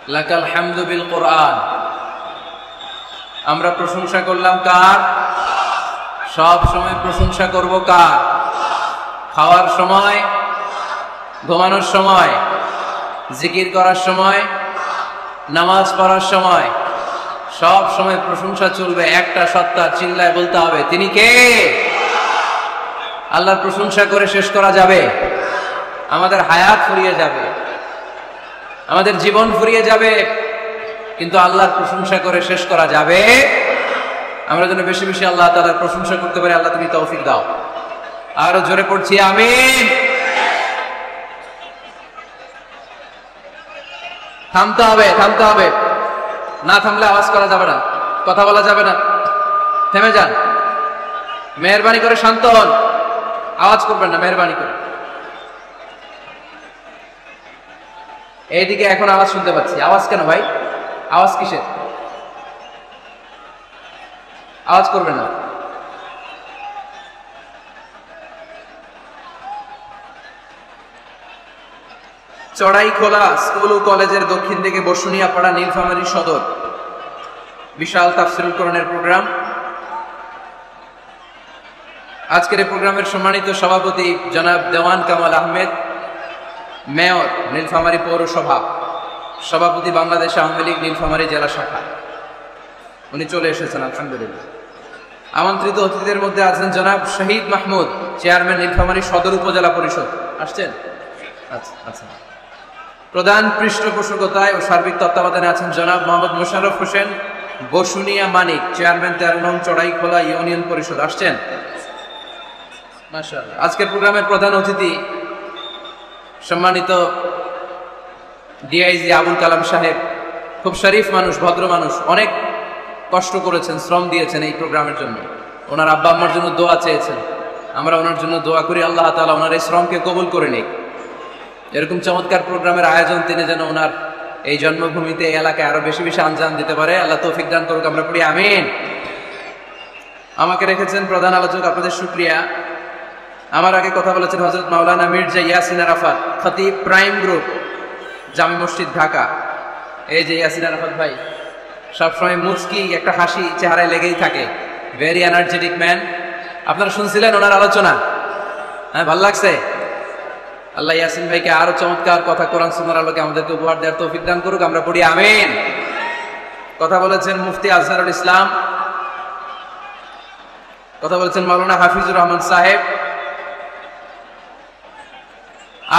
লাকাল হামদু বিল কোরআন। আমরা প্রশংসা করলাম কার? সব সময় প্রশংসা করব কার? খাওয়ার সময়, ঘুমানোর সময়, জিকির করার সময়, নামাজ পড়ার সময়, সব সময় প্রশংসা চলবে। একটা সত্তা, চিল্লায় বলতে হবে তিনি কে? আল্লাহর প্রশংসা করে শেষ করা যাবে? আমাদের হায়াত ফুরিয়ে যাবে, আমাদের জীবন ফুরিয়ে যাবে, কিন্তু আল্লাহর প্রশংসা করে শেষ করা যাবে? আমরা যেন বেশি বেশি আল্লাহ তাআলার প্রশংসা করতে পারি। আল্লাহ তুমি তৌফিক দাও। আরো জোরে পড়ছি আমিন। থামতে হবে, থামতে হবে, না থামলে আওয়াজ করা যাবে না, কথা বলা যাবে না। থেমে যান, মেহেরবানি করে শান্ত হন, আওয়াজ করবেন না, মেহেরবানি করে। এইদিকে এখন আওয়াজ শুনতে পাচ্ছি। আওয়াজ কেন ভাই? আওয়াজ কিসের? আওয়াজ করবে না। চড়াইখোলা স্কুল ও কলেজের দক্ষিণ দিকে বসুনিয়াপাড়া নীলফামারী সদর বিশাল তাফসীরুল কোরআনের প্রোগ্রাম। আজকের এই প্রোগ্রামের সম্মানিত সভাপতি জনাব দেওয়ান কামাল আহমেদ, মেয়র নীলফামারী পৌরসভা, সভাপতি বাংলাদেশ আওয়ামী লীগ নীলফামারী জেলা শাখা, উনি চলে এসেছেন আলহামদুলিল্লাহ। আমন্ত্রিত অতিথিদের মধ্যে আছেন জনাব শহীদ মাহমুদ, চেয়ারম্যান নীলফামারী সদর উপজেলা পরিষদ, আসছেন? আচ্ছা আচ্ছা। প্রধান পৃষ্ঠপোষকতায় ও সার্বিক তত্ত্বাবধানে আছেন জনাব মোহাম্মদ মোশাররফ হোসেন, বসুনিয়া মানিক, চেয়ারম্যান 13 নং চড়াইখোলা ইউনিয়ন পরিষদ, আসছেন? মাশাআল্লাহ। আজকের প্রোগ্রামের প্রধান অতিথি সম্মানিত ডিআইজি আবুল কালাম সাহেব, খুব শরীফ মানুষ, ভদ্র মানুষ, অনেক কষ্ট করেছেন, শ্রম দিয়েছেন এই প্রোগ্রামের জন্য। ওনার আব্বা আম্মার জন্য দোয়া চেয়েছেন, আমরা ওনার জন্য দোয়া করি আল্লাহ তাআলা ওনার এই শ্রমকে কবুল করে নিক। এরকম চমৎকার প্রোগ্রামের আয়োজন তিনি যেন ওনার এই জন্মভূমিতে, এই এলাকায় আরো বেশি বেশি আঞ্জাম দিতে পারে, আল্লাহ তৌফিক দান করুক, আমরা পড়ি আমিন। আমাকে রেখেছেন প্রধান আলোচক, আপনাদের শুকরিয়া। আমার আগে কথা বলেছেন হযরত মাওলানা মির্জা ইয়াসিন আরাফাত, খতিব, প্রাইম গ্রুপ, জামি মসজিদ, ঢাকা। এই যে ইয়াসিন আরাফাত ভাই, সবসময় মুচকি একটা হাসি চেহারায় লেগেই থাকে, ভেরি এনার্জেটিক ম্যান। আপনারা শুনছিলেন ওনার আলোচনা? হ্যাঁ, ভালো লাগছে? আল্লাহ ইয়াসিন ভাইকে আরো চমৎকার কথা কোরআন সুন্নাহর আলোকে আমাদেরকে উপহার দেওয়ার তৌফিক দান করুক, আমরা পড়ি আমিন। কথা বলেছেন মুফতি আজহারুল ইসলাম, কথা বলেছেন মাওলানা হাফিজুর রহমান সাহেব,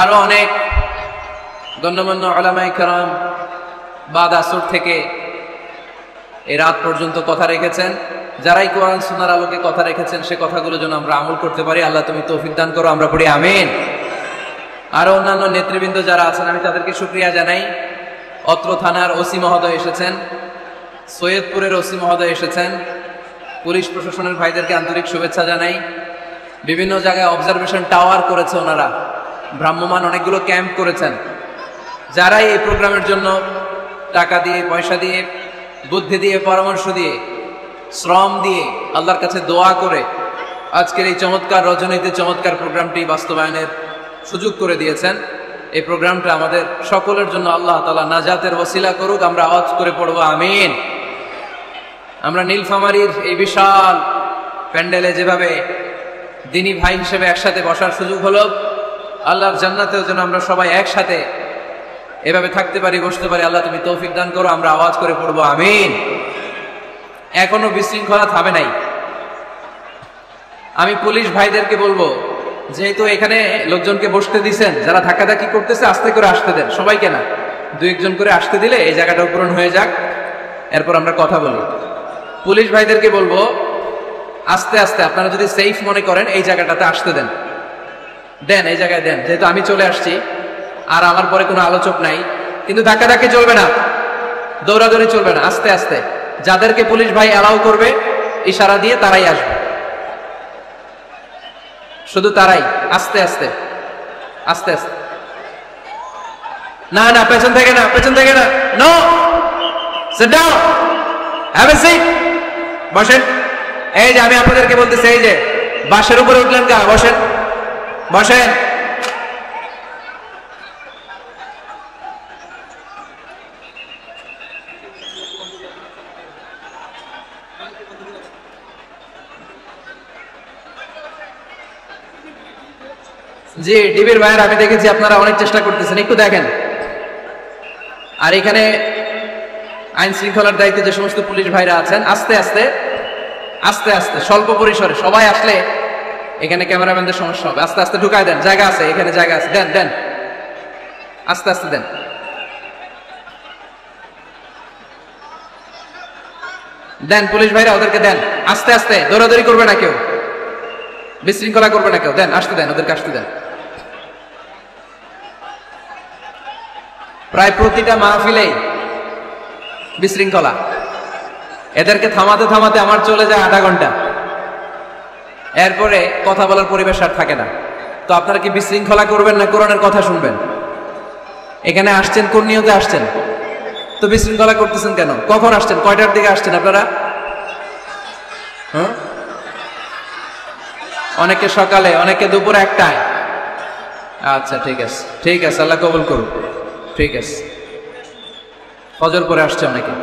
আরো অনেক গণ্যমান্য উলামায়ে কেরাম বাদ আসর থেকে এই রাত পর্যন্ত কথা রেখেছেন। যারাই কোরআন সুন্নাহর আলোকে কথা রেখেছেন, সে কথাগুলো যেন আমরা আমল করতে পারি, আল্লাহ তুমি তৌফিক দান করো, আমরা পড়ি আমিন। আরো অন্যান্য নেতৃবৃন্দ যারা আছেন, আমি তাদেরকে শুকরিয়া জানাই। অত্র থানার ওসি মহোদয় এসেছেন, সৈয়দপুরের ওসি মহোদয় এসেছেন, পুলিশ প্রশাসনের ভাইদেরকে আন্তরিক শুভেচ্ছা জানাই। বিভিন্ন জায়গায় অবজারভেশন টাওয়ার করেছে ওনারা, ভ্রাম্যমান অনেকগুলো ক্যাম্প করেছেন। যারাই এই প্রোগ্রামের জন্য টাকা দিয়ে, পয়সা দিয়ে, বুদ্ধি দিয়ে, পরামর্শ দিয়ে, শ্রম দিয়ে, আল্লাহর কাছে দোয়া করে আজকের এই চমৎকার রজনীতে চমৎকার প্রোগ্রামটি বাস্তবায়নের সুযোগ করে দিয়েছেন, এই প্রোগ্রামটা আমাদের সকলের জন্য আল্লাহ তাআলা নাজাতের ওসিলা করুক, আমরা আওয়াজ করে পড়বো আমিন। আমরা নীলফামারীর এই বিশাল প্যান্ডেলে যেভাবে দিনী ভাই হিসেবে একসাথে বসার সুযোগ হলো, আল্লাহর জান্নাতেও যেন আমরা সবাই একসাথে এভাবে থাকতে পারি, বসতে পারি, আল্লাহ তুমি তৌফিক দান করো, আমরা আওয়াজ করে পড়বো আমিন। এখনো বিশৃঙ্খলা থামে নাই। আমি পুলিশ ভাইদেরকে বলবো, যেহেতু এখানে লোকজনকে বসতে দিছেন, যারা ধাক্কাধাক্কি করতেছে আস্তে করে আসতে দেন, সবাইকে না, 2-1 করে আসতে দিলে এই জায়গাটা পূরণ হয়ে যাক, এরপর আমরা কথা বলি। পুলিশ ভাইদেরকে বলবো আস্তে আস্তে, আপনারা যদি সেফ মনে করেন এই জায়গাটাতে আসতে দেন, দেন, এই জায়গায় দেন, যেহেতু আমি চলে আসছি আর আমার পরে কোনো আলোচক নাই। কিন্তু ধাক্কাধাক্কি চলবে না, দৌড়াদৌড়ি চলবে না, আস্তে আস্তে যাদেরকে পুলিশ ভাই অ্যালাউ করবে ইশারা দিয়ে তারাই আসবে, শুধু তারাই, আস্তে আস্তে আস্তে আস্তে। না না, পেছন থেকে না, পেছন থেকে না, no, sit down, have a seat, বসেন। এই যে আমি আপনাদেরকে বলতেছি, এই যে বাসের উপরে উঠলেন কা, বসেন, বসেন। জি ডিবির ভাইয়ের আমি দেখেছি আপনারা অনেক চেষ্টা করতেছেন, একটু দেখেন। আর এখানে আইন শৃঙ্খলার দায়িত্বে যে সমস্ত পুলিশ ভাইরা আছেন, আস্তে আস্তে আস্তে আস্তে স্বল্প পরিসরে সবাই আসলে এখানে ক্যামেরাম্যানদের সমস্যা হবে। আস্তে আস্তে ঢুকায় দেন, জায়গা আছে, এখানে জায়গা আছে, দেন দেন, আস্তে আস্তে দেন। দেন পুলিশ ভাইরা ওদেরকে দেন, আস্তে আস্তে, দৌড়াদৌড়ি করবে না কেউ, বিশৃঙ্খলা করবে না কেউ, দেন আসতে দেন, ওদেরকে আসতে দেন। প্রায় প্রতিটা মাহফিলেই বিশৃঙ্খলা, এদেরকে থামাতে থামাতে আমার চলে যায় আধা ঘন্টা, এরপরে কথা বলার পরিবেশ আর থাকে না। তো আপনারা কি বিশৃঙ্খলা করবেন না কোরআনের কথা শুনবেন? এখানে আসছেন কোন নিয়তে আসছেন? তো বিশৃঙ্খলা করতেছেন কেন? কখন আসছেন? কয়টার দিকে আসছেন আপনারা? অনেকে সকালে, অনেকে দুপুর একটায়। আচ্ছা ঠিক আছে, ঠিক আছে, আল্লাহ কবুল করুন। ঠিক আছে, ফজর পরে আসছে অনেকে।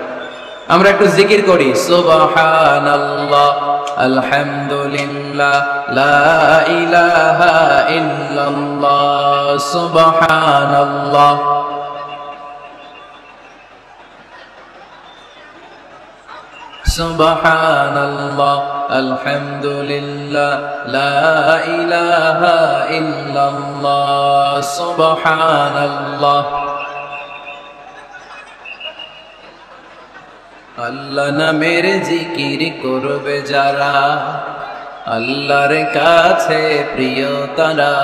আমরা একটু জিকির করি, সুবহানাল্লাহ, আলহামদুলিল্লাহ, লা ইলাহা ইল্লাল্লাহ, সুবহানাল্লাহ। সুবহানাল্লাহ, আলহামদুলিল্লাহ, লা ইলাহা ইল্লাল্লাহ, সুবহানাল্লাহ। আল্লাহ নামের জিকির করবে যারা, আল্লাহর কাছে প্রিয় তারা,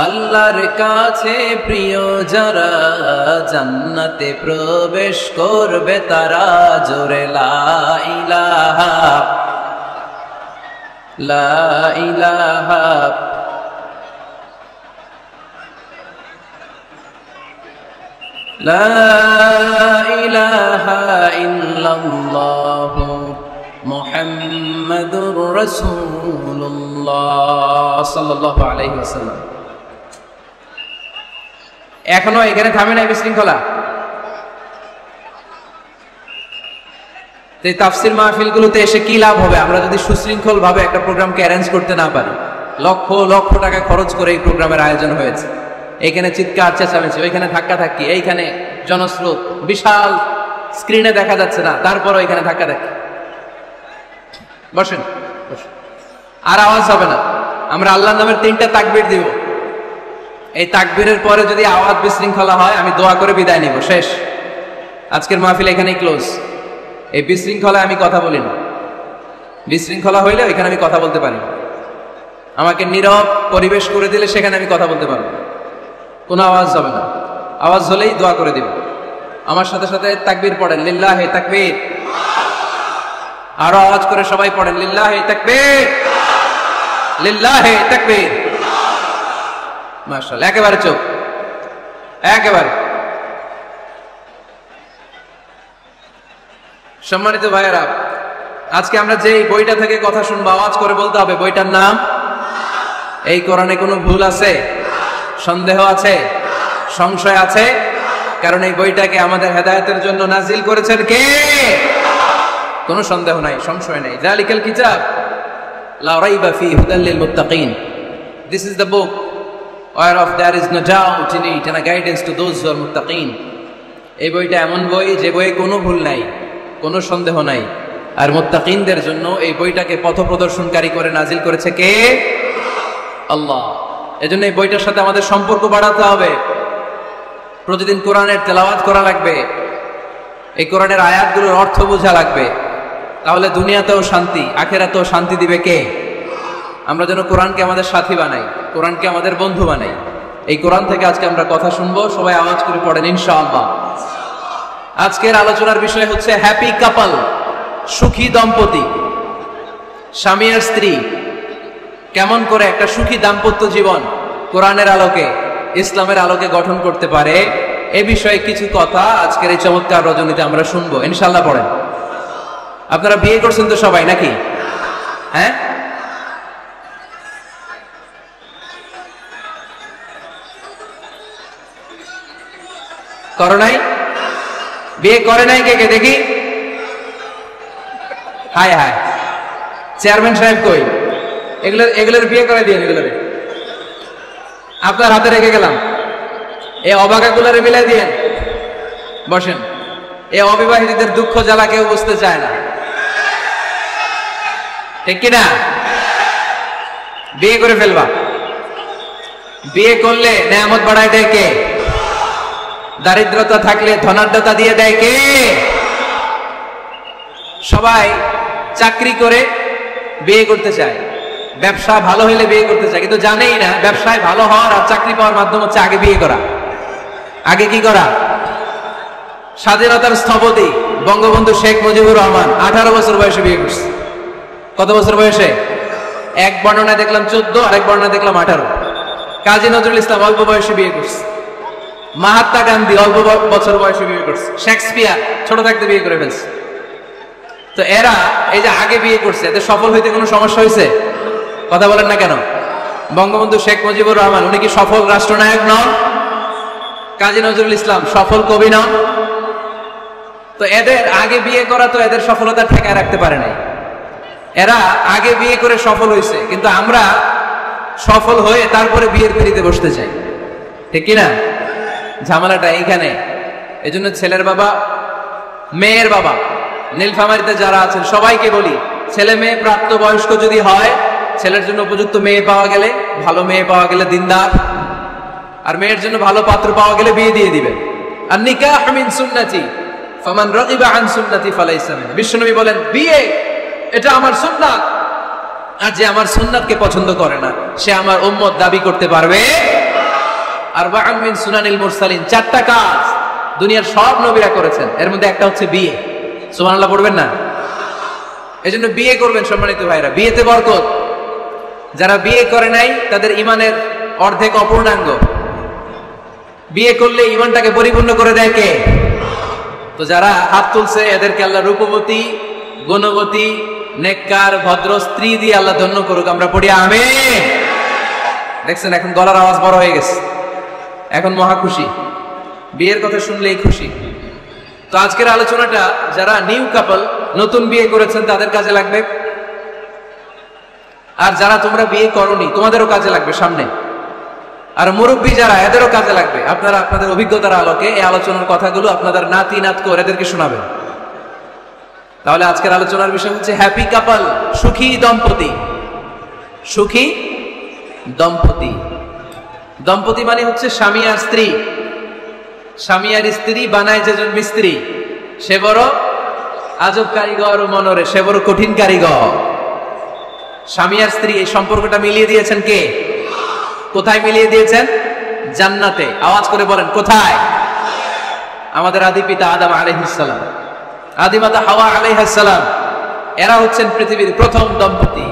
আল্লাহর কাছে প্রিয় যারা, জান্নাতে প্রবেশ করবে তারা। জোরে লা ইলাহা, লা ইলাহা, লা ইলাহা ইল্লাল্লাহ, মুহাম্মাদুর রাসূলুল্লাহ সাল্লাল্লাহু আলাইহি ওয়াসাল্লাম। এখনো এখানে থামে নাই বিশৃঙ্খলা। এই তাফসীর মাহফিলগুলোতে এসে কি লাভ হবে আমরা যদি সুশৃঙ্খল ভাবে একটা প্রোগ্রামকে অ্যারেঞ্জ করতে না পারি? লক্ষ লক্ষ টাকা খরচ করে এই প্রোগ্রামের আয়োজন হয়েছে। এইখানে চিৎকার চেঁচামেচি, ওইখানে ধাক্কাধাক্কি, এইখানে জনস্রোত, বিশাল স্ক্রিনে দেখা যাচ্ছে না, তারপরও এখানে ধাক্কাধাক্কি। বসেন, আর আওয়াজ হবে না। আমরা আল্লাহর নামের 3টা তাকবীর দিব। এই তাকবীরের পরে যদি আওয়াজ বিশৃঙ্খলা হয়, আমি দোয়া করে বিদায় নিব, শেষ। আজকের মাহফিল এখানেই ক্লোজ। এই বিশৃঙ্খলায় আমি কথা বলি না। বিশৃঙ্খলা হইলে এখানে আমি কথা বলতে পারি। আমাকে নীরব পরিবেশ করে দিলে সেখানে আমি কথা বলতে পারবো, কোনো আওয়াজ হবে না। আওয়াজ হলেই দোয়া করে দিব। আমার সাথে সাথে তাকবীর পড়েন, লিল্লাহি তাকবীর। আরো আওয়াজ করে সবাই পড়েন, লিল্লাহি তাকবীর, লিল্লাহি তাকবীর। মাশাআল্লাহ, একেবারে চুপ, একেবারে। সম্মানিত ভাইয়েরা, আজকে আমরা যে বইটা থেকে কথা শুনবো, আওয়াজ করে বলতে হবে বইটার নাম। এই কোরআনে কোনো ভুল আছে? সন্দেহ আছে? সংশয় আছে? কারণ এই বইটাকে আমাদের হেদায়েতের জন্য নাজিল করেছেন কে? কোনো সন্দেহ নাই, সংশয় নাই। যালিকাল কিতাব লা রাইবা ফীহি হুদাল লিল মুত্তাকিন। This is the book whereof there is no doubt in it and a guidance to those who are muttaqin. এই বইটা এমন বই যে বইয়ে কোনো ভুল নাই, কোনো সন্দেহ নাই। আর মুত্তাকিনদের জন্য এই বইটাকে পথপ্রদর্শনকারী করে নাজিল করেছে কে? আল্লাহ। এজন্য এই বইটার সাথে আমাদের সম্পর্ক বাড়াতে হবে। প্রতিদিন কোরআনের তেলাওয়াত করা লাগবে, এই কোরআনের আয়াতগুলোর অর্থ বোঝা লাগবে। তাহলে দুনিয়াতেও শান্তি, আখিরাতেও শান্তি দিবে কে? আমরা যেন কোরআনকে আমাদের সাথী বানাই, কোরআনকে আমাদের বন্ধু বানাই। এই কোরআন থেকে আজকে আমরা কথা শুনবো, সবাই আওয়াজ করে পড়েন ইনশাআল্লাহ। আজকের আলোচনার বিষয় হচ্ছে হ্যাপি কাপল, সুখী দম্পতি। স্বামী আর স্ত্রী কেমন করে একটা সুখী দাম্পত্য জীবন কোরআনের আলোকে, ইসলামের আলোকে গঠন করতে পারে, এ বিষয়ে কিছু কথা আজকের এই চমৎকার রজনীতে আমরা শুনবো ইনশাআল্লাহ। পড়েন। আপনারা বিয়ে করছেন তো সবাই নাকি? হ্যাঁ, করো নাই? বিয়ে করে নাই কে কে দেখি? হায় হায়, চেয়ারম্যান সাহেব কই? এগুলোর বিয়ে করে দিয়ে, এগুলোর আপনার হাতে রেখে গেলাম, এই অবাকাগুলারে মিলাই দিয়েন, বসেন। এই অবিবাহিতদের দুঃখ জ্বালা কেউ বুঝতে চায় না, ঠিক কিনা? বিয়ে করে ফেলবা, বিয়ে করলে নেয়ামত বাড়ায় দেয় কে? দারিদ্রতা থাকলে ধনাঢ্যতা দিয়ে দেয় কে? সবাই চাকরি করে বিয়ে করতে চায়, ব্যবসা ভালো হইলে বিয়ে করতে চায়, কিন্তু জানেই না ব্যবসায় ভালো হওয়ার আর চাকরি পাওয়ার মাধ্যম হচ্ছে আগে বিয়ে করা। আগে কি করা? স্বাধীনতার স্থপতি বঙ্গবন্ধু শেখ মুজিবুর রহমান 18 বছর বয়সে বিয়ে করছে। কত বছর বয়সে? এক বর্ণনায় দেখলাম 14, আরেক বর্ণনায় দেখলাম 18। কাজী নজরুল ইসলাম অল্প বয়সে বিয়ে করছে। মহাত্মা গান্ধী অল্প বছর বয়সে বিয়ে করছে। শেক্সপিয়ার ছোট থাকতে বিয়ে করে ফেলছে। তো এরা এই যে আগে বিয়ে করছে, এতে সফল হইতে কোনো সমস্যা হয়েছে? কথা বলেন না কেন? বঙ্গবন্ধু শেখ মুজিবুর রহমান উনি কি সফল রাষ্ট্রনায়ক নন? কাজী নজরুল ইসলাম সফল কবি নন? তো এদের আগে বিয়ে করা তো এদের সফলতা ঠেকায় রাখতে পারে নাই। এরা আগে বিয়ে করে সফল হয়েছে, কিন্তু আমরা সফল হয়ে তারপরে বিয়ের পিড়িতে বসতে চাই, ঠিক কিনা? ঝামেলাটা এইখানে। এই জন্য ছেলের বাবা, মেয়ের বাবা, নীলফামারীতে যারা আছেন সবাইকে বলি, ছেলে মেয়ে প্রাপ্তবয়স্ক যদি হয়, ছেলের জন্য উপযুক্ত মেয়ে পাওয়া গেলে, ভালো মেয়ে পাওয়া গেলে দিনদার, আর মেয়ের জন্য ভালো পাত্র পাওয়া গেলে বিয়ে দিয়ে দিবেন। আর নিকাহ মিন সুন্নতি ফামান রাগিবা আন সুন্নতি ফালাইসা মিন। বিশ্বনবী বলেন, বিয়ে এটা আমার সুন্নাত, আর যে আমার সুন্নাতকে পছন্দ করে না সে আমার উম্মত দাবি করতে পারবে। আর বা'আম মিন সুনানিল মুরসালিন, 4টা কাজ দুনিয়ার সব নবীরা করেছেন, এর মধ্যে একটা হচ্ছে বিয়ে। সুবহানাল্লাহ পড়বেন না? এজন্য বিয়ে করবেন সম্মানিত ভাইরা, বিয়েতে বরকত। যারা বিয়ে করে নাই তাদের ঈমানের অর্ধেক অপূর্ণাঙ্গ। বিয়ে করলে ঈমানটাকে পরিপূর্ণ করে দেয় কে? তো যারা হাত তুলছে এদেরকে আল্লাহ রূপবতী, গুণবতী, নেককার, ভদ্র স্ত্রী দিয়ে আল্লাহ ধন্য করুক। আমরা পড়ি আমিন। দেখছেন এখন গলার আওয়াজ বড় হয়ে গেছে, এখন মহা খুশি, বিয়ের কথা শুনলেই খুশি। তো আজকের আলোচনাটা যারা নিউ কাপল, নতুন বিয়ে করেছেন তাদের কাজে লাগবে, আর যারা তোমরা বিয়ে করোনি তোমাদেরও কাজে লাগবে সামনে, আর মুরব্বী যারা এদেরও কাজে লাগবে। আপনারা আপনাদের অভিজ্ঞতার আলোকে এই আলোচনার কথাগুলো আপনাদের নাতি নাতকো এদেরকে শোনাবেন। তাহলে আজকের আলোচনার বিষয় হচ্ছে হ্যাপি কাপল, সুখী দম্পতি। সুখী দম্পতি, দম্পতি মানে হচ্ছে স্বামী আর স্ত্রী। স্বামী আর স্ত্রী বানায় যেজন মিস্ত্রি, সে বড় আজব কারিগর ও মনরে, সে বড় কঠিন কারিগর। স্বামী আর স্ত্রী এই সম্পর্কটা মিলিয়ে দিয়েছেন কে? কোথায় মিলিয়ে দিয়েছেন? জান্নাতে। আওয়াজ করে বলেন কোথায়? আমাদের আদি পিতা আদম আলাইহিস সালাম, আদিমাতা হাওয়া আলাইহিস সালাম, এরা হচ্ছেন পৃথিবীর প্রথম দম্পতি,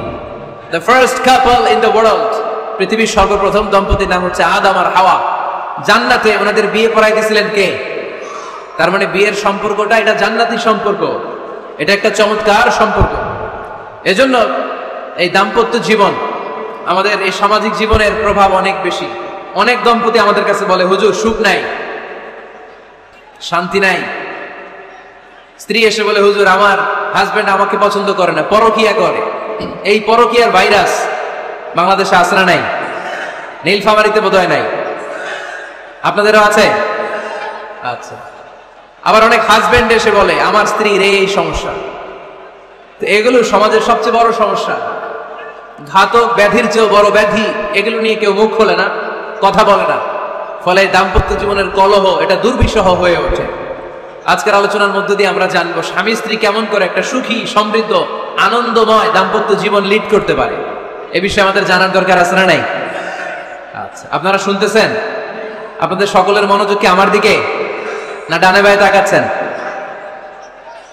the first couple in the world. পৃথিবীর সর্বপ্রথম দম্পতির নাম হচ্ছে আদম আর হাওয়া। জান্নাতে ওনাদের বিয়ে পড়াই দিয়েছিলেন কে? তার মানে বিয়ের সম্পর্কটা এটা জান্নাতি সম্পর্ক, এটা একটা চমৎকার সম্পর্ক। এজন্য এই দাম্পত্য জীবন, আমাদের এই সামাজিক জীবনের প্রভাব অনেক বেশি। অনেক দম্পতি আমাদের কাছে বলে, হুজুর সুখ নাই, শান্তি নাই। স্ত্রী এসে বলে, হুজুর আমার হাজবেন্ড আমাকে পছন্দ করে না, পরকিয়া করে। এই পরকিয়ার ভাইরাস বাংলাদেশে আসরা নাই, নীলফামারীতে বোধহয় নাই, আপনাদেরও আছে? আচ্ছা। আবার অনেক হাজবেন্ড এসে বলে, আমার স্ত্রীর এই সমস্যা। তো এগুলো সমাজের সবচেয়ে বড় সমস্যা, ঘাতক ব্যাধির চেয়েও বড় ব্যাধি। এগুলো নিয়ে কেউ মুখ খোলে না, কথা বলে না, ফলে দাম্পত্য জীবনের কলহ এটা দুর্বিষহ হয়ে ওঠে। আজকের আলোচনার মধ্য দিয়ে আমরা জানবো স্বামী স্ত্রী কেমন করে একটা সুখী, সমৃদ্ধ, আনন্দময় দাম্পত্য জীবন লিড করতে পারে। এ বিষয়ে আমাদের জানার দরকার আছে না নাই? আচ্ছা, আপনারা শুনতেছেন? আপনাদের সকলের মনোযোগ কি আমার দিকে, না ডানে বায়ে তাকাচ্ছেন?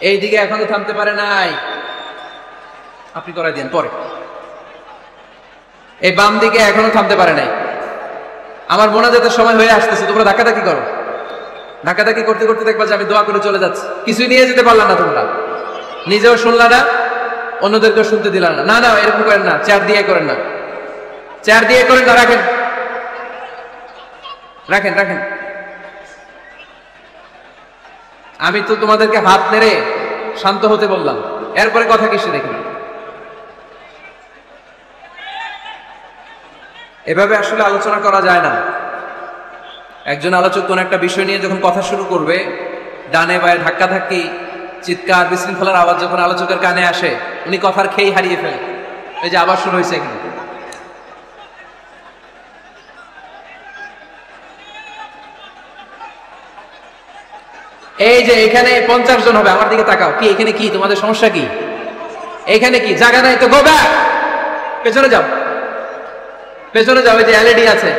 এই দিকে এখনো থামতে পারে নাই, আপনি করাই দেন পরে। এই বাম দিকে এখনো থামতে পারে নাই। আমার মোনাজাতের সময় হয়ে আসতেছে, তোমরা ধাক্কাধাক্কি করো। ধাক্কাধাক্কি করতে করতে দেখবা যে আমি দোয়া করে চলে যাচ্ছি, কিছুই নিয়ে যেতে পারলাম না। তোমরা নিজেও শুনলা না, অন্যদেরকেও শুনতে দিলাম না। না না, এরকম করেন না, চেয়ার দিয়ে করেন না, চেয়ার দিয়ে করেন না, রাখেন রাখেন রাখেন। আমি তো তোমাদেরকে হাত নেড়ে শান্ত হতে বললাম, এরপরে কথা কিসে দেখি? এভাবে আসলে আলোচনা করা যায় না। একজন আলোচক কোন একটা বিষয় নিয়ে যখন কথা শুরু করবে, ডানে বায়ে ধাক্কাধাক্কি, চিৎকার, বিশৃঙ্খলার আওয়াজ যখন আলোচকের কানে আসে, উনি কথার খেই হারিয়ে ফেলে। এই যে আবার শুরু হয়েছে এখানে। এই যে এখানে 50 জন হবে, আমার দিকে তাকাও। কি এখানে কি তোমাদের সমস্যা কি? এখানে কি জায়গা নাই তো? গো ব্যাক, পেছনে যাও, পেছনে যাও। এই যে এলইডি আছে,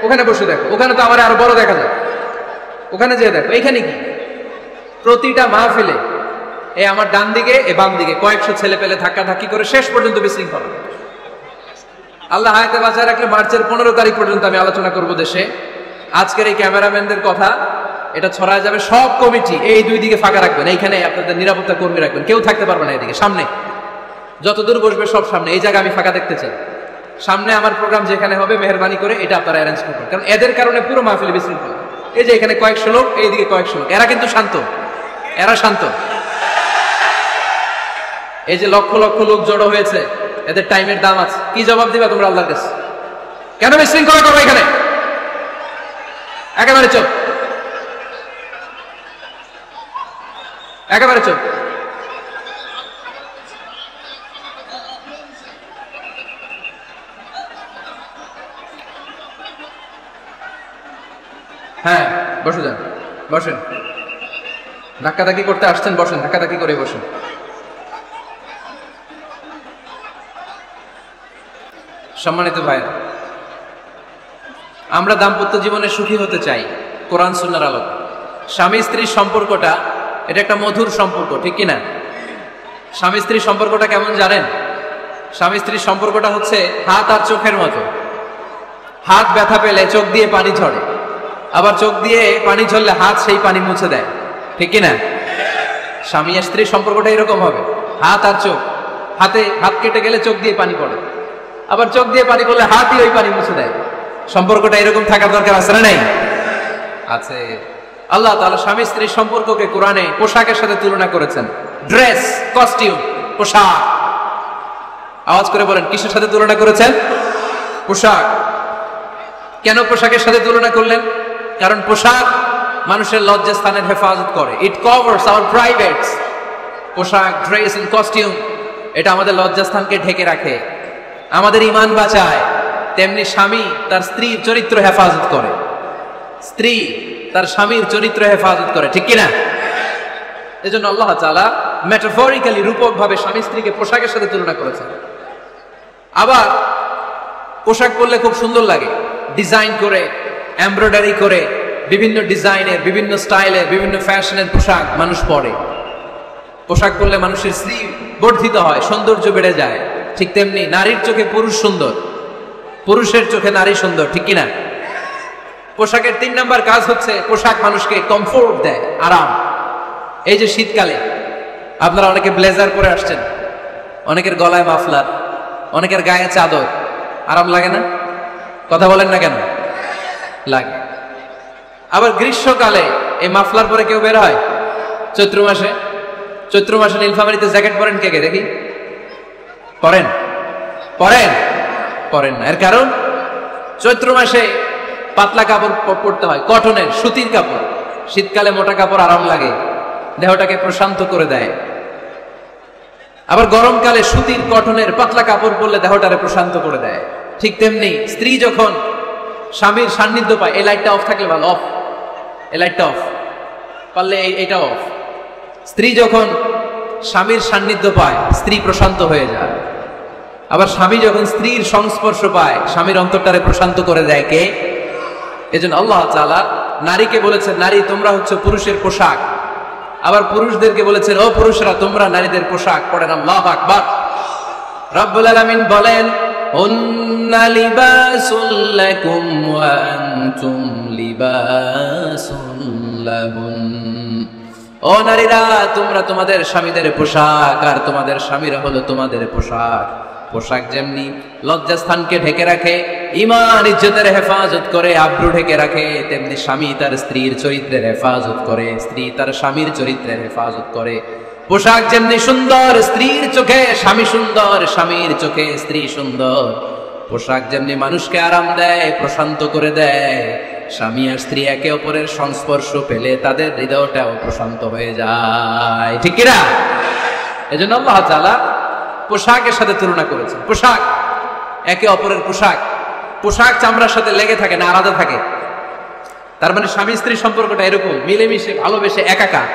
ওখানে বসে দেখো। ওখানে তো আমার আরো বড় দেখা যায়, ওখানে যেয়ে দেখো। এখানে কি? প্রতিটা মাহফিলে এই আমার ডান দিকে এ বাম দিকে কয়েকশো ছেলে পেলে ধাক্কা ধাক্কি করে শেষ পর্যন্ত বিশৃঙ্খলা। আল্লাহ হায়াতে বাঁচায় রাখলে মার্চের 15 তারিখ পর্যন্ত আমি আলোচনা করব দেশে। আজকের এই ক্যামেরাম্যানদের কথা এটা ছড়ায় যাবে সব কমিটি। এই দুই দিকে ফাঁকা রাখবেন, এইখানে আপনাদের নিরাপত্তা কর্মী রাখবেন, কেউ থাকতে পারবে না এদিকে। সামনে যতদূর বসবে সব সামনে, এই জায়গা আমি ফাঁকা দেখতে চাই। সামনে আমার প্রোগ্রাম যেখানে হবে মেহরবানি করে এটা আপনারা অ্যারেঞ্জ করবেন, কারণ এদের কারণে পুরো মাহফিল বিশৃঙ্খলা। এই যে এখানে কয়েকশো লোক, এইদিকে কয়েকশো লোক, এরা কিন্তু শান্ত, এরা শান্ত। এই যে লক্ষ লক্ষ লোক জড়ো হয়েছে, এদের টাইমের দাম আছে। কি জবাব দিবা তোমরা আল্লাহর কাছে? কেন বিশৃঙ্খলা করবো এখানে? একেবারে চুপ, একেবারে চুপ। হ্যাঁ বসে যান, বসেন। ধাক্কাধাক্কি করতে আসছেন, বসেন, ধাক্কাধাক্কি করে বসেন। সম্মানিত ভাইরা, আমরা দাম্পত্য জীবনে সুখী হতে চাই কোরআন সুন্নাহর আলোকে। স্বামী স্ত্রীর সম্পর্কটা এটা একটা মধুর সম্পর্ক, ঠিক কিনা? স্বামী স্ত্রীর সম্পর্কটা কেমন জানেন? স্বামী স্ত্রীর সম্পর্কটা হচ্ছে হাত আর চোখের মতো। হাত ব্যথা পেলে চোখ দিয়ে পানি ঝরে, আবার চোখ দিয়ে পানি ঝরলে হাত সেই পানি মুছে দেয়, ঠিক কিনা? স্বামী আর স্ত্রীর সম্পর্কটা এরকম হবে, হাত আর চোখ। হাতে হাত কেটে গেলে চোখ দিয়ে পানি পড়ে, আবার চোখ দিয়ে পানি পড়লে হাতই ওই পানি মুছে দেয়। সম্পর্কটা এরকম থাকার দরকার আছে না? নাই? আছে। আল্লাহ তাআলা স্বামী স্ত্রীর সম্পর্ককে কোরআনে পোশাকের সাথে তুলনা করেছেন। ড্রেস, কস্টিউম, পোশাক। আওয়াজ করে বলেন, কিসের সাথে তুলনা করেছেন? পোশাক। কেন পোশাকের সাথে তুলনা করলেন? কারণ পোশাক মানুষের লজ্জাস্থানের হেফাজত করে। ইট কভারস আওয়ার প্রাইভেটস। পোশাক, ড্রেস এন্ড কস্টিউম এটা আমাদের লজ্জাস্থানকে ঢেকে রাখে, আমাদের ঈমান বাঁচায়। তেমনি স্বামী তার স্ত্রীর চরিত্র হেফাজত করে, স্ত্রী তার স্বামীর চরিত্র হেফাজত করে, ঠিক কিনা? এজন্য আল্লাহ তাআলা মেটাফরিক্যালি, রূপক ভাবে স্বামী স্ত্রীকে পোশাকের সাথে তুলনা করেছেন। আবার পোশাক পরলে খুব সুন্দর লাগে, ডিজাইন করে, এমব্রয়ডারি করে, বিভিন্ন ডিজাইনের, বিভিন্ন স্টাইলের, বিভিন্ন ফ্যাশনের পোশাক মানুষ পরে। পোশাক পরলে মানুষের স্ত্রী বর্ধিত হয়, সৌন্দর্য বেড়ে যায়। ঠিক তেমনি নারীর চোখে পুরুষ সুন্দর, পুরুষের চোখে নারী সুন্দর, ঠিক কিনা? পোশাকের 3 নাম্বার কাজ হচ্ছে পোশাক মানুষকে কমফোর্ট দেয়, আরাম। এই যে শীতকালে আপনারা অনেকে ব্লেজার পরে আসছেন, অনেকের গলায় মাফলার, অনেকের গায়ে চাদর, আরাম লাগে না? কথা বলেন না কেন? লাগে। আবার গ্রীষ্মকালে এই মাফলার পরে কেউ বের হয়? চৈত্র মাসে, চৈত্র মাসে নীলফামারীতে জ্যাকেট পরেন কে কে দেখি? পরেন? পরেন? পরেন না। এর কারণ চৈত্র মাসে পাতলা কাপড় পরতে হয়, কটনের, সুতির কাপড়। শীতকালে মোটা কাপড় আরাম লাগে, দেহটাকে প্রশান্ত করে দেয়। আবার গরমকালে সুতির, কটনের পাতলা কাপড় পরলে দেহটারে প্রশান্ত করে দেয়। ঠিক তেমনি স্ত্রী যখন স্বামীর সান্নিধ্য পায়, এই লাইটটা অফ থাকলে ভালো, অফ, এই লাইটটা অফ, পারলে এইটা অফ। স্ত্রী যখন স্বামীর সান্নিধ্য পায়, স্ত্রী প্রশান্ত হয়ে যায়। আবার স্বামী যখন স্ত্রীর সংস্পর্শ পায়, স্বামীর অন্তরটারে প্রশান্ত করে দেয় কে? এজন্য আল্লাহ তাআলা নারীকে বলেছেন, নারী তোমরা হচ্ছে পুরুষের পোশাক। আবার পুরুষদেরকে বলেছেন, ও পুরুষরা তোমরা নারীদের পোশাক। পড়েন আল্লাহু আকবার। রব্বুল আলামিন বলেন, হুন্না লিবাসুল লাকুম ওয়া আনতুম লিবাসুল লাহুন। ও নারীরা, তোমরা তোমাদের স্বামীদের পোশাক, আর তোমাদের স্বামীরা হলো তোমাদের পোশাক। পোশাক যেমনি লজ্জাস্থানকে ঢেকে রাখে, ঈমান ইজ্জতের হেফাজত করে, আব্রু ঢেকে রাখে, তেমনি স্বামী তার স্ত্রীর চরিত্রের হেফাজত করে, স্ত্রী তার স্বামীর চরিত্রের হেফাজত করে। পোশাক যেমনি সুন্দর, স্ত্রীর চোখে স্বামী সুন্দর, স্বামীর চোখে স্ত্রী সুন্দর। পোশাক যেমনি মানুষকে আরাম দেয়, প্রশান্ত করে দেয়, স্বামী আর স্ত্রী একে অপরের সংস্পর্শ পেলে তাদের হৃদয়টাও প্রশান্ত হয়ে যায়, ঠিক কিনা? এজন্য আল্লাহ তাআলা পোশাকের সাথে তুলনা করেছেন। পোশাক একে অপরের পোশাক, পোশাক চামড়ার সাথে লেগে থাকে না, আলাদা থাকে। তার মানে স্বামী স্ত্রী সম্পর্কটা এরকম মিলেমিশে ভালোবেসে একাকার,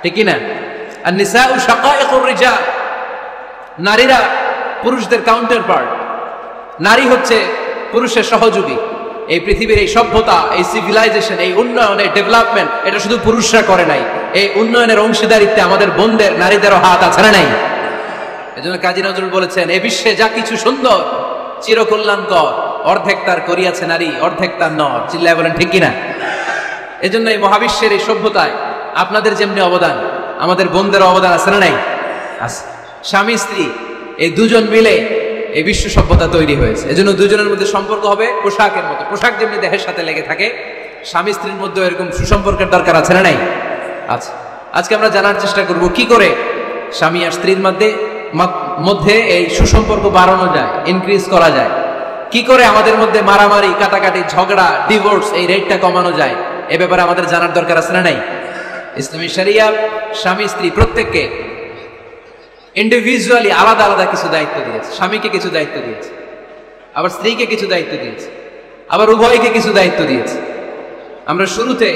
ঠিক কিনা? আর নিসাউ শাকাইকুর রিজাল, নারীরা পুরুষদের কাউন্টার পার্ট, নারী হচ্ছে পুরুষের সহযোগী। এই পৃথিবীর এই সভ্যতা, এই সিভিলাইজেশন, এই উন্নয়ন, এই ডেভেলপমেন্ট, এটা শুধু পুরুষরা করে নাই। এই উন্নয়নের অংশীদারিত্বে আমাদের বোনদের, নারীদেরও হাত আছে না নাই? এজন্য কাজী নজরুল বলেছেন, এ বিশ্বে যা কিছু সুন্দর চিরকল্যাণকর, অর্ধেক তার করিয়াছে নারী, অর্ধেক তার নর। চিল্লায় বলেন ঠিক কিনা? এজন্য এই মহাবিশ্বের এই সভ্যতায় আপনাদের যেমনি অবদান, আমাদের বোনদেরও অবদান আছে না নাই? আছে। স্বামী স্ত্রী এই দুজন মিলে এই বিশ্ব সভ্যতা তৈরি হয়েছে। এজন্য দুজনের মধ্যে সম্পর্ক হবে পোশাকের মতো। পোশাক যেমনি দেহের সাথে লেগে থাকে, স্বামী স্ত্রীর মধ্যে এরকম সুসম্পর্কের দরকার আছে না নাই? আছে। আজকে আমরা জানার চেষ্টা করব কি করে স্বামী আর স্ত্রীর মধ্যে এই সুসম্পর্ক বাড়ানো যায়, ইনক্রিজ করা যায়। কি করে আমাদের মধ্যে মারামারি, কাটাকাটি, ঝগড়া, ডিভোর্স এই রেটটা কমানো যায়, এ ব্যাপারে আমাদের জানার দরকার আছে না নাই? ইসলামী শরিয়া স্বামী স্ত্রী প্রত্যেককে ইন্ডিভিজুয়ালি আলাদা আলাদা কিছু দায়িত্ব দিয়েছে। স্বামীকে কিছু দায়িত্ব দিয়েছে, আবার স্ত্রীকে কিছু দায়িত্ব দিয়েছে, আবার উভয়কে কিছু দায়িত্ব দিয়েছে। আমরা শুরুতে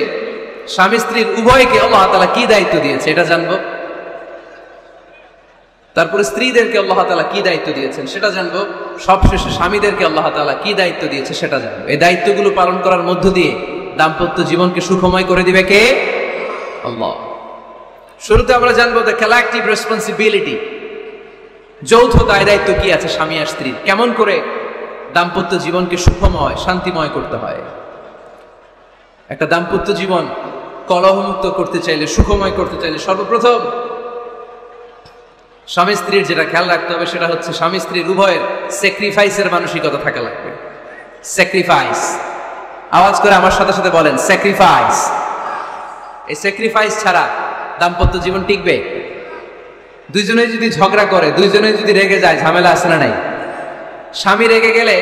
স্বামী স্ত্রীর উভয়কে আল্লাহ তাআলা কি দায়িত্ব দিয়েছে এটা জানবো, তারপরে স্ত্রীদেরকে আল্লাহ তাআলা কি দায়িত্ব দিয়েছেন সেটা জানবো, সবশেষে স্বামীদেরকে আল্লাহ তাআলা কি দায়িত্ব দিয়েছে সেটা জানবো। এই দায়িত্বগুলো পালন করার মধ্য দিয়ে দাম্পত্য জীবনকে সুখময় করে দিবে কে? আল্লাহ। শুরুতে আমরা জানবো দ্য কালেকটিভ রেসপন্সিবিলিটি, যৌথ দায় দায়িত্ব কি আছে স্বামী আর স্ত্রীর, কেমন করে দাম্পত্য জীবনকে সুখময়, শান্তিময় করতে হয়। একটা দাম্পত্য জীবন কলহমুক্ত করতে চাইলে, সুখময় করতে চাইলে সর্বপ্রথম স্বামী স্ত্রীর যেটা খেয়াল রাখতে হবে সেটা হচ্ছে স্বামী স্ত্রীর উভয়ের স্যাক্রিফাইসের মানসিকতা থাকা লাগবে। স্যাক্রিফাইস, আওয়াজ করে আমার সাথে সাথে বলেন স্যাক্রিফাইস। এই স্যাক্রিফাইস ছাড়া দাম্পত্য জীবন টিকবে? দুইজনে যদি ঝগড়া করে, দুইজনে যদি রেগে যায়, ঝামেলা আসে না নাই? স্বামী রেগে গেলে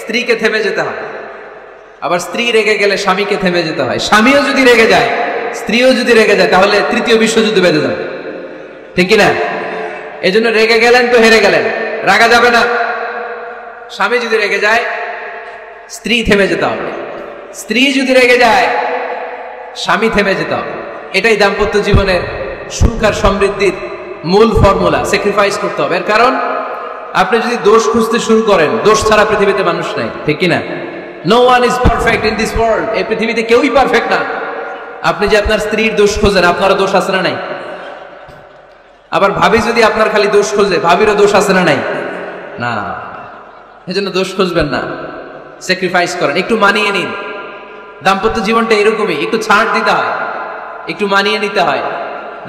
স্ত্রীকে থেমে যেতে হয়, আবার স্ত্রী রেগে গেলে স্বামীকে থেমে যেতে হয়। স্বামীও যদি রেগে যায়, স্ত্রীও যদি রেগে যায়, তাহলে তৃতীয় বিশ্বযুদ্ধ বেঁধে যাবে, ঠিক কিনা? এই জন্য রেগে গেলেন তো হেরে গেলেন, রাগা যাবে না। স্বামী যদি রেগে যায়, স্ত্রী থেমে যেতে হবে, স্ত্রী যদি রেগে যায়, স্বামী থেমে যেতে হবে। এটাই দাম্পত্য জীবনের সুখ আর সমৃদ্ধির মূল ফর্মুলা। স্যাক্রিফাইস করতে হবে। এর কারণ আপনি যদি দোষ খুঁজতে শুরু করেন, দোষ ছাড়া পৃথিবীতে মানুষ নাই, ঠিক কিনা? No one is perfect in this world. এই পৃথিবীতে কেউই পারফেক্ট না। আপনি যে আপনার স্ত্রীর দোষ খোঁজেন, আপনারও দোষ আছে না নাই? আবার ভাবি যদি আপনার খালি দোষ খোঁজে, ভাবিরও দোষ আছে না নাই? না। এজন্য দোষ খুঁজবেন না, স্যাক্রিফাইস করেন, একটু মানিয়ে নিন। দাম্পত্য জীবনটা এরকমই, একটু ছাড় দিতে হয়, একটু মানিয়ে নিতে হয়।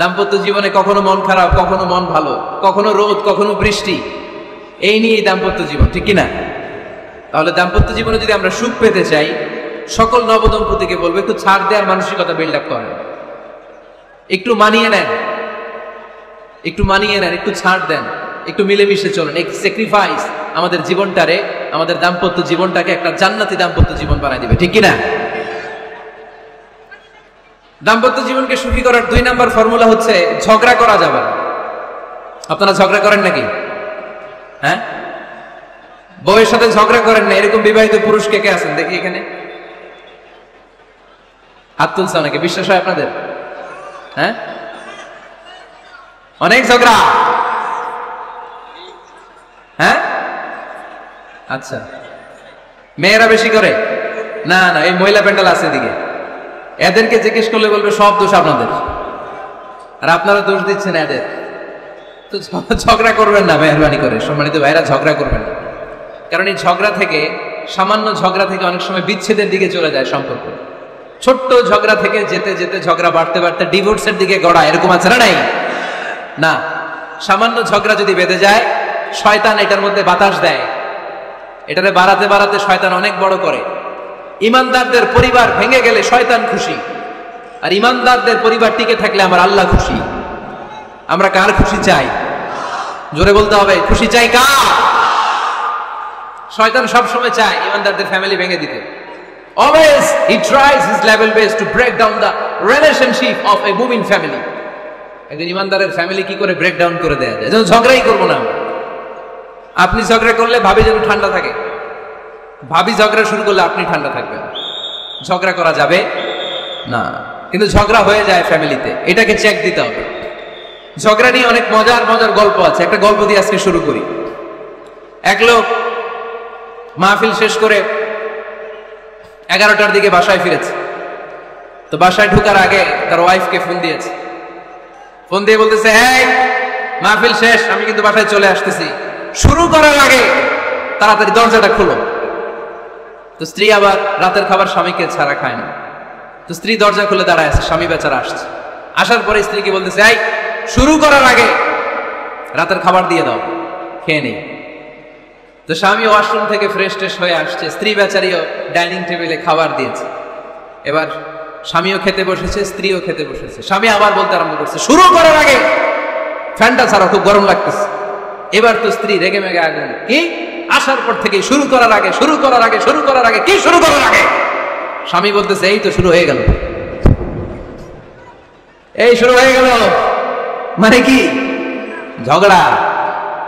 দাম্পত্য জীবনে কখনো মন খারাপ, কখনো মন ভালো, কখনো রোদ, কখনো বৃষ্টি, এই নিয়েই দাম্পত্য জীবন, ঠিক কিনা? তাহলে দাম্পত্য জীবনে যদি আমরা সুখ পেতে চাই, সকল নবদম্পতিকে বলবো একটু ছাড় দেওয়ার মানসিকতা বিল্ড আপ করেন, একটু মানিয়ে নেন, একটু মানিয়ে নেন, একটু ছাড় দেন, একটু মিলেমিশে চলেন। এক স্যাক্রিফাইস আমাদের জীবনটারে, আমাদের দাম্পত্য জীবনটাকে একটা জান্নাতি দাম্পত্য জীবন বানাই দিবে, ঠিক কিনা? দাম্পত্য জীবনকে সুখী করার 2 নাম্বার ফর্মুলা হচ্ছে ঝগড়া করা যাবে না। আপনারা ঝগড়া করেন নাকি? হ্যাঁ, বউয়ের সাথে ঝগড়া করেন না এরকম বিবাহিত পুরুষ কে কে আছেন দেখি এখানে? হাত তুলছে অনেকে, বিশ্বাস হয় আপনাদের? হ্যাঁ, অনেক ঝগড়া। হ্যাঁ, আচ্ছা, মেয়েরা বেশি করে? না না, এই মহিলা প্যান্ডেল আছে এদিকে, এদেরকে জিজ্ঞেস করলে বলবে সব দোষ আপনাদের, আর আপনারা দোষ দিচ্ছেন এদের। তো ঝগড়া করবেন না মেহরবানি করে, সম্মানিত ভাইরা, ঝগড়া করবেন না। কারণ এই ঝগড়া থেকে, সামান্য ঝগড়া থেকে অনেক সময় বিচ্ছেদের দিকে চলে যায় সম্পর্ক। ছোট্ট ঝগড়া থেকে যেতে যেতে ঝগড়া বাড়তে বাড়তে ডিভোর্সের দিকে গড়া, এরকম আছে না নাই? না, সামান্য ঝগড়া যদি বেঁধে যায়, শয়তান এটার মধ্যে বাতাস দেয়, এটারে বাড়াতে বাড়াতে শয়তান অনেক বড় করে। ইমানদারদের পরিবার ভেঙে গেলে শয়তান খুশি, আর ইমানদারদের পরিবার টিকে থাকলে আমার আল্লাহ খুশি। আমরা কার খুশি চাই? জোরে বলতে হবে, খুশি চাই কার? শয়তান সব সময় চায় ইমানদারদের ফ্যামিলি ভেঙে দিতে। Always he tries his level best to break down the relationship of a moving family. একজন ইমানদারের ফ্যামিলি কি করে ব্রেক ডাউন করে দেয়া যায়? যেন ঝগড়াই করবো না। আপনি ঝগড়া করলে ভাবি যেন ঠান্ডা থাকে, ভাবি ঝগড়া শুরু করলে আপনি ঠান্ডা থাকবেন। ঝগড়া করা যাবে না, কিন্তু ঝগড়া হয়ে যায় ফ্যামিলিতে, এটাকে চেক দিতে হবে। ঝগড়া নিয়ে অনেক মজার মজার গল্প আছে। একটা গল্প দিয়ে আজকে শুরু করি। এক লোক মাহফিল শেষ করে 11টার দিকে বাসায় ফিরেছে। তো বাসায় ঢোকার আগে তার ওয়াইফকে ফোন দিয়েছে। ফোন দিয়ে বলতেছে, এই মাহফিল শেষ, আমি কিন্তু বাসায় চলে আসতেছি, শুরু করার আগে তাড়াতাড়ি দরজাটা খুলো। তো স্ত্রী আবার রাতের খাবার স্বামীকে ছাড়া খায় না। তো স্ত্রী দরজা খুলে দাঁড়ায় আছে, স্বামী বেচারা আসছে। আসার পরে স্ত্রীকে বলতেছে, এই শুরু করার আগে রাতের খাবার দিয়ে দাও, খেয়ে নেই। তো স্বামী ওয়াশরুম থেকে ফ্রেশ ট্রেশ হয়ে আসছে, স্ত্রী বেচারিও ডাইনিং টেবিলে খাবার দিয়েছে। এবার স্বামীও খেতে বসেছে, স্ত্রীও খেতে বসেছে। স্বামী আবার বলতে আরম্ভ করছে, শুরু করার আগে ফ্যানটা ছাড়া, খুব গরম লাগতেছে। এবার তো স্ত্রী রেগে মেগে আগুন, কি আসার পর থেকে শুরু করার আগে, শুরু করার আগে, শুরু করার আগে, কি শুরু করার আগে? স্বামী বলতেছে, এই তো শুরু হয়ে গেল, এই শুরু হয়ে গেল। মানে কি? ঝগড়া।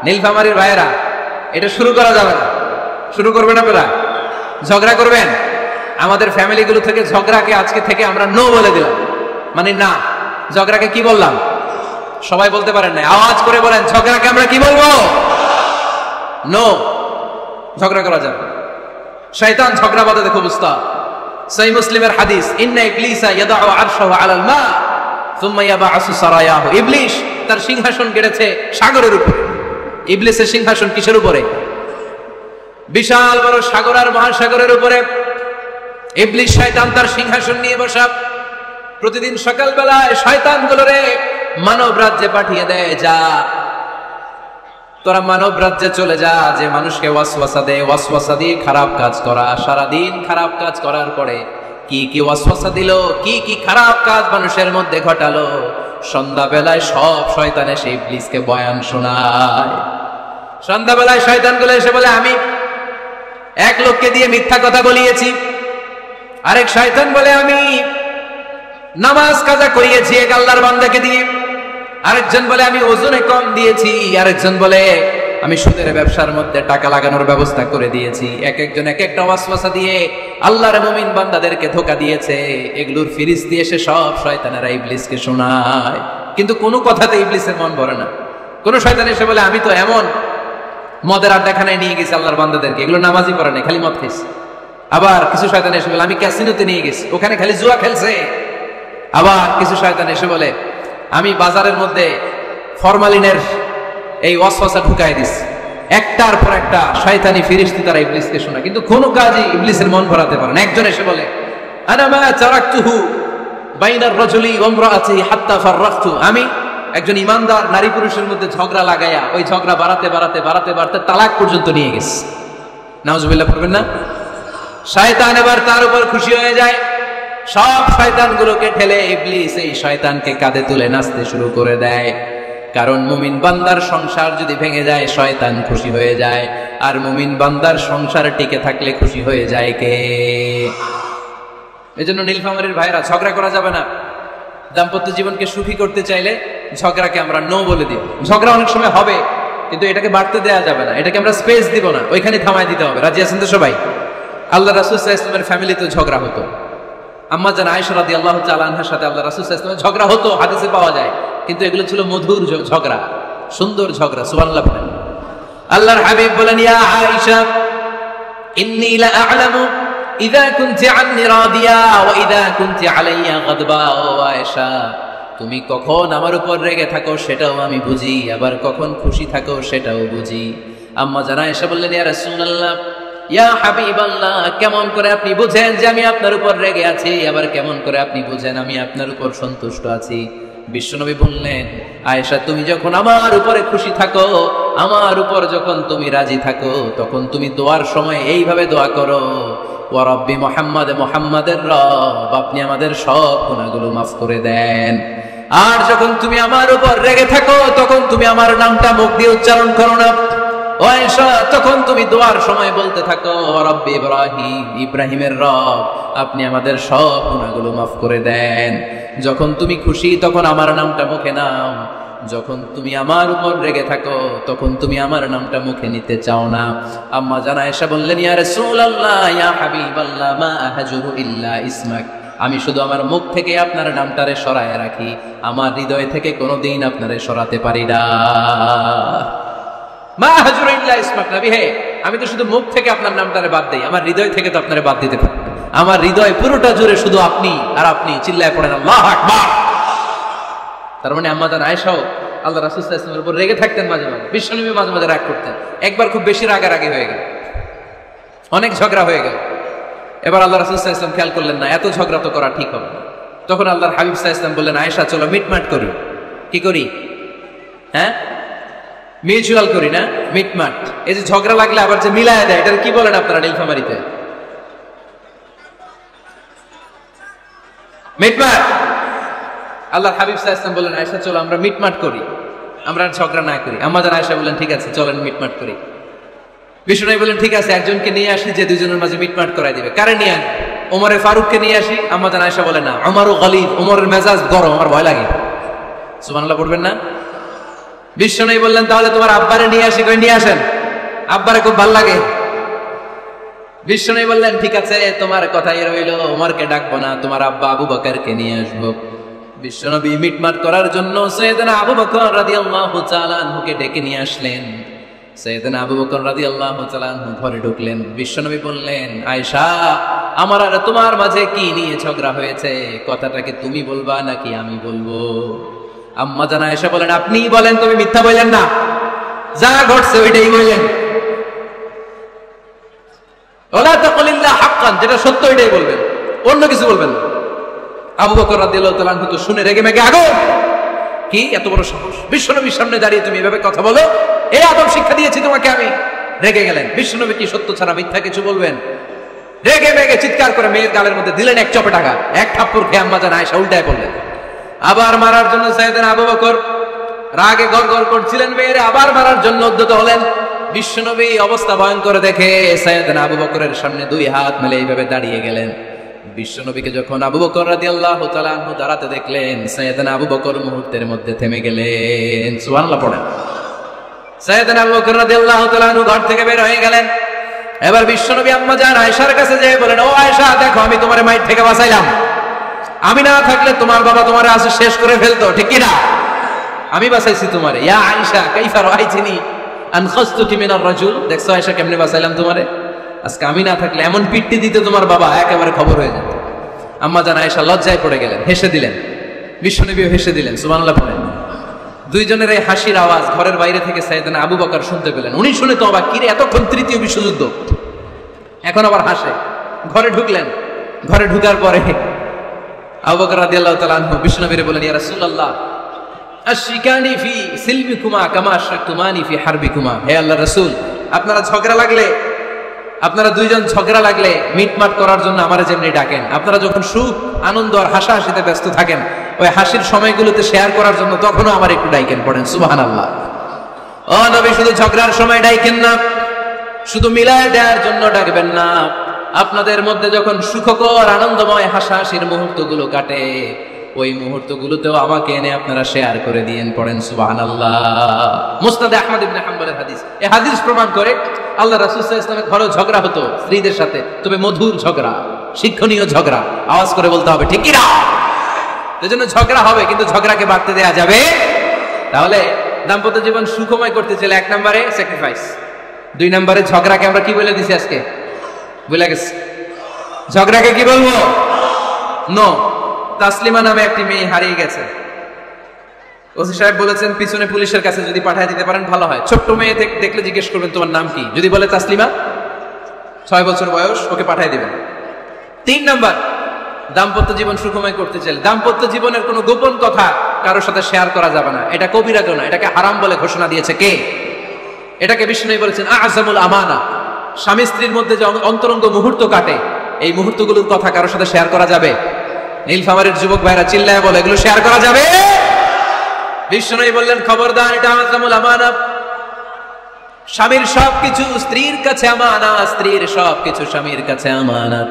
নীলফামারীর ভাইয়েরা, এটা শুরু করা যাবে না। শুরু করবেন আপনারা? ঝগড়া করবেন? আমাদের ফ্যামিলিগুলো থেকে ঝগড়াকে আজকে থেকে আমরা নো বলে দিলাম। মানে না, ঝগড়াকে কি বললাম? সবাই বলতে পারেন না, আওয়াজ করে বলেন, ঝগড়াকে আমরা কি বলবো? নো। ঝগড়া করা যাবে। শয়তান ঝগড়া বাঁধাতে খুব উস্তাদ। সহিহ মুসলিমের হাদিস, ইন্না ইবলিসা ইয়াদাউ আরশাহু আলাল মা সুম্মা ইয়াবআসু সারায়াহু। ইবলিস তার সিংহাসন গেড়েছে সাগরের উপরে। ইবলিসের সিংহাসন কিসের উপরে? বিশাল বড় সাগর আর মহাসাগরের উপরে ইবলিস শয়তান তার সিংহাসন নিয়ে বসা। প্রতিদিন সকালবেলায় শয়তানগুলোরে মানব রাজ্যে পাঠিয়ে দেয়, যা তোরা মানব রাজ্যে চলে যা, যে মানুষকে ওয়াসওয়াসা দেয়, ওয়াসওয়াসা দিয়ে খারাপ কাজ করা। সারাদিন খারাপ কাজ করার পরে কি কি ওয়াসওয়াসা দিল, কি কি খারাপ কাজ মানুষের মধ্যে ঘটালো, সন্ধ্যাবেলায় সব শয়তান এসে ইবলিসকে বয়ান শোনায়। সন্ধ্যাবেলায় শয়তানগুলো এসে বলে, আমি এক লোককে দিয়ে মিথ্যা কথা বলিয়েছি। আরেক শয়তান বলে, আমি নামাজ কাজা করিয়েছি এক আল্লাহর বান্দাকে দিয়ে। আরেকজন বলে, আমি ওজনে কম দিয়েছি। আরেকজন বলে, আমি সুদের ব্যবসার মধ্যে টাকা লাগানোর ব্যবস্থা করে দিয়েছি। এক একজন এক একটা ওয়াসওয়াসা দিয়ে আল্লাহর মুমিন বান্দাদেরকে ধোঁকা দিয়েছে। এগুলোর ফিরিস্তি এসে সব শয়তানেরা ইবলিসকে শোনায়, কিন্তু কোনো কথাতে ইবলিসের মন ভরে না। কোন শয়তান এসে বলে, আমি তো এমন মদের আড্ডাখানায় নিয়ে গেছি আল্লাহর বান্দাদেরকে, এগুলো নামাজই পড়ে নাই, খালি মদ খাইছে। আবার কিছু শয়তান এসে বলে, আমি ক্যাসিনোতে নিয়ে গেছি, ওখানে খালি জুয়া খেলছে। আবার কিছু শয়তান এসে বলে, আমি বাজারের মধ্যে ফরমালিনের এই ওয়াসওয়াসা ঢুকাই দিছি। একটার পর একটা শয়তানি ফিরিস্তি তারা ইবলিসকে শোনা, কিন্তু কোনো কাজই ইবলিসের মন ভরাতে পারে না। একজন এসে বলে, আনা মা তারাকতুহু বাইনার রাজুলি ওয়া ইমরাআতিহি হাত্তা ফাররাকতু। আমি একজন ইমানদার নারী পুরুষের মধ্যে ঝগড়া লাগাইয়া ওই ঝগড়া বাড়াতে বাড়াতে বাড়াতে বাড়াতে তালাক পর্যন্ত নিয়ে গেছে। নাউজুবিল্লাহ পড়বেন না? শয়তান এবার তার উপর খুশি হয়ে যায়। সব শয়তানগুলোকে ঠেলে ইবলিস এই শয়তানকে কাঁধে তুলে নাচতে শুরু করে দেয়। কারণ মুমিন বান্দার সংসার যদি ভেঙে যায় শয়তান খুশি হয়ে যায়, আর মুমিন বান্দার সংসার টিকে থাকলে খুশি হয়ে যায় কে? এজন্য নীলফামারীর ভাইরা, ঝগড়া করা যাবে না। দাম্পত্য জীবনকে সুখী করতে চাইলে ঝগড়াকে আমরা নো বলে দিব। ঝগড়া অনেক সময় হবে, কিন্তু এটাকে বাড়তে দেওয়া যাবে না, এটাকে আমরা স্পেস দিব না, ওইখানে থামাই দিতে হবে। রাজি আছেন তো সবাই? আল্লাহ রাসূল সাল্লাল্লাহু আলাইহি ওয়াসাল্লামের ফ্যামিলিতে ঝগড়া হতো। আম্মা জান আয়েশা রাদিয়াল্লাহু তাআলা আনহার সাথে আল্লাহ রাসূল সাল্লাল্লাহু আলাইহি ওয়াসাল্লামের ঝগড়া হতো, হাদিসে পাওয়া যায়। কিন্তু এগুলো ছিল মধুর ঝগড়া, সুন্দর ঝগড়া। সুবহানাল্লাহ। আল্লাহর হাবিব বলেন, ইয়া আয়েশা ইন্নী লা আ'লামু ইযা কুনতি আন্নী রাদিয়া ওয়া ইযা কুনতি আলাইয়া গাদবা। ও আয়েশা, তুমি কখন আমার উপর রেগে থাকো সেটাও আমি বুঝি, আবার কখন খুশি থাকো সেটাও বুঝি। আম্মা জান আয়েশা বললেন, ইয়া রাসূলুল্লাহ, ইয়া হাবিবাল্লাহ, কেমন করে আপনি বুঝেন যে আমি আপনার উপর রেগে আছি, আবার কেমন করে আপনি বুঝেন আমি আপনার উপর সন্তুষ্ট আছি? বিশ্বনবী বললেন, আয়েশা, তুমি যখন আমার উপরে খুশি থাকো, আমার উপর যখন তুমি রাজি থাকো, তখন তুমি দোয়ার সময় এইভাবে দোয়া করো, ওয়া রাব্বি মুহাম্মাদ, মুহাম্মাদের রব, আপনি আমাদের সব গুনাহগুলো মাফ করে দেন। আর যখন তুমি আমার উপর রেগে থাকো, তখন তুমি আমার নামটা মুখ দিয়ে উচ্চারণ করো না, ও আয়েশা, তখন তুমি দোয়ার সময় বলতে থাকো, রব্বি ইব্রাহিম, ইব্রাহিমের রব, আপনি আমাদের সব গুনাহগুলো মাফ করে দেন। যখন তুমি খুশি তখন আমার নামটা মুখে নাও, যখন তুমি আমার উপর রেগে থাকো তখন তুমি আমার নামটা মুখে নিতে চাও না। আম্মা জান আয়েশা বললেন, ইয়া রাসূলুল্লাহ, ইয়া হাবিবাল্লাহ, মা আহজুরু ইল্লা ইসমাক, আমি শুধু আমার মুখ থেকে আপনার নামটারে সরায় রাখি, আমার হৃদয় থেকে কোনোদিন আপনারে সরাতে পারি না। মা আহজুরু ইল্লা ইসমাক, নবী হে, আমি তো শুধু মুখ থেকে আপনার নামটারে বাদ দেই, আমার হৃদয় থেকে তো আপনারে বাদ দিতে পারি। আমার হৃদয় পুরোটা জুড়ে শুধু আপনি আর আপনি। চিল্লায় পড়েন আল্লাহু আকবার। তার মানে আম্মা জান আয়েশাও আল্লাহ রাসূল সাল্লাল্লাহু আলাইহি ওয়াসাল্লামের উপর রেগে থাকতেন, মাঝে মাঝে বিশ্বনবী মাঝে মাঝে রাগ করতেন। একবার খুব বেশি রাগারাগি হয়ে গেল, অনেক ঝগড়া হয়ে গেল। এবার আল্লাহ রাসূল সাল্লাল্লাহু আলাইহি ওয়াসাল্লাম খেয়াল করলেন না, এত ঝগড়া তো করা ঠিক হবে না। তখন আল্লাহর হাবিব সাল্লাল্লাহু আলাইহি ওয়াসাল্লাম বললেন, আয়েশা চলো মিটমাট করি। কি করি? হ্যাঁ, মিউচুয়াল করি না, মিটমাট। এই যে ঝগড়া লাগলে আবার যে মিলায় দেয়, এটা কি বলেন আপনারা নীলফামারীতে? মিটমাট। আল্লাহর হাবিব সাল্লাল্লাহু আলাইহি ওয়াসাল্লাম বললেন, আয়েশা চলো আমরা মিটমাট করি, আমরা ঝগড়া না করি। আম্মা জান আয়েশা বললেন, ঠিক আছে চলেন মিটমাট করি। বিষ্ণু বললেন, ঠিক আছে একজনকে নিয়ে আসি যে দুজনের মাঝে মিটমাট করাই দিবে। কারে নিয়ে আনি? ওমরে ফারুককে নিয়ে আসি। আম্মা জান আয়েশা বলে, না, ওমরও গলিদ, ওমরের মেজাজ গরম, আমার ভয় লাগে। সুবহানাল্লাহ পড়বেন না? বিষ্ণু বললেন, তাহলে তোমার আব্বারে নিয়ে আসি। কই নিয়ে আসেন, আব্বারে খুব ভালো লাগে। বিষ্ণু বললেন, ঠিক আছে তোমার কথাই রইল, ওমরকে ডাকবো না, তোমার আব্বা আবু বকরকে নিয়ে আসবো। বিশ্বনবী মিটমাট করার জন্য সাইয়েদনা আবু বকর রাদিয়াল্লাহু তাআলা আনহুকে ডেকে নিয়ে আসলেন। সাইয়েদনা আবু বকর রাদিয়াল্লাহু তাআলা আনহু ঘরে ঢুকলেন। বিশ্বনবী বললেন, আয়েশা, আমার আর তোমার মাঝে কি নিয়ে ঝগড়া হয়েছে? কথাটা কি তুমি বলবা নাকি আমি বলবো? আম্মা জান আয়েশা বলেন, আপনিই বলেন, তুমি মিথ্যা বললেন না, যা ঘটছে ওইটাই বললেন। ওয়ালা তাকুলিল্লাহ হাক্কান, যেটা সত্য ওইটাই বলবেন, অন্য কিছু বলবেন না। আবু বকর রাদিয়াল্লাহু তাআলা আনহু তো শুনে রেগে মেগে আগুন। কি এত বড় সাহস, বিশ্বনবীর সামনে দাঁড়িয়ে তুমি এভাবে কথা বলো? এই আদব শিক্ষা দিয়েছি তোমাকে আমি। রেগে গেলেন। বিশ্বনবী কি সত্য ছাড়া মিথ্যা কিছু বলবেন? রেগে মেগে চিৎকার করে মেয়ের গালের মধ্যে দিলেন এক চপে টাকা। এক থাপ্পড় খেয়ে আম্মা জান আয়েশা উল্টায় পড়লেন। আবার মারার জন্য সাইয়েদনা আবু বকর রাগে গড়গড় করছিলেন, মেয়েরে আবার মারার জন্য উদ্যত হলেন। বিশ্বনবী অবস্থা ভয়ঙ্কর দেখে সাইয়েদনা আবু বকরের সামনে দুই হাত মেলে এইভাবে দাঁড়িয়ে গেলেন। বিশ্বনবীকে যখন আবু বকর রাদিয়াল্লাহু তাআলা আনহু দাঁড়াতে দেখলেন, সাইয়েদনা আবু বকর মুহূর্তের মধ্যে থেমে গেলেন। সুবহানাল্লাহ পড়েন। সাইয়েদনা আবু বকর রাদিয়াল্লাহু তাআলা আনহু ঘর থেকে বের হয়ে গেলেন। এবার বিশ্বনবী আম্মা জান আয়েশার কাছে যেয়ে বলেন, ও আয়েশা, দেখো আমি তোমার মাইর থেকে বাঁচাইলাম। আমি না থাকলে তোমার বাবা তোমার আসে শেষ করে ফেলতো, ঠিক কি না? আমি বাঁচাইছি তোমারে। ইয়া আয়েশা কাইফা রাআইতিনি আন খাসতুকি মিনার রাজুল, দেখছো আয়েশা কেমনে বাঁচাইলাম তোমারে? আজকে আমি না থাকলে এমন পিট্টি দিত তোমার বাবা, একেবারে খবর হয়ে যেত। আম্মা জান আয়েশা লজ্জায় পড়ে গেলেন, হেসে দিলেন। বিশ্বনবীও হেসে দিলেন। সুবহানাল্লাহ পড়েন। দুইজনের এই হাসির আওয়াজ ঘরের বাইরে থেকে সাইয়েদনা আবু বকর শুনতে পেলেন। উনি শুনে তো অবাক, কিরে এতক্ষণ তৃতীয় বিশ্বযুদ্ধ, এখন আবার হাসে। ঘরে ঢুকলেন। ঘরে ঢুকার পরে আবু বকর রাদিয়াল্লাহু তাআলা আনহু বিশ্বনবীরে বলেন, ইয়া রাসূলুল্লাহ, আশরিকানি ফি সিলমিকুমা কামা আশরাকতুমানি ফি হারবিকুমা। হে আল্লাহর রাসূল, আপনারা দুইজন ঝগড়া লাগলে মিটমাট করার জন্য আমারে যেমনি ডাকেন, আপনারা যখন সুখ আনন্দ আর হাসাহাসিতে ব্যস্ত থাকেন, ওই হাসির সময়গুলোতে শেয়ার করার জন্য তখনও আমার একটু ডাইকেন। পড়েন সুবহানাল্লাহ। ও নবী, শুধু ঝগড়ার সময় ডাইকেন না, শুধু মিলায় দেওয়ার জন্য ডাকবেন না। আপনাদের মধ্যে যখন সুখকর আনন্দময় হাসাহাসির মুহূর্তগুলো কাটে, ওই মুহূর্তগুলোতেও আমাকে এনে আপনারা শেয়ার করে দিয়েন। পড়েন সুবহানাল্লাহ। মুসনাদে আহমদ ইবনে হাম্বলের হাদিস। এই হাদিস প্রমাণ করে আল্লাহ রাসূল সাল্লাল্লাহু আলাইহি ওয়াসাল্লামের ঘরেও ঝগড়া হতো স্ত্রীদের সাথে, তবে মধুর ঝগড়া, শিক্ষণীয় ঝগড়া। আওয়াজ করে বলতে হবে, ঠিক কি না? এজন্য ঝগড়া হবে, কিন্তু ঝগড়াকে বাড়তে দেয়া যাবে। তাহলে দাম্পত্য জীবন সুখময় করতে চাইলে 1 নম্বরে স্যাক্রিফাইস, 2 নম্বরে ঝগড়াকে আমরা কি বলে দিছি আজকে? বলে গেছে। ঝগড়াকে কি বলবো? নো। তাসলিমা নামে একটি মেয়ে হারিয়ে গেছে। ওসি সাহেব বলেছেন, পিছনে পুলিশের কাছে যদি পাঠিয়ে দিতে পারেন ভালো হয়। ছোট্ট মেয়ে দেখলে জিজ্ঞেস করবেন, তোমার নাম কি? যদি বলে তাসলিমা, 6 বছর বয়স, ওকে পাঠিয়ে দিবেন। 3 নাম্বার, দাম্পত্য জীবন সুখময় করতে চাইলে দাম্পত্য জীবনের কোনো গোপন কথা কারোর সাথে শেয়ার করা যাবে না। এটা কবিরা গুনাহ, এটাকে হারাম বলে ঘোষণা দিয়েছে কে? এটাকে বিষ্ণু বলেছেন আযমুল আমানা। স্বামী স্ত্রীর মধ্যে যে অন্তরঙ্গ মুহূর্ত কাটে, এই মুহূর্তগুলোর কথা কারোর সাথে শেয়ার করা যাবে? নীলফামারীর যুবক ভাইরা চিল্লায় বলে, এগুলো শেয়ার করা যাবে? বিষ্ণু বললেন, খবরদার, এটা আযমুল আমানা। স্বামীর সবকিছু স্ত্রীর কাছে আমানত, স্ত্রীর সবকিছু স্বামীর কাছে আমানত।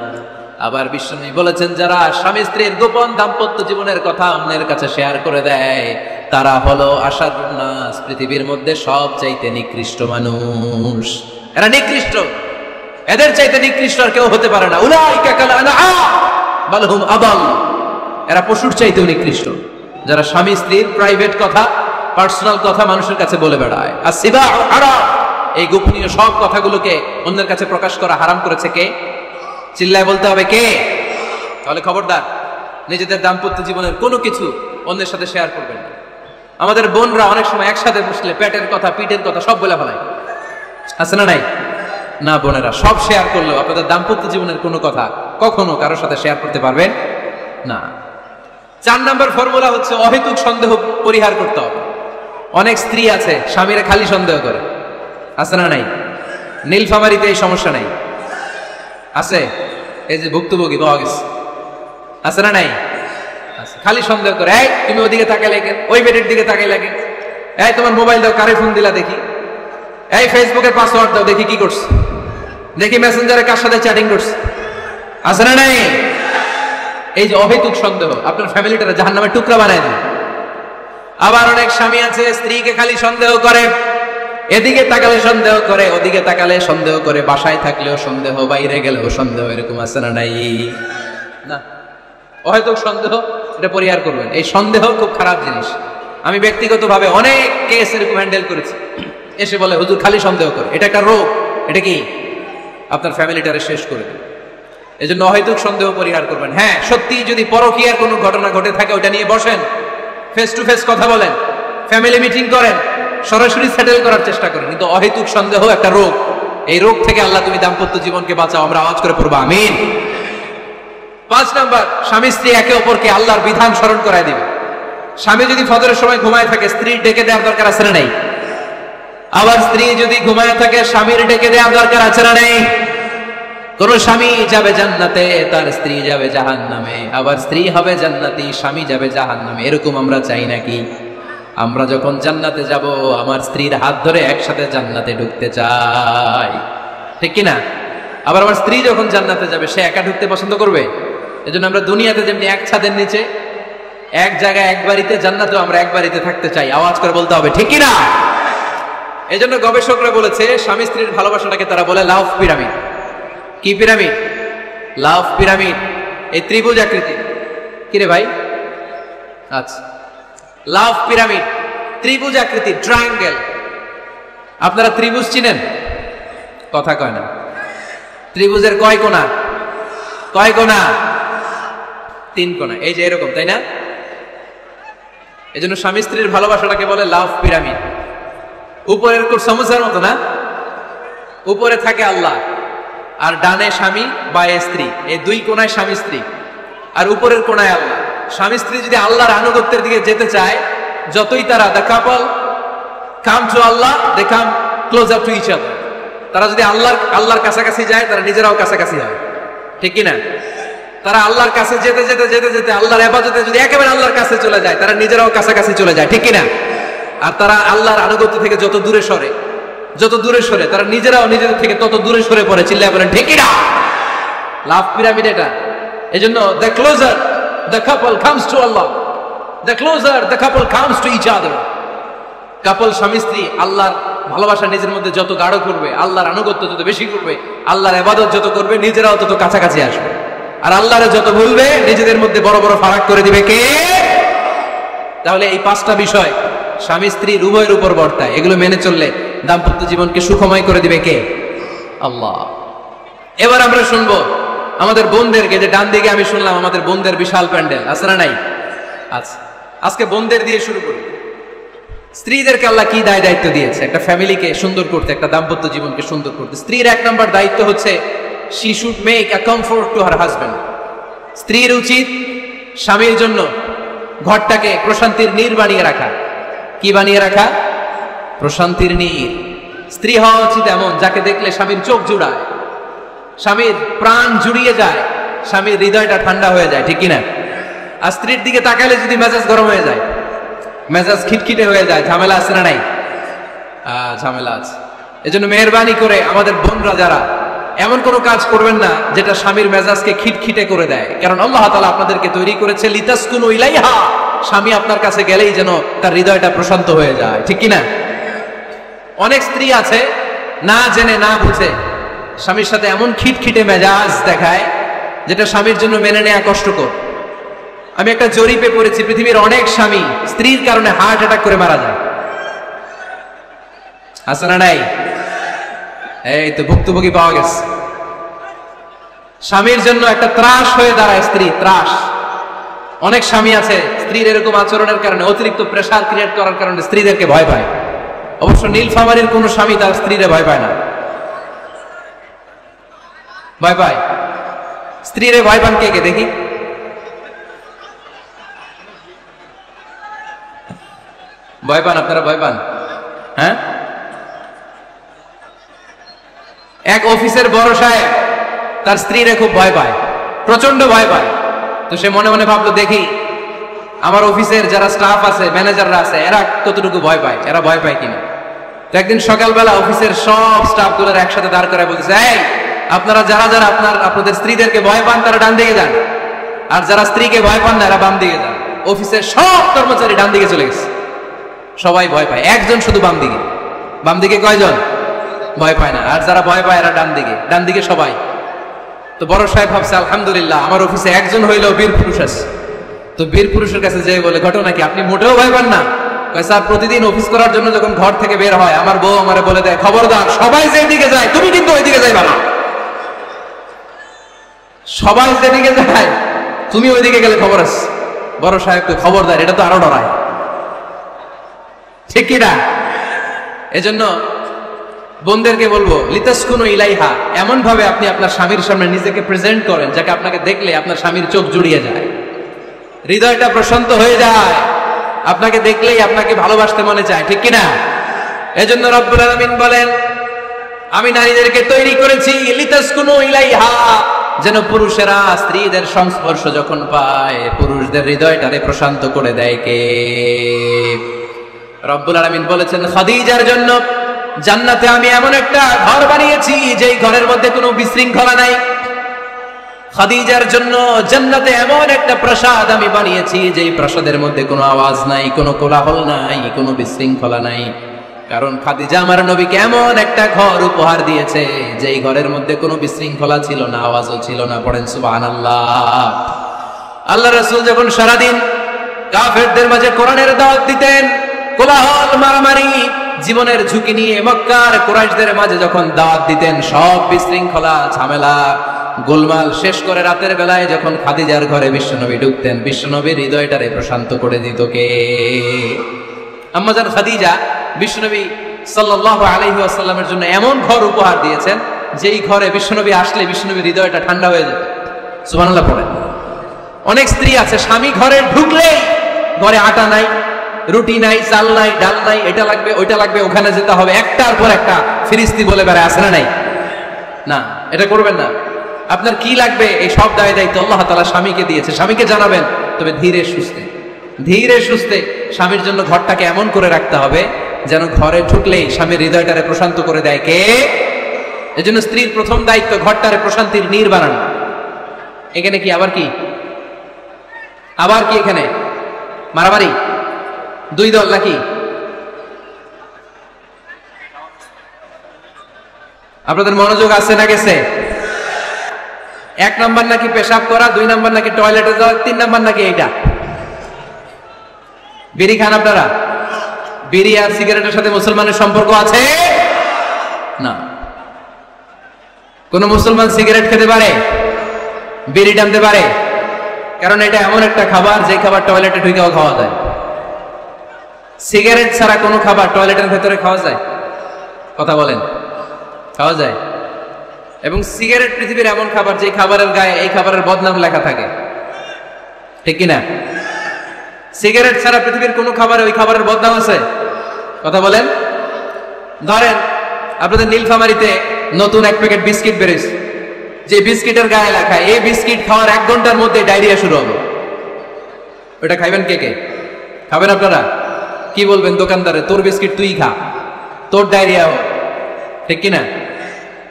আবার বিশ্বনবী বলেছেন, যারা স্বামী স্ত্রীর গোপন দাম্পত্য জীবনের কথা অন্যের কাছে শেয়ার করে দেয়, তারা হলো আশারুন নাস, পৃথিবীর মধ্যে সবচাইতে নিকৃষ্ট মানুষ। এরা নিকৃষ্ট, এদের চাইতে নিকৃষ্ট আর কেউ হতে পারে না। উলাইকা কাল আনআম বাল হুম আদাল, এরা পশুর চাইতেও নিকৃষ্ট, যারা স্বামী স্ত্রীর প্রাইভেট কথা, পার্সোনাল কথা মানুষের কাছে বলে বেড়ায়। আর সিবাউ হারাম, এই গোপনীয় সব কথাগুলোকে অন্যের কাছে প্রকাশ করা হারাম করেছে কে? চিল্লায় বলতে হবে কে? তাহলে খবরদার, নিজেদের দাম্পত্য জীবনের কোনো কিছু অন্যের সাথে শেয়ার করবেন না। আমাদের বোনরা অনেক সময় একসাথে বসলে পেটের কথা, পিঠের কথা সব বলে ফেলায়, আছে না নাই? না বোনেরা, সব শেয়ার করলেও আপনাদের দাম্পত্য জীবনের কোনো কথা কখনো কারোর সাথে শেয়ার করতে পারবেন না। 4 নম্বর ফর্মুলা হচ্ছে অহেতুক সন্দেহ পরিহার করতে হবে। অনেক স্ত্রী আছে স্বামীরা খালি সন্দেহ করে, আছে না নাই? নীলফামারীতে এই সমস্যা নাই, আছে? এই যে ভুক্তভোগী পাওয়া গেছে, আছে না নাই? খালি সন্দেহ করে, এই তুমি ওদিকে তাকাই লাগে, ওই বেডের দিকে তাকাই লাগে, এই তোমার মোবাইল দাও, কারে ফোন দিলা দেখি, এই ফেসবুকের পাসওয়ার্ড দাও দেখি কি করছে, দেখি মেসেঞ্জারে কার সাথে চ্যাটিং করছে, আছে না নাই? এই যে অহেতুক সন্দেহ আপনার ফ্যামিলিটারে জাহান্নামের টুকরা বানায় দেয়। আবার অনেক স্বামী আছে স্ত্রীকে খালি সন্দেহ করে, এদিকে তাকালে সন্দেহ করে, ওদিকে তাকালে সন্দেহ করে, বাসায় থাকলেও সন্দেহ, বাইরে গেলেও সন্দেহ, এরকম আছে না নাই? না, অহেতুক সন্দেহ এটা পরিহার করবেন। এই সন্দেহ খুব খারাপ জিনিস। আমি ব্যক্তিগতভাবে অনেক কেস এরকম হ্যান্ডেল করেছি। এসে বলে হুজুর খালি সন্দেহ করে, এটা একটা রোগ, এটা কি আপনার ফ্যামিলিটারে শেষ করে দেবে। এই জন্য অহেতুক সন্দেহ পরিহার করবেন। হ্যাঁ, সত্যি যদি পরকীয়ার কোনো ঘটনা ঘটে থাকে ওটা নিয়ে বসেন, ফেস টু ফেস কথা বলেন, ফ্যামিলি মিটিং করেন, সরাসরি সেটেল করার চেষ্টা করেন। কিন্তু অহেতুক সন্দেহ একটা রোগ, এই রোগ থেকে আল্লাহ তুমি দাম্পত্য জীবনকে বাঁচাও, আমরা আওয়াজ করে পড়বো আমিন। 5 নাম্বার, স্বামী স্ত্রী একে অপরকে আল্লাহর বিধান স্মরণ করায় দিবে। স্বামী যদি ফজরের সময় ঘুমায় থাকে, স্ত্রীর ডেকে দেওয়ার দরকার আছে না নেই? আবার স্ত্রী যদি ঘুমায় থাকে, স্বামীর ডেকে দেওয়ার দরকার আছে না নেই? কোন স্বামী যাবে জান্নাতে, তার স্ত্রী যাবে জাহান্নামে, আবার স্ত্রী হবে জান্নাতি, স্বামী যাবে জাহান্নামে, এরকম আমরা চাই নাকি? আমরা যখন জান্নাতে যাব, আমার স্ত্রীর হাত ধরে একসাথে জান্নাতে ঢুকতে চাই, ঠিক কিনা? আবার আমার স্ত্রী যখন জান্নাতে যাবে, সে একা ঢুকতে পছন্দ করবে? এজন্য আমরা দুনিয়াতে যেমনি এক ছাদের নিচে, এক জায়গায়, এক বাড়িতে, জান্নাতেও আমরা এক বাড়িতে থাকতে চাই। আওয়াজ করে বলতে হবে ঠিক কিনা? এই জন্য গবেষকরা বলেছে, স্বামী স্ত্রীর ভালোবাসাটাকে তারা বলে লাভ পিরামিড। কি পিরামিড? লাভ পিরামিড। এই ত্রিভুজ আকৃতি। কিরে ভাই? আচ্ছা, লাভ পিরামিড, ত্রিভুজ আকৃতি, ট্রায়াঙ্গেল। আপনারা ত্রিভুজ চিনেন? কথা কয় না। ত্রিভুজের কয় কোণা? কয় কোণা? 3 কোণা। এই যে এরকম, তাই না? এই জন্য স্বামী স্ত্রীর ভালোবাসাটাকে বলে লাভ পিরামিড। উপরের সমুচার মতো না, উপরে থাকে আল্লাহ, আর ডানে স্বামী বা স্ত্রী, এই 2 কোণায় স্বামী স্ত্রী, আর উপরের কোণায় আল্লাহ। স্বামী স্ত্রী যদি আল্লাহর আনুগত্যের দিকে যেতে চায়, যতই তারা the couple come to Allah, they come closer to each other. তারা যদি আল্লাহর কাছাকাছি যায়, তারা নিজেরাও কাছাকাছি হয়, ঠিক কিনা? তারা আল্লাহর কাছে যেতে যেতে যেতে যেতে আল্লাহর ইবাদতে যদি একেবারে আল্লাহর কাছে চলে যায়, তারা নিজেরাও কাছাকাছি চলে যায়, ঠিক কিনা? আর তারা আল্লাহর আনুগত্য থেকে যত দূরে সরে, তারা নিজেরাও নিজেদের থেকে তত দূরে সরে পড়ে। চিল্লায় বলেন ঠিক কিনা? লাভ পিরামিড এটা। এই জন্য the closer the couple comes to Allah, the closer the couple comes to each other. কাপল স্বামী স্ত্রী আল্লাহর ভালোবাসা নিজের মধ্যে যত গাঢ় করবে, আল্লাহর আনুগত্য যত বেশি করবে, আল্লাহর ইবাদত যত করবে, নিজেরাও তত কাছাকাছি আসবে। আর আল্লাহরে যত ভুলবে, নিজেদের মধ্যে বড় বড় ফারাক করে দিবে কে? তাহলে এই 5টা বিষয় স্বামী স্ত্রীর উভয়ের উপর বর্তায়। এগুলো মেনে চললে দাম্পত্য জীবনকে সুখময় করে দিবে কে? আল্লাহ। এবার আমরা শুনবো আমাদের বোনদেরকে, যে ডান দিকে আমি শুনলাম আমাদের বোনদের বিশাল প্যান্ডেল, আছে না নাই? আচ্ছা, আজকে বোনদের দিয়ে শুরু করি। স্ত্রীদেরকে আল্লাহ কি দায়িত্ব দিয়েছে একটা ফ্যামিলিকে সুন্দর করতে, একটা দাম্পত্য জীবনকে সুন্দর করতে? স্ত্রীর 1 নম্বর দায়িত্ব হচ্ছে she should make a comfort to her husband. স্ত্রীর উচিত স্বামীর জন্য ঘরটাকে প্রশান্তির নীড় বানিয়ে রাখা। কি বানিয়ে রাখা? প্রশান্তির নীড়। স্ত্রী হওয়া উচিত এমন, যাকে দেখলে স্বামীর চোখ জুড়ায়, স্বামীর প্রাণ জুড়িয়ে যায়, স্বামীর হৃদয়টা ঠান্ডা হয়ে যায়, ঠিক কিনা? আর স্ত্রীর দিকে তাকালে যদি মেজাজ গরম হয়ে যায়, মেজাজ খিটখিটে হয়ে যায়, ঝামেলা আছে না নাই? ঝামেলা আছে। এজন্য মেহেরবানি করে আমাদের বোনরা যারা এমন কোনো কাজ করবেন না যেটা স্বামীর মেজাজকে খিটখিটে করে দেয়, কারণ আল্লাহ তাআলা আপনাদেরকে তৈরি করেছে লিতাসকুনু ইলাইহা, স্বামী আপনার কাছে গেলেই যেন তার হৃদয়টা প্রশান্ত হয়ে যায়, ঠিক কিনা? অনেক স্ত্রী আছে না জেনে না বুঝে স্বামীর সাথে এমন খিটখিটে মেজাজ দেখায় যেটা স্বামীর জন্য মেনে নেওয়া কষ্টকর। আমি একটা জরিপে পড়েছি, পৃথিবীর অনেক স্বামী স্ত্রীর কারণে হার্ট অ্যাটাক করে মারা যায়। আছে না নাই? এই তো ভুক্তভোগী পাওয়া গেছে। স্বামীর জন্য একটা ত্রাস হয়ে দাঁড়ায় স্ত্রী, ত্রাস। অনেক স্বামী আছে স্ত্রীর এরকম আচরণের কারণে, অতিরিক্ত প্রেসার ক্রিয়েট করার কারণে স্ত্রীদেরকে ভয় পায়। অবশ্য নীলফামারীর কোন স্বামী তার স্ত্রীরে ভয় পায় না। ভয় পায়? স্ত্রীরে ভয় পান কে কে দেখি? ভয় পান আপনারা? ভয় পান? হ্যাঁ, এক অফিসের বড় সাহেব তার স্ত্রীরে খুব ভয় পায়, প্রচন্ড ভয় পায়। তো সে মনে মনে ভাবলো, দেখি আমার অফিসের যারা স্টাফ আছে, ম্যানেজাররা আছে, এরা কতটুকু ভয় পায়, এরা ভয় পায় কিনা। তো একদিন সকালবেলা অফিসের সব স্টাফ গুলোর একসাথে দাঁড় করে বলতেছে, এই আপনারা যারা যারা আপনাদের স্ত্রীদেরকে ভয় পান তারা ডান দিকে যান, আর যারা স্ত্রীকে ভয় পান না এরা বাম দিকে যান। অফিসের সব কর্মচারী ডান দিকে চলে গেছে, সবাই ভয় পায়, একজন শুধু বাম দিকে। বাম দিকে কয়জন ভয় পায় না, আর যারা ভয় পায় এরা ডান দিকে, ডান দিকে সবাই। তো বড় সাহেব ভাবছে, আলহামদুলিল্লাহ আমার অফিসে একজন হইলেও বীর পুরুষ আছে। তো বীর পুরুষের কাছে যেয়ে বলে, ঘটনা কি, আপনি মোটেও ভয় পান না? স্যার, প্রতিদিন অফিস করার জন্য যখন ঘর থেকে বের হয় আমার বউ আমারে বলে দেয়, খবরদার সবাই যেদিকে যায় তুমি কিন্তু ওইদিকে যাইবা না, সবাই যেদিকে যায় তুমি ওইদিকে গেলে খবর আছে। বড় সাহেবকে খবরদার, এটা তো আরো ডরায়, ঠিক কিনা? এজন্য বোনদেরকে বলবো, লিতাসকুনু ইলাইহা, এমন ভাবে আপনি আপনার স্বামীর সামনে নিজেকে প্রেজেন্ট করেন যাকে আপনাকে দেখলে আপনার স্বামীর চোখ জুড়িয়ে যায়, হৃদয়টা প্রশান্ত হয়ে যায়, আপনাকে দেখলেই আপনাকে ভালোবাসতে মনে চায়, ঠিক কিনা? এজন্য রব্বুল আলামিন বলেন, আমি নারীদেরকে তৈরি করেছি লিতাসকুনু ইলাইহা, যেন পুরুষেরা স্ত্রীদের সংস্পর্শ যখন পায় পুরুষদের হৃদয়টারে প্রশান্ত করে দেয় কে? রব্বুল আলামিন বলেছেন, খাদিজার জন্য জান্নাতে আমি এমন একটা ঘর বানিয়েছি যেই ঘরের মধ্যে কোনো বিশৃঙ্খলা নাই। খাদিজার জন্য জান্নাতে এমন একটা প্রাসাদ আমি বানিয়েছি যেই প্রাসাদের মধ্যে কোনো আওয়াজ নাই, কোনো কোলাহল নাই, কোনো বিশৃঙ্খলা নাই। কারণ খাদিজা আমার নবীকে এমন একটা ঘর উপহার দিয়েছে যেই ঘরের মধ্যে কোনো বিশৃঙ্খলা ছিল না, আওয়াজও ছিল না। পড়েন সুবহানাল্লাহ। আল্লাহ রাসূল যখন সারাদিন কাফেরদের মাঝে কোরআনের দাওয়াত দিতেন, কোলাহল, মারামারি, জীবনের ঝুঁকি নিয়ে মক্কার কুরাইশদের মাঝে যখন দাওয়াত দিতেন, সব বিশৃঙ্খলা, ঝামেলা, গোলমাল শেষ করে রাতের বেলায় যখন খাদিজার ঘরে বিশ্বনবী ঢুকতেন, বিশ্বনবীর হৃদয়টারে প্রশান্ত করে দিত কে? আম্মাজান খাদিজা বিশ্বনবী সাল্লাল্লাহু আলাইহি ওয়াসাল্লামের জন্য এমন ঘর উপহার দিয়েছেন যেই ঘরে বিশ্বনবী আসলে বিশ্বনবীর হৃদয়টা ঠান্ডা হয়ে যেত। সুবহানাল্লাহ পড়েন। অনেক স্ত্রী আছে স্বামী ঘরে ঢুকলেই ঘরে আটা নাই, রুটি নাই, চাল নাই, ডাল নাই, এটা লাগবে ওইটা লাগবে, ওখানে যেতে হবে, একটার পর একটা ফিরিস্তি বলে বেড়ায়, আছে না নাই? না, এটা করবেন না। আপনার কি লাগবে এই সব দায়িত্ব আল্লাহ তাআলা স্বামীকে দিয়েছে, স্বামীকে জানাবেন, তবে ধীরে সুস্থে, ধীরে সুস্থে স্বামীর জন্য ঘরটাকে এমন করে রাখতে হবে যেন ঘরে ঢুকলেই স্বামীর হৃদয়টারে প্রশান্ত করে দেয় কে? এজন্য স্ত্রীর প্রথম দায়িত্ব ঘরটারে প্রশান্তির নীড় বানানো। এখানে কি আবার কি এখানে মারামারি, দুই দল নাকি? আপনাদের মনোযোগ আছে না গেছে? এক নাম্বার নাকি পেশাব করা, দুই নাম্বার নাকি টয়লেটে যাওয়া, তিন নাম্বার নাকি এইটা। বিড়ি খান আপনারা? বিড়ি আর সিগারেটের সাথে মুসলমানের সম্পর্ক আছে না। কোন মুসলমান সিগারেট খেতে পারে, বিড়ি টানতে পারে? কারণ এটা এমন একটা খাবার যে খাবার টয়লেটে ঢুকেও খাওয়া যায়। সিগারেট ছাড়া কোনো খাবার টয়লেটের ভেতরে খাওয়া যায়? কথা বলেন, খাওয়া যায়? এবং সিগারেট পৃথিবীর এমন খাবার যে খাবারের গায়ে এই খাবারের বদনাম লেখা থাকে, ঠিক কিনা? সিগারেট ছাড়া পৃথিবীর কোন খাবারে ওই খাবারের বদনাম আছে? কথা বলেন। ধরেন আপনাদের নীলফামারীতে নতুন এক প্যাকেট বিস্কিট বেরিয়েছে, যে বিস্কিটের গায়ে লেখা এই বিস্কিট খাওয়ার 1 ঘন্টার মধ্যে ডায়রিয়া শুরু হবে। ওটা খাইবেন কে কে? খাবেন আপনারা? কি বলবেন দোকানদারে, তোর বিস্কিট তুই খা, তোর ডায়রিয়া হোক। ঠিক কিনা?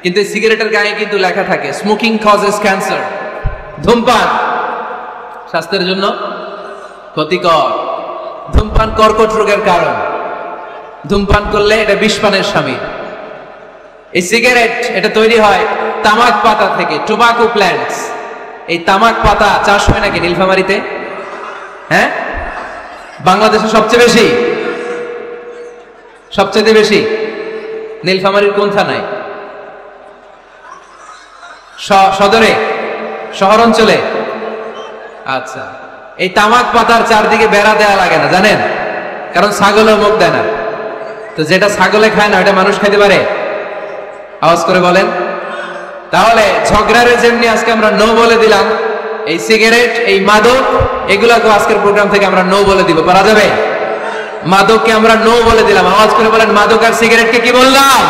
কিন্তু সিগারেটের গায়ে কিন্তু লেখা থাকে স্মোকিং কজেস ক্যান্সার, ধূমপান স্বাস্থ্যের জন্য ক্ষতিকর, ধূমপান কর্কট রোগের কারণ, ধূমপান করলে এটা বিষপানের স্বামী। এই সিগারেট এটা তৈরি হয় তামাক পাতা থেকে, টোবাকো প্ল্যান্টস। এই তামাক পাতা চাষ হয় নাকি নীলফামারীতে? হ্যাঁ, বাংলাদেশে সবচেয়ে বেশি, সবচেয়ে বেশি নীলফামারীর কোন থানায়? সদরে, শহর অঞ্চলে। আচ্ছা, এই তামাক পাতার চারদিকে বেড়া দেয়া লাগে না জানেন? কারণ ছাগলেও মুখ দেয় না। তো যেটা ছাগলে খায় না ওটা মানুষ খাইতে পারে? আওয়াজ করে বলেন। তাহলে ঝগড়ারে যেমনি আজকে আমরা নো বলে দিলাম, এই সিগারেট, এই মাদক, এগুলাকে আজকের প্রোগ্রাম থেকে আমরা নো বলে দিব। পারা যাবে? মাদককে আমরা নো বলে দিলাম। আওয়াজ করে বলেন, মাদক আর সিগারেটকে কি বললাম?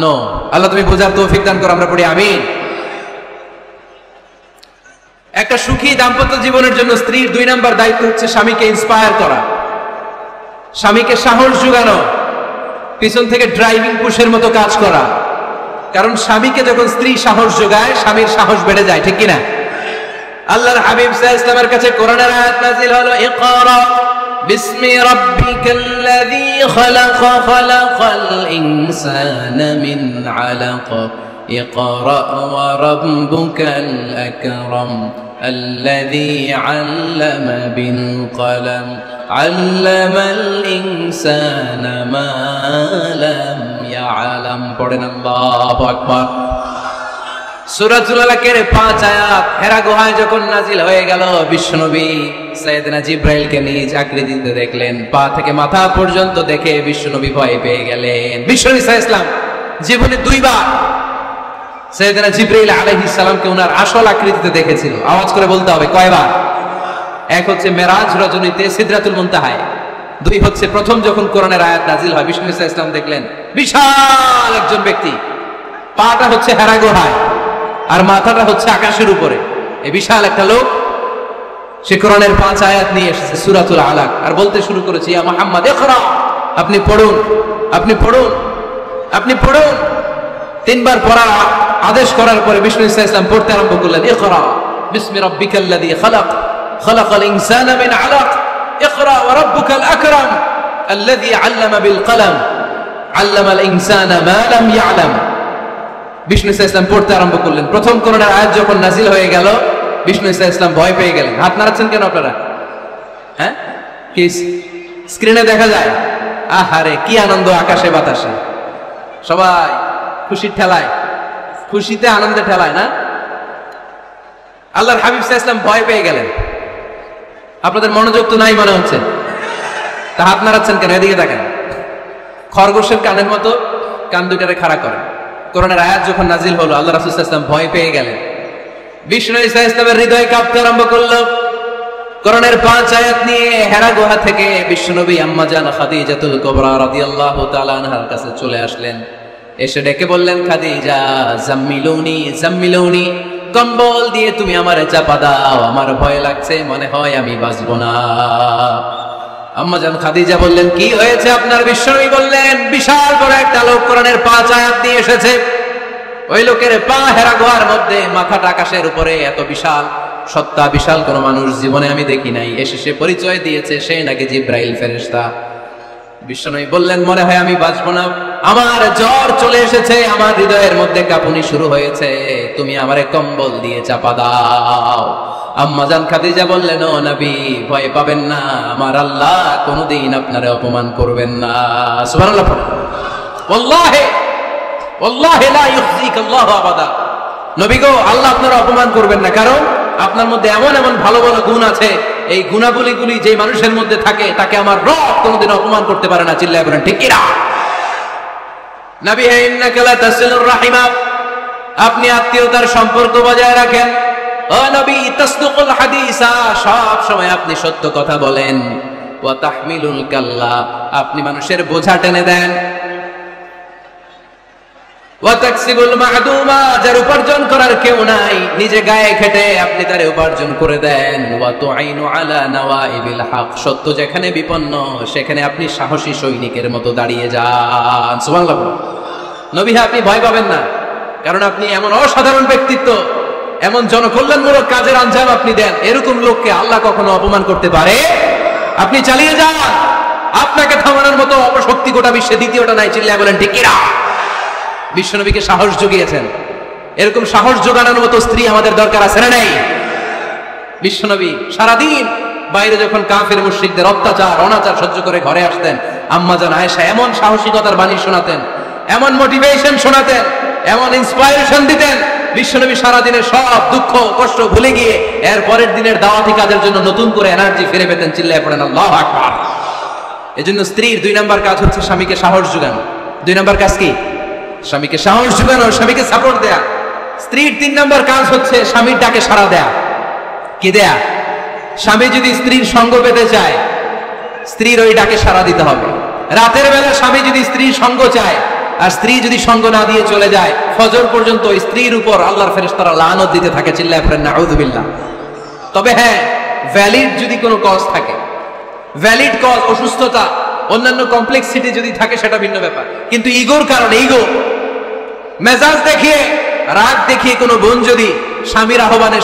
নো। আল্লাহ তুমি বোঝার তৌফিক দান করো, আমরা পড়ি আমিন। একটা সুখী দাম্পত্য জীবনের জন্য স্ত্রীর 2 নাম্বার দায়িত্ব হচ্ছে স্বামীকে ইন্সপায়ার করা, স্বামীকে সাহস যোগানো, পিছন থেকে ড্রাইভিং পুশের মতো কাজ করা। কারণ স্বামীকে যখন স্ত্রী সাহস যোগায়, স্বামীর সাহস বেড়ে যায়, ঠিক কিনা? আল্লাহর হাবিব সাল্লাল্লাহু আলাইহি ওয়াসাল্লামের কাছে কোরআনের আয়াত নাযিল হলো, ইকরা বিসমি রাব্বিকাল্লাযী খালাক, খালাকাল ইনসানা মিন আলাক, ইকরা ওয়া রাব্বুকাল আকরাম আল্লাযী আল্লামা বিল কলম আল্লামাল ইনসানা মা লাম ইয়ালাম। পড়েন আল্লাহু আকবার। সূরাতুল আলাকের 5 আয়াত হেরা গুহায় যখন নাজিল হয়ে গেল, বিশ্বনবী সাইয়েদনা জিবরাইলকে নিজ আকৃতিতে দেখলেন, পা থেকে মাথা পর্যন্ত দেখে বিশ্বনবী ভয় পেয়ে গেলেন। বিশ্বনবী সাল্লাল্লাহু আলাইহি ওয়াসাল্লাম জীবনে 2 বার সাইয়েদনা জিবরাইল আলাইহিস সালামকে ওনার আসল আকৃতিতে দেখেছিল। আওয়াজ করে বলতে হবে কয়বার? এক হচ্ছে মেরাজ রজনীতে সিদরাতুল মুনতাহায়, 2 হচ্ছে প্রথম যখন কোরআনের আয়াত নাজিল হয়, বিশ্বনবী সাল্লাল্লাহু আলাইহি ওয়াসাল্লাম দেখলেন বিশাল একজন ব্যক্তি, পাটা হচ্ছে হেরা গুহায় আর মাথাটা হচ্ছে আকাশের উপরে। এই বিশাল একটা লোক, সে কোরআনের 5 আয়াত নিয়ে এসেছে সূরাতুল আলাক, আর বলতে শুরু করেছে, ইয়া মুহাম্মদ ইকরা, আপনি পড়ুন, আপনি পড়ুন, আপনি পড়ুন। 3 বার পড়া আদেশ করার পরে বিষ্ণু সাল্লাল্লাহু আলাইহি ওয়াসাল্লাম পড়তে আরম্ভ করলেন, ইকরা বিসমি রাব্বিকাল্লাযী খালাক, খালাকাল ইনসানা মিন আলাক, ইকরা ওয়া রাব্বুকাল আকরাম আল্লাযী আল্লামা বিল কলম আল্লামাল ইনসানা মা লাম ইয়ালাম। বিষ্ণু সাল্লাল্লাহু আলাইহি ওয়াসাল্লাম পড়তে আরম্ভ করলেন। প্রথম কোরআনের আয়াত যখন নাজিল হয়ে গেল, বিষ্ণু সাল্লাল্লাহু আলাইহি ওয়াসাল্লাম ভয় পেয়ে গেলেন। হাত নাড়াচ্ছেন কেন আপনারা? হ্যাঁ, কি স্ক্রিনে দেখা যায়? আহারে কি আনন্দ আকাশে বাতাসে, সবাই খুশির ঠেলায়, খুশিতে আনন্দে ঠেলায় না? আল্লাহর হাবিব সাল্লাল্লাহু আলাইহি ওয়াসাল্লাম ভয় পেয়ে গেলেন। আপনাদের মনোযোগ তো নাই মনে হচ্ছে, তা হাত নাড়াচ্ছেন কেন? এদিকে দেখেন, খরগোশের কানের মতো কান দুইটারে খাড়া করে। কোরআনের আয়াত যখন নাজিল হলো, আল্লাহ রাসূল সাল্লাল্লাহু আলাইহি ওয়াসাল্লাম ভয় পেয়ে গেলেন। বিষ্ণু সাল্লাল্লাহু আলাইহি ওয়াসাল্লামের হৃদয় কাঁপতে আরম্ভ করলো। কোরআনের 5 আয়াত নিয়ে হেরা গুহা থেকে বিশ্বনবী আম্মা জান খাদিজাতুল কুবরা রাদিয়াল্লাহু তাআলা আনহার কাছে চলে আসলেন। এসে ডেকে বললেন, খাদিজা জাম্মিলুনি জাম্মিলুনি, কম্বল দিয়ে তুমি আমারে চাপা দাও, আমার ভয় লাগছে, মনে হয় আমি বাঁচবো না। আম্মা জান খাদিজা বললেন, কি হয়েছে আপনার? বিশ্বনবী বললেন, বিশাল বড় একটা লোক কোরআনের 5 আয়াত নিয়ে এসেছে। ওই লোকের পা হেরা গুহার মধ্যে, মাথাটা আকাশের উপরে, এত বিশাল সত্তা, বিশাল কোন মানুষ জীবনে আমি দেখি নাই। এসে সে পরিচয় দিয়েছে সে নাকি জিব্রাইল ফেরেশতা। বিশ্বনবী বললেন, মনে হয় আমি বাঁচবো না, আমার জ্বর চলে এসেছে, আমার হৃদয়ের মধ্যে কাঁপুনি শুরু হয়েছে, তুমি আমারে কম্বল দিয়ে চাপা দাও। আম্মা জান খাদিজা বললেন, ও নবী ভয় পাবেন না, আমার আল্লাহ কোনদিন আপনারে অপমান করবেন না। সুবহানাল্লাহ। ওয়াল্লাহি ওয়াল্লাহি লা ইউখজিক আল্লাহু আবাদা। নবী গো, আল্লাহ আপনারা অপমান করবেন না, কারণ আপনার মধ্যে এমন এমন ভালো ভালো গুণ আছে, এই গুণাবলীগুলি যে মানুষের মধ্যে থাকে তাকে আমার রব কোনদিন অপমান করতে পারে না। চিল্লায় বলেন ঠিক কিনা? নবী হে, ইন্নাকা লা তাসিলুর রাহিমা, আপনি আত্মীয়তার সম্পর্ক বজায় রাখেন। ও নবী, তাসদুকুল হাদিসা, সব সময় আপনি সত্য কথা বলেন। ওয়া তাহমিলুল কাল্লা, আপনি মানুষের বোঝা টেনে দেন। ওয়া তাকসিবুল মা'দুমা, যার উপার্জন করার কেউ নাই, নিজে গায়ে খেটে আপনি তারে উপার্জন করে দেন। ওয়া তুআইনু আলা নাওয়াইবিল হক, সত্য যেখানে বিপন্ন সেখানে আপনি সাহসী সৈনিকের মতো দাঁড়িয়ে যান। সুবহানাল্লাহ। নবী আপনি ভয় পাবেন না, কারণ আপনি এমন অসাধারণ ব্যক্তিত্ব, এমন জনকল্যাণমূলক কাজের আঞ্জাম আপনি দেন, এরকম লোককে আল্লাহ কখনো অপমান করতে পারে? আপনি চালিয়ে যান, আপনাকে থামানোর মতো অপশক্তি গোটা বিশ্বে দ্বিতীয়টা নাই। চিল্লায় বলেন ঠিক কিনা? বিশ্বনবীকে সাহস জুগিয়েছেন, এরকম সাহস জোগানোর মতো স্ত্রী আমাদের দরকার আছে না নাই? বিশ্বনবী সারাদিন বাইরে যখন কাফের মুশরিকদের অত্যাচার অনাচার সহ্য করে ঘরে আসতেন, আম্মা জান আয়েশা এমন সাহসিকতার বাণী শোনাতেন, এমন মোটিভেশন শোনাতেন, এমন ইন্সপায়ারেশন দিতেন, বিশ্বনবী সারাদিনের সব দুঃখ কষ্ট ভুলে গিয়ে এর পরের দিনের দাওয়াতি কাজের জন্য নতুন করে এনার্জি ফিরে পেতেন। চিল্লায় পড়েন আল্লাহু আকবার। এজন্য স্ত্রীর 2 নাম্বার কাজ হচ্ছে স্বামীকে সাহস যোগানো। 2 নাম্বার কাজ কি? স্বামীকে সাহস যোগানো, স্বামীকে সাপোর্ট দেয়া। স্ত্রীর 3 নাম্বার কাজ হচ্ছে স্বামীর ডাকে সাড়া দেয়া। কি দেয়া? স্বামী যদি স্ত্রীর সঙ্গ পেতে চায়, স্ত্রীর ওই ডাকে সাড়া দিতে হবে। রাতের বেলা স্বামী যদি স্ত্রীর সঙ্গ চায়, আর স্ত্রী যদি সঙ্গ না দিয়ে চলে যায়, ফজর পর্যন্ত স্ত্রীর উপর আল্লাহর ফেরেশতারা লানত দিতে থাকে। চিল্লায় পড়েন নাউযুবিল্লাহ। তবে হ্যাঁ, ভ্যালিড যদি কোনো কজ থাকে, ভ্যালিড কজ, অসুস্থতা, অন্যান্য কমপ্লেক্সিটি যদি থাকে সেটা ভিন্ন ব্যাপার। কিন্তু ইগোর কারণে, ইগো, মেজাজ দেখিয়ে, রাগ দেখিয়ে কোনো বোন যদি স্বামীর আহ্বানে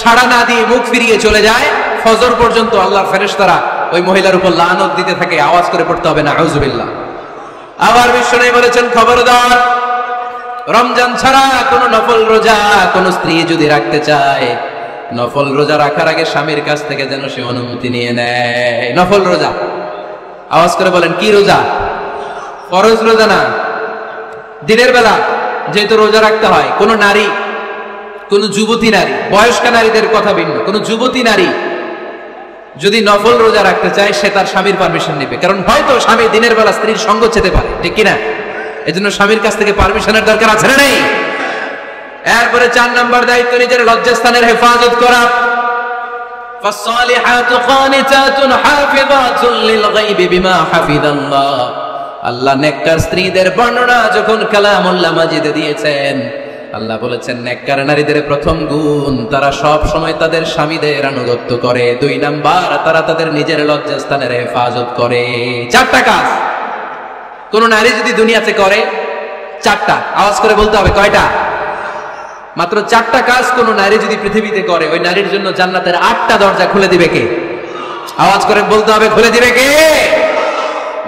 সাড়া না দিয়ে মুখ ফিরিয়ে চলে যায়, ফজর পর্যন্ত আল্লাহর ফেরেশতারা ওই মহিলার উপর লানত দিতে থাকে। আওয়াজ করে পড়তে হবে নাউযুবিল্লাহ। আবার বিশ্বনবী বলেছেন, খবরদার, রমজান ছাড়া কোনো নফল রোজা কোন স্ত্রী যদি রাখতে চায়, নফল রোজা রাখার আগে স্বামীর কাছ থেকে যেন সে অনুমতি নিয়ে নেয়। নফল রোজা, আওয়াজ করে বলেন কি রোজা? ফরজ রোজা না। দিনের বেলা যেহেতু রোজা রাখতে হয়, কোন নারী, কোন যুবতী নারী, বয়স্ক নারীদের কথা ভিন্ন, কোন যুবতী নারী যদি নফল রোজা রাখতে চায়, সে তার স্বামীর পারমিশন নেবে। কারণ হয়তো স্বামী দিনের বেলা স্ত্রীর সঙ্গ চেতে পারে, ঠিক কিনা? এজন্য স্বামীর কাছ থেকে পারমিশনের দরকার আছে না নেই? এরপরে 4 নাম্বার দায়িত্ব, নিজের লজ্জাস্থানের হেফাজত করা। ফাসসালিহাতু কানিতাতুন হাফিযাতুন লিল গায়বি বিমা হাফিজাল্লাহ। আল্লাহ নেককার স্ত্রীদের বর্ণনা যখন কালামুল্লাহ মাজিদে দিয়েছেন, আল্লাহ বলেছেন নেককার নারীদের প্রথম গুণ, তারা সব সময় তাদের স্বামীদের আনুগত্য করে। 2 নাম্বার, তারা তাদের নিজের লজ্জাস্থানের হেফাজত করে। 4টা কাজ কোন নারী যদি দুনিয়াতে করে, 4টা, আওয়াজ করে বলতে হবে কয়টা? মাত্র 4টা কাজ কোন নারী যদি পৃথিবীতে করে, ওই নারীর জন্য জান্নাতের 8টা দরজা খুলে দিবে কে? আওয়াজ করে বলতে হবে, খুলে দিবে কে?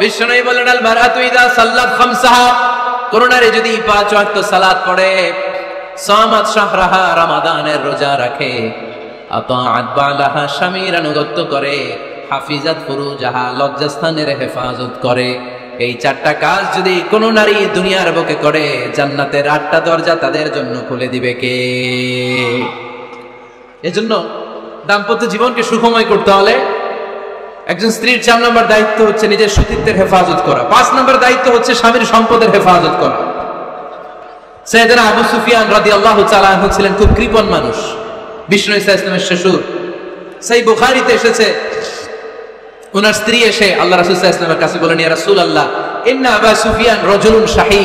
বিশ্বনবী বলেন, আল মারআতু ইযা সাল্লাত খামসাহা, কোন নারী যদি 5 ওয়াক্ত সালাত পড়ে, সামাত শাহরাহা, রমাদানের রোজা রাখে, আতাআত বালাহা, স্বামীর আনুগত্য করে, হাফিজাত ফুরুজাহা, লজ্জাস্থানের হেফাজত করে, এই 4টা কাজ যদি কোন নারী দুনিয়ার বুকে করে, জান্নাতের 8টা দরজা তাদের জন্য খুলে দিবে কে? এজন্য দাম্পত্য জীবনকে সুখময় করতে হলে একজন স্ত্রীর 4 নম্বর দায়িত্ব হচ্ছে নিজের সতীত্বের হেফাজত করা। 5 নম্বর দায়িত্ব হচ্ছে স্বামীর সম্পদের হেফাজত করা। সাইয়েদনা আবু সুফিয়ান রাদিয়াল্লাহু তাআলা আনহু ছিলেন খুব কৃপণ মানুষ, বিষ্ণু ঈসা ইসলামের শ্বশুর। সেই বুখারীতে এসেছে, ওনার স্ত্রী এসে আল্লাহ রাসূল সাল্লাল্লাহু আলাইহি ওয়াসাল্লামের কাছে বলেন, ইয়া রাসূলুল্লাহ, ইন্না আবু সুফিয়ান রাজুলুন শাহী।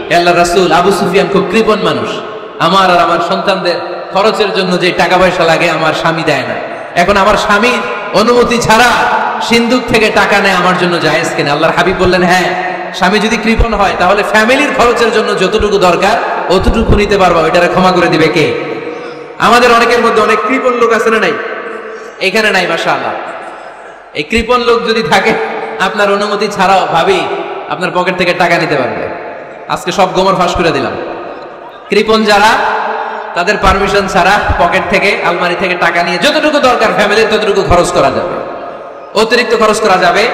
হে আল্লাহর রাসূল, আবু সুফিয়ান খুব কৃপণ মানুষ, আমার আর আমার সন্তানদের খরচের জন্য যে টাকা পয়সা লাগে আমার স্বামী দেয় না। এখন আমার স্বামীর অনুমতি ছাড়া সিন্ধুক থেকে টাকা নেয় আমার জন্য জায়েজ কিনা? আল্লাহর হাবিব বললেন, হ্যাঁ, স্বামী যদি কৃপণ হয় তাহলে ফ্যামিলির খরচের জন্য যতটুকু দরকার অতটুকু নিতে পারবো, ওইটারে ক্ষমা করে দিবে কে? আমাদের অনেকের মধ্যে অনেক কৃপণ লোক আছে না নাই? এখানে নাই, মাশাআল্লাহ। এই কৃপণ লোক যদি থাকে, আপনার অনুমতি ছাড়াও ভাবি আপনার পকেট থেকে টাকা নিতে পারবে। আজকে সব গোমর ফাঁস করে দিলাম। কৃপণ যারা, তাদের পারমিশন ছাড়া পকেট থেকে, আলমারি থেকে টাকা নিয়ে যতটুকু দরকার ফ্যামিলির ততটুকু খরচ করা যাবে, অতিরিক্ত খরচ করা যাবে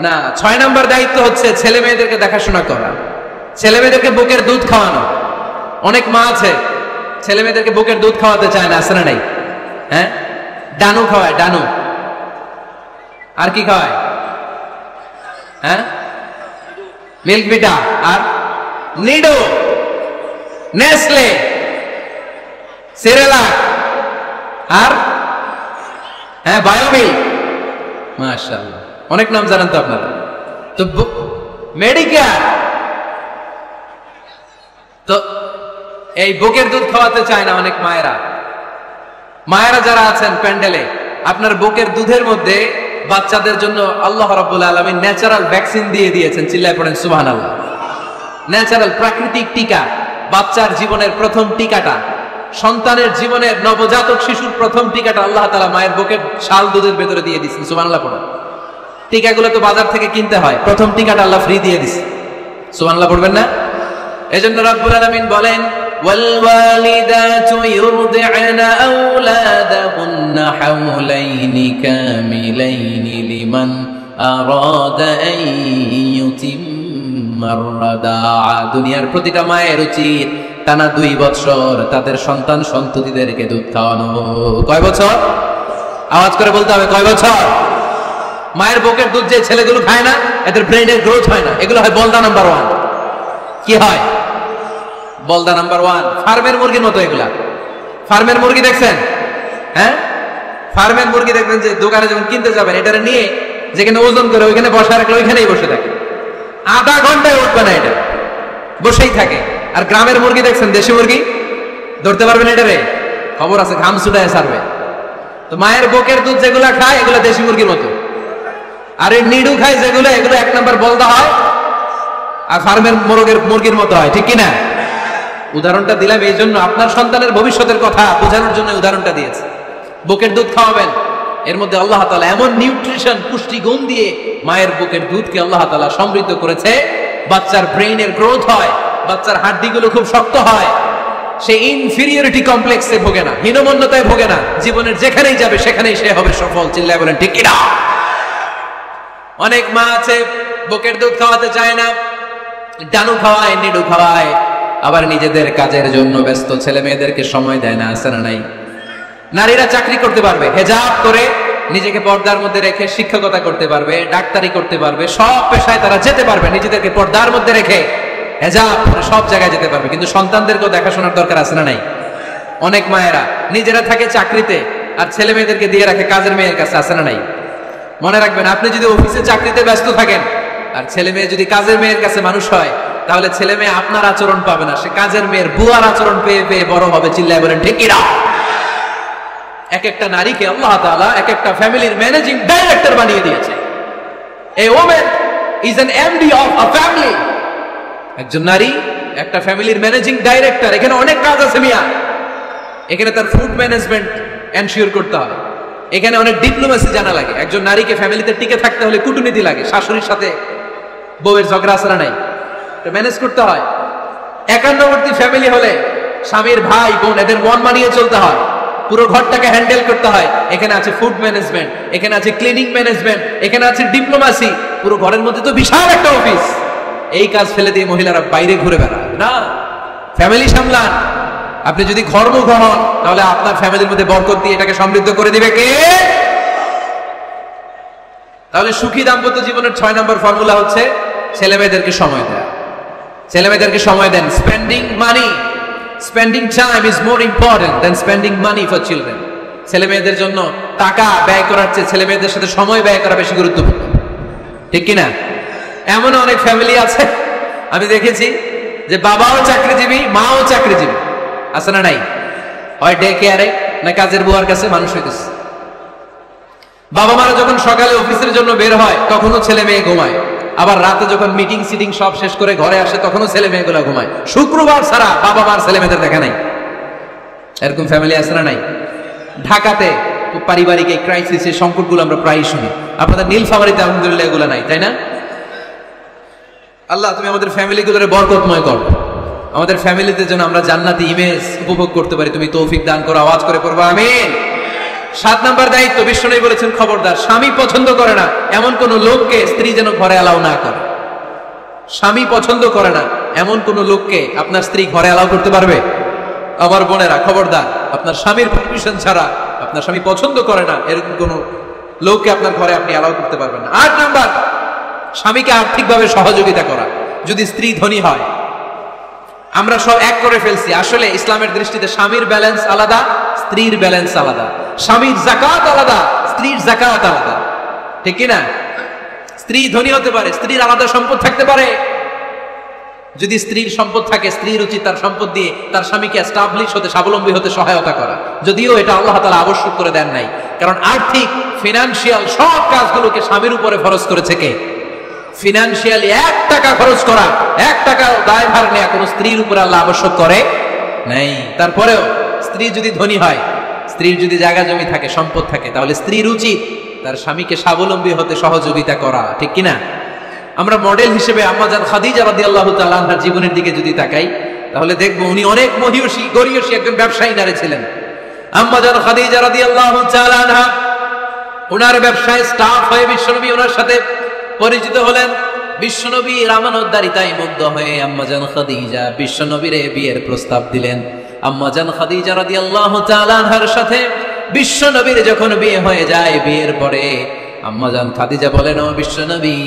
না। 6 নম্বর দায়িত্ব হচ্ছে ছেলে মেয়েদেরকে দেখাশোনা করা, ছেলে মেয়েদেরকে বুকের দুধ খাওয়ানো। অনেক মা আছে ছেলে মেয়েদেরকে বুকের দুধ খাওয়াতে চায় না, আছে না নাই? হ্যাঁ, ডানু খাওয়ায়, ডানু। আর কি খাওয়ায়? হ্যাঁ, মিল্ক বিটা, আর নিডো, নেসলে, সেরেলাক, আর হ্যাঁ বায়োমিল। মাশাআল্লাহ, অনেক নাম জানেন তো আপনারা। তো মেডিকেয়ার, তো এই বুকের দুধ খাওয়াতে চায় না অনেক মায়েরা। মায়েরা যারা আছেন প্যান্ডেলে, আপনার বুকের দুধের মধ্যে বাচ্চাদের জন্য আল্লাহ রাব্বুল আলামিন ন্যাচারাল ভ্যাকসিন দিয়ে দিয়েছেন। চিল্লায় পড়েন সুবহানাল্লাহ। ন্যাচারাল প্রাকৃতিক টিকা, বাচ্চার জীবনের প্রথম টিকাটা, সন্তানের জীবনের নবজাতক শিশুর প্রথম টিকাটা আল্লাহ তাআলা মায়ের বুকের শাল দুধের ভেতরে দিয়ে দিচ্ছেন। সুবহানাল্লাহ পড়া। টিকাগুলো তো বাজার থেকে কিনতে হয়, প্রথম টিকাটা আল্লাহ ফ্রি দিয়ে দিচ্ছে। সুবহানাল্লাহ পড়বেন না? এজন্য রব্বুল আলামিন বলেন ওয়াল ওয়ালিদাতু ইউরদি'না আওলাদাহুন্না হাওলাইনি কামিলাইনি লিমান আরাদা আন ইউতিম্মার রাদাআ। দুনিয়ার প্রতিটা মায়ের উচিত টানা 2 বছর তাদের সন্তান সন্ততিদেরকে দুধ খাওয়ানো। কয় বছর? আওয়াজ করে বলতে হবে, কয় বছর? মায়ের বুকের দুধ যে ছেলেগুলো খায় না, এদের ব্রেনের গ্রোথ হয় না, এগুলো হয় বলদা নাম্বার 1। কি হয়? বলদা নাম্বার 1। ফার্মের মুরগির মতো এগুলা। ফার্মের মুরগি দেখছেন? হ্যাঁ, ফার্মের মুরগি দেখবেন যে দোকানে যখন কিনতে যাবেন, এটারে নিয়ে যেখানে ওজন করে ওইখানে বসা রাখলে ওইখানেই বসে থাকে, আধা ঘন্টায় উঠবে না, এটা বসেই থাকে। আর গ্রামের মুরগি দেখছেন, দেশি মুরগি, ধরতে পারবেন এটারে? খবর আছে, ঘাম ছুটায় ছাড়বে। তো মায়ের বুকের দুধ যেগুলা খায় এগুলো দেশি মুরগির মতো, আর এই নিডু খায় যেগুলো, এগুলো 1 নাম্বার বলদা হয়, আর ফার্মের মুরগির মতো হয়। ঠিক কিনা? উদাহরণটা দিলাম এই জন্য, আপনার সন্তানের ভবিষ্যতের কথা বোঝানোর জন্য উদাহরণটা দিয়েছে। বুকের দুধ খাওয়াবেন, এর মধ্যে আল্লাহ তাআলা এমন নিউট্রিশন, পুষ্টিগুণ দিয়ে মায়ের বুকের দুধকে আল্লাহ তাআলা সমৃদ্ধ করেছে, বাচ্চার ব্রেইনের গ্রোথ হয়, বাচ্চার হাড্ডিগুলো খুব শক্ত হয়, সে ইনফিরিয়রিটি কমপ্লেক্সে ভোগে না, হীনমন্যতায় ভোগে না, জীবনের যেখানেই যাবে সেখানেই সে হবে সফল। চিল্লায় বলেন ঠিক কিনা? অনেক মা আছে বুকের দুধ খাওয়াতে চায় না, ডানু খাওয়ায়, নিডু খাওয়ায়, আবার নিজেদের কাজের জন্য ব্যস্ত, ছেলে মেয়েদেরকে সময় দেয় না। আছে না নাই? নারীরা চাকরি করতে পারবে, হেজাব করে নিজেকে পর্দার মধ্যে রেখে শিক্ষকতা করতে পারবে, ডাক্তারি করতে পারবে, সব পেশায় তারা যেতে পারবে, নিজেদেরকে পর্দার মধ্যে রেখে হেজাব করে সব জায়গায় যেতে পারবে। কিন্তু সন্তানদেরকেও দেখাশোনার দরকার আছে না নাই? অনেক মায়েরা নিজেরা থাকে চাকরিতে আর ছেলে মেয়েদেরকে দিয়ে রাখে কাজের মেয়ের কাছে। আছে না নাই? মনে রাখবেন, আপনি যদি অফিসে চাকরিতে ব্যস্ত থাকেন আর ছেলে মেয়ে যদি কাজের মেয়ের কাছে মানুষ হয়, তাহলে ছেলে মেয়ে আপনার আচরণ পাবে না, সে কাজের মেয়ের বুয়ার আচরণ পেয়ে পেয়ে বড় হবে। চিল্লায় বলেন ঠিক কিনা? এক একটা নারীকে আল্লাহ তাআলা এক একটা ফ্যামিলির ম্যানেজিং ডাইরেক্টর বানিয়ে দিয়েছে। A woman is an MD of a family. একজন নারী একটা ফ্যামিলির ম্যানেজিং ডাইরেক্টর। এখানে অনেক কাজ আছে মিয়া। এখানে তার ফুড ম্যানেজমেন্ট এনশিওর করতে হয়, এখানে অনেক ডিপ্লোমেসি জানা লাগে। একজন নারীকে ফ্যামিলিতে টিকে থাকতে হলে কূটনীতি লাগে, শাশুড়ির সাথে বউয়ের ঝগড়া আসরা নাই, এটা ম্যানেজ করতে হয়। একান্নবর্তী ফ্যামিলি হলে স্বামীর ভাই বোন এদের মন মানিয়ে চলতে হয়, পুরো ঘরটাকে হ্যান্ডেল করতে হয়। এখানে আছে ফুড ম্যানেজমেন্ট, এখানে আছে ক্লিনিং ম্যানেজমেন্ট, এখানে আছে ডিপ্লোমেসি। পুরো ঘরের মধ্যে তো বিশাল একটা অফিস। এই কাজ ফেলে দিয়ে মহিলারা বাইরে ঘুরে বেড়ায় না, ফ্যামিলি সামলান। আপনি যদি ঘরমুখ হন তাহলে আপনার ফ্যামিলির মধ্যে বরকত দিয়ে এটাকে সমৃদ্ধ করে দিবে কে? তাহলে সুখী দাম্পত্য জীবনের 6 নম্বর ফর্মুলা হচ্ছে ছেলে মেয়েদেরকে সময় দেয়া। ছেলে মেয়েদেরকে সময় দেন। Spending money, spending time is more important than spending money for children. ছেলে মেয়েদের জন্য টাকা ব্যয় করার চেয়ে ছেলে মেয়েদের সাথে সময় ব্যয় করা বেশি গুরুত্বপূর্ণ। ঠিক কিনা? এমন অনেক ফ্যামিলি আছে আমি দেখেছি যে বাবাও চাকরিজীবী, মাও চাকরিজীবী। আছে না নাই? হয় ডে কেয়ারে না কাজের বুয়ার কাছে মানুষ হইতেছে। বাবা মারা যখন সকালে অফিসের জন্য বের হয় তখনও ছেলে মেয়ে ঘুমায়, আবার রাতে যখন মিটিং সিটিং সব শেষ করে ঘরে আসে তখনও ছেলে মেয়েগুলো ঘুমায়। শুক্রবার ছাড়া বাবা মার ছেলে মেয়েদের দেখা নাই। এরকম ফ্যামিলি আছে না নাই? ঢাকাতে পারিবারিক এই ক্রাইসিসের সংকটগুলো আমরা প্রায়ই শুনি। আপনাদের নীলফামারীতে আলহামদুলিল্লাহ এগুলো নাই, তাই না? আল্লাহ তুমি আমাদের ফ্যামিলিগুলোরে বরকতময় করো, আমাদের ফ্যামিলিতে যেন আমরা জান্নাতি ইমেজ উপভোগ করতে পারি, তুমি তৌফিক দান করো। আওয়াজ করে পড়বো আমিন। 7 নম্বর দায়িত্ব, বিশ্বনবী বলেছেন খবরদার, স্বামী পছন্দ করে না এমন কোন লোককে স্ত্রী যেন ঘরে অ্যালাউ না করে। স্বামী পছন্দ করে না এমন কোন লোককে আপনার স্ত্রী ঘরে অ্যালাউ করতে পারবে? আমার বোনেরা খবরদার, আপনার স্বামীর পারমিশন ছাড়া, আপনার স্বামী পছন্দ করে না এরকম কোন লোককে আপনার ঘরে আপনি অ্যালাউ করতে পারবেন না। 8 নম্বর, স্বামীকে আর্থিকভাবে সহযোগিতা করা। যদি স্ত্রী ধনী হয়, আমরা সব এক করে ফেলছি, আসলে ইসলামের দৃষ্টিতে স্বামীর ব্যালেন্স আলাদা, স্ত্রীর ব্যালেন্স আলাদা। স্বামীর যাকাত আলাদা, স্ত্রীর যাকাত আলাদা। ঠিক কিনা? স্ত্রী ধনী হতে পারে, স্ত্রীর আলাদা সম্পদ থাকতে পারে। যদি স্ত্রীর সম্পদ থাকে, স্ত্রীর উচিত তার সম্পদ দিয়ে তার স্বামীকে এস্টাবলিশ হতে, স্বাবলম্বী হতে সহায়তা করা। যদিও এটা আল্লাহ তাআলা আবশ্যক করে দেন নাই, কারণ আর্থিক ফিনান্সিয়াল সব কাজগুলোকে স্বামীর উপরে ফরজ করেছে কে? ফিনান্সিয়ালি 1 টাকা খরচ করা, 1 টাকা দায়ভার নেওয়া কোন স্ত্রীর উপর আল্লাহ আবশ্যক করে নাই। তারপরেও স্ত্রী যদি ধনী হয়, স্ত্রীর যদি জায়গা জমি থাকে, সম্পদ থাকে, তাহলে স্ত্রীর উচিত তার স্বামীকে স্বাবলম্বী হতে সহযোগিতা করা, ঠিক কিনা? আমরা মডেল হিসেবে আম্মাজান খাদিজা রাদিয়াল্লাহু তাআলা আনহার জীবনের দিকে যদি তাকাই, তাহলে দেখবো উনি অনেক মহিয়সী গরিয়সী একজন ব্যবসায়ী নারী ছিলেন। আম্মাজান খাদিজা রাদিয়াল্লাহু তাআলা আনহা ওনার ব্যবসায় স্টাফ হয়ে বিশ্বনবী ওনার সাথে পরিচিত হলেন। বিশ্বনবীর আমানতদারিতায় মুগ্ধ হয়ে আম্মাজান খাদিজা বিশ্বনবীর বিয়ের প্রস্তাব দিলেন। আম্মাজান খাদিজা রাদিয়াল্লাহু তাআলা আনহার সাথে বিশ্বনবীর যখন বিয়ে হয়ে যায়, বিয়ের পরে আম্মাজান খাদিজা বলেন, ও বিশ্বনবী,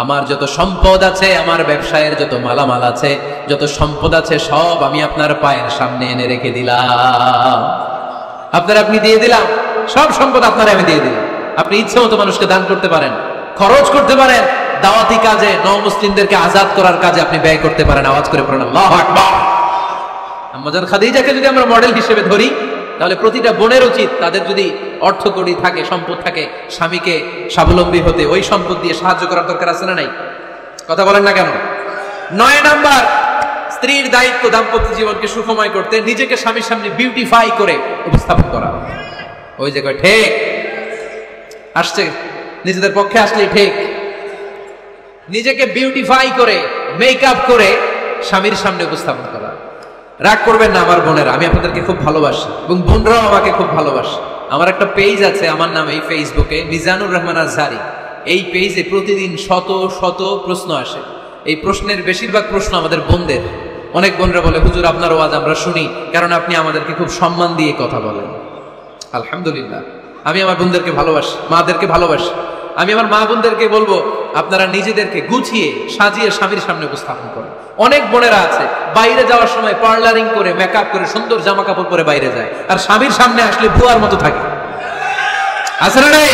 আমার যত সম্পদ আছে, আমার ব্যবসায়ের যত মালামাল আছে, যত সম্পদ আছে, সব আমি আপনার পায়ের সামনে এনে রেখে দিলাম। আপনি দিয়ে দিলাম, সব সম্পদ আপনার আমি দিয়ে দিলাম। আপনি ইচ্ছে মতো মানুষকে দান করতে পারেন, খরচ করতে পারেন, দাওয়াতি কাজে, নও-মুসলিমদেরকে আজাদ করার কাজে আপনি ব্যয় করতে পারেন। আওয়াজ করে পড়েন আল্লাহু আকবার। আম্মাজান খাদিজাকে যদি আমরা মডেল হিসেবে ধরি, তাহলে প্রতিটা বোনের উচিত তাদের যদি অর্থকড়ি থাকে, সম্পদ থাকে, স্বামীকে স্বাবলম্বী হতে ওই সম্পদ দিয়ে সাহায্য করার দরকার আছে না নাই? কথা বলেন না কেন? 9 নাম্বার, স্ত্রীর দায়িত্ব দাম্পত্য জীবনকে সুখময় করতে নিজেকে স্বামীর সামনে বিউটিফাই করে উপস্থাপন করা। ওই যে কয় ঠিক আসছে, নিজেদের পক্ষে আসলেই ঠিক। নিজেকে বিউটিফাই করে, মেকআপ করে স্বামীর সামনে উপস্থাপন করা। রাগ করবেন না আমার বোনেরা, আমি আপনাদেরকে খুব ভালোবাসি এবং বোনরাও আমাকে খুব ভালোবাসে। আমার একটা পেজ আছে আমার নামে এই ফেসবুকে, মিজানুর রহমান আজহারি। এই পেজে প্রতিদিন শত শত প্রশ্ন আসে। এই প্রশ্নের বেশিরভাগ প্রশ্ন আমাদের বোনদের। অনেক বোনরা বলে, হুজুর আপনার ওয়াজ আমরা শুনি, কারণ আপনি আমাদেরকে খুব সম্মান দিয়ে কথা বলেন। আলহামদুলিল্লাহ, আমি আমার বোনদেরকে ভালোবাসি, মাদেরকে ভালোবাসি। আমি আমার মা বোনদেরকে বলবো, আপনারা নিজেদেরকে গুছিয়ে সাজিয়ে স্বামীর সামনে উপস্থাপন করেন। অনেক বোনেরা আছে বাইরে যাওয়ার সময় পার্লারিং করে, মেকআপ করে, সুন্দর জামা কাপড় পরে বাইরে যায়, আর স্বামীর সামনে আসলে বুয়ার মতো থাকে। আছে না নাই?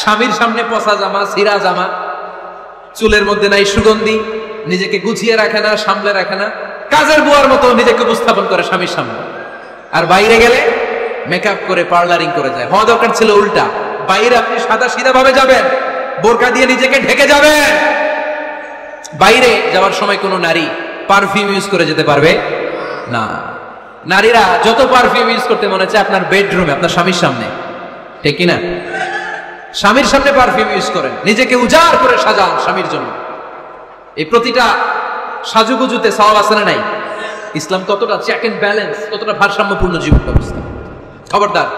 স্বামীর সামনে পচা জামা, ছিঁড়া জামা, চুলের মধ্যে নাই সুগন্ধি, নিজেকে গুছিয়ে রাখে না, সামলে রাখে না, কাজের বুয়ার মতো নিজেকে উপস্থাপন করে স্বামীর সামনে। আর বাইরে গেলে মেকআপ করে, পার্লারিং করে যায়। হওয়া দরকার ছিল উল্টা। বাইরে আপনি সাদা সিধা ভাবে যাবেন, বোরকা দিয়ে নিজেকে ঢেকে যাবেন। বাইরে যাওয়ার সময় কোনো নারী পারফিউম ইউজ করে যেতে পারবে না। নারীরা যত পারফিউম ইউজ করতে মনে হচ্ছে আপনার বেডরুমে, আপনার স্বামীর সামনে, ঠিক কিনা? স্বামীর সামনে পারফিউম ইউজ করেন, নিজেকে উজাড় করে সাজান স্বামীর জন্য। এই প্রতিটা সাজুগুজুতে সওয়াব আছে না নাই? ইসলাম কতটা চেক এন্ড ব্যালেন্স, কতটা ভারসাম্যপূর্ণ জীবন ব্যবস্থা। খবরদার,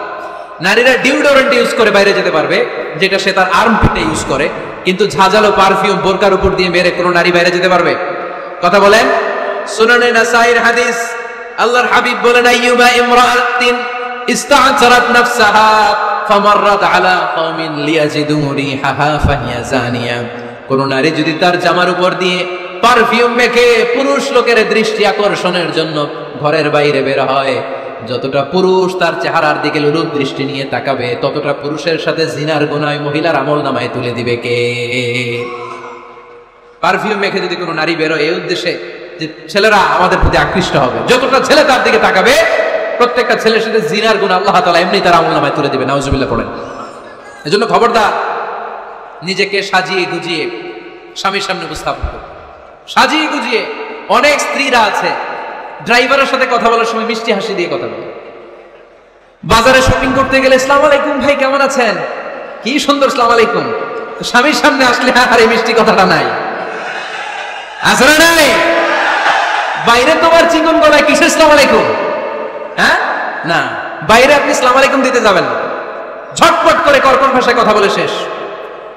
নারীরা ডিওডোরেন্ট ইউজ করে বাইরে যেতে পারবে, যেটা সে তার আর্মপিটে ইউজ করে, কিন্তু ঝাঁঝালো পারফিউম বোরকার উপর দিয়ে মেরে কোনো নারী বাইরে যেতে পারবে? কথা বলেন। সুনানে নাসাইর হাদিস, আল্লাহর হাবিব বলেন, আইয়ুবা ইমরাআতিন ইস্তা'জারাত নাফসাহা ফামাররাত আলা কওমিন লিয়াজিদু রিহাহা ফাহিয়া জানিয়া। কোন নারী যদি তার জামার উপর দিয়ে পারফিউম মেখে পুরুষ লোকের দৃষ্টি আকর্ষণের জন্য ঘরের বাইরে বের হয়, যতটা পুরুষ তার চেহারার দিকে লোলুপ দৃষ্টি নিয়ে তাকাবে, ততটা পুরুষের সাথে জিনার গুনায় মহিলার আমলনামায় তুলে দিবে কে? পারফিউম মেখে যদি কোনো নারী বেরোয় এই উদ্দেশ্যে যে ছেলেরা আমাদের প্রতি আকৃষ্ট হবে, যতটা ছেলে তার দিকে তাকাবে, প্রত্যেকটা ছেলের সাথে জিনার গুনাহ আল্লাহ তাআলা এমনি তার আমলনামায় তুলে দিবে। নাউজুবিল্লাহ পড়েন। এজন্য খবরদার, নিজেকে সাজিয়ে গুজিয়ে স্বামীর সামনে উপস্থাপন করুন, সাজিয়ে গুজিয়ে। অনেক স্ত্রীরা আছে ড্রাইভারের সাথে কথা বলার সময় মিষ্টি হাসি দিয়ে কথা বলে। বাজারে শপিং করতে গেলে আসসালামু আলাইকুম ভাই, কেমন আছেন? কি সুন্দর আসসালামু আলাইকুম। স্বামীর সামনে আসলে আর এই মিষ্টি কথাটা নাই, আছে না নাই? বাইরে তোমার চিকন গলায় কিসের আসসালামু আলাইকুম? হ্যাঁ, না, বাইরে আপনি আসসালামু আলাইকুম দিতে যাবেন না, ঝটপট করে কর্কশ ভাষায় কথা বলে শেষ।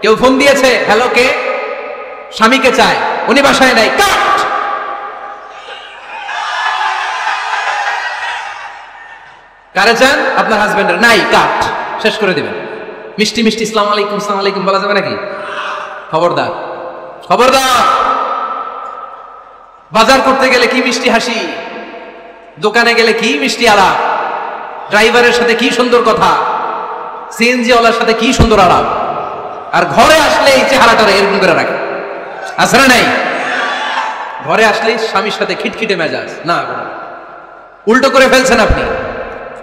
কেউ ফোন দিয়েছে, হ্যালো, কে? স্বামীকে চায়, উনি বাসায় নাই, কাট। কারে চান? আপনার হাজবেন্ডের, নাই, কাট, শেষ করে দিবেন। মিষ্টি মিষ্টি আসসালামু আলাইকুম, আসসালামু আলাইকুম বলা যাবে নাকি? খবরদার, খবরদার। বাজার করতে গেলে কি মিষ্টি হাসি, দোকানে গেলে কি মিষ্টি আলাপ, ড্রাইভারের সাথে কি সুন্দর কথা, সিএনজি ওয়ালার সাথে কি সুন্দর আলাপ, আর ঘরে আসলে এই চেহারাটা এরকম করে রাখে, আছে না নাই? ঘরে আসলেই স্বামীর সাথে খিটখিটে মেজাজ, না, উল্টো করে ফেলছেন আপনি।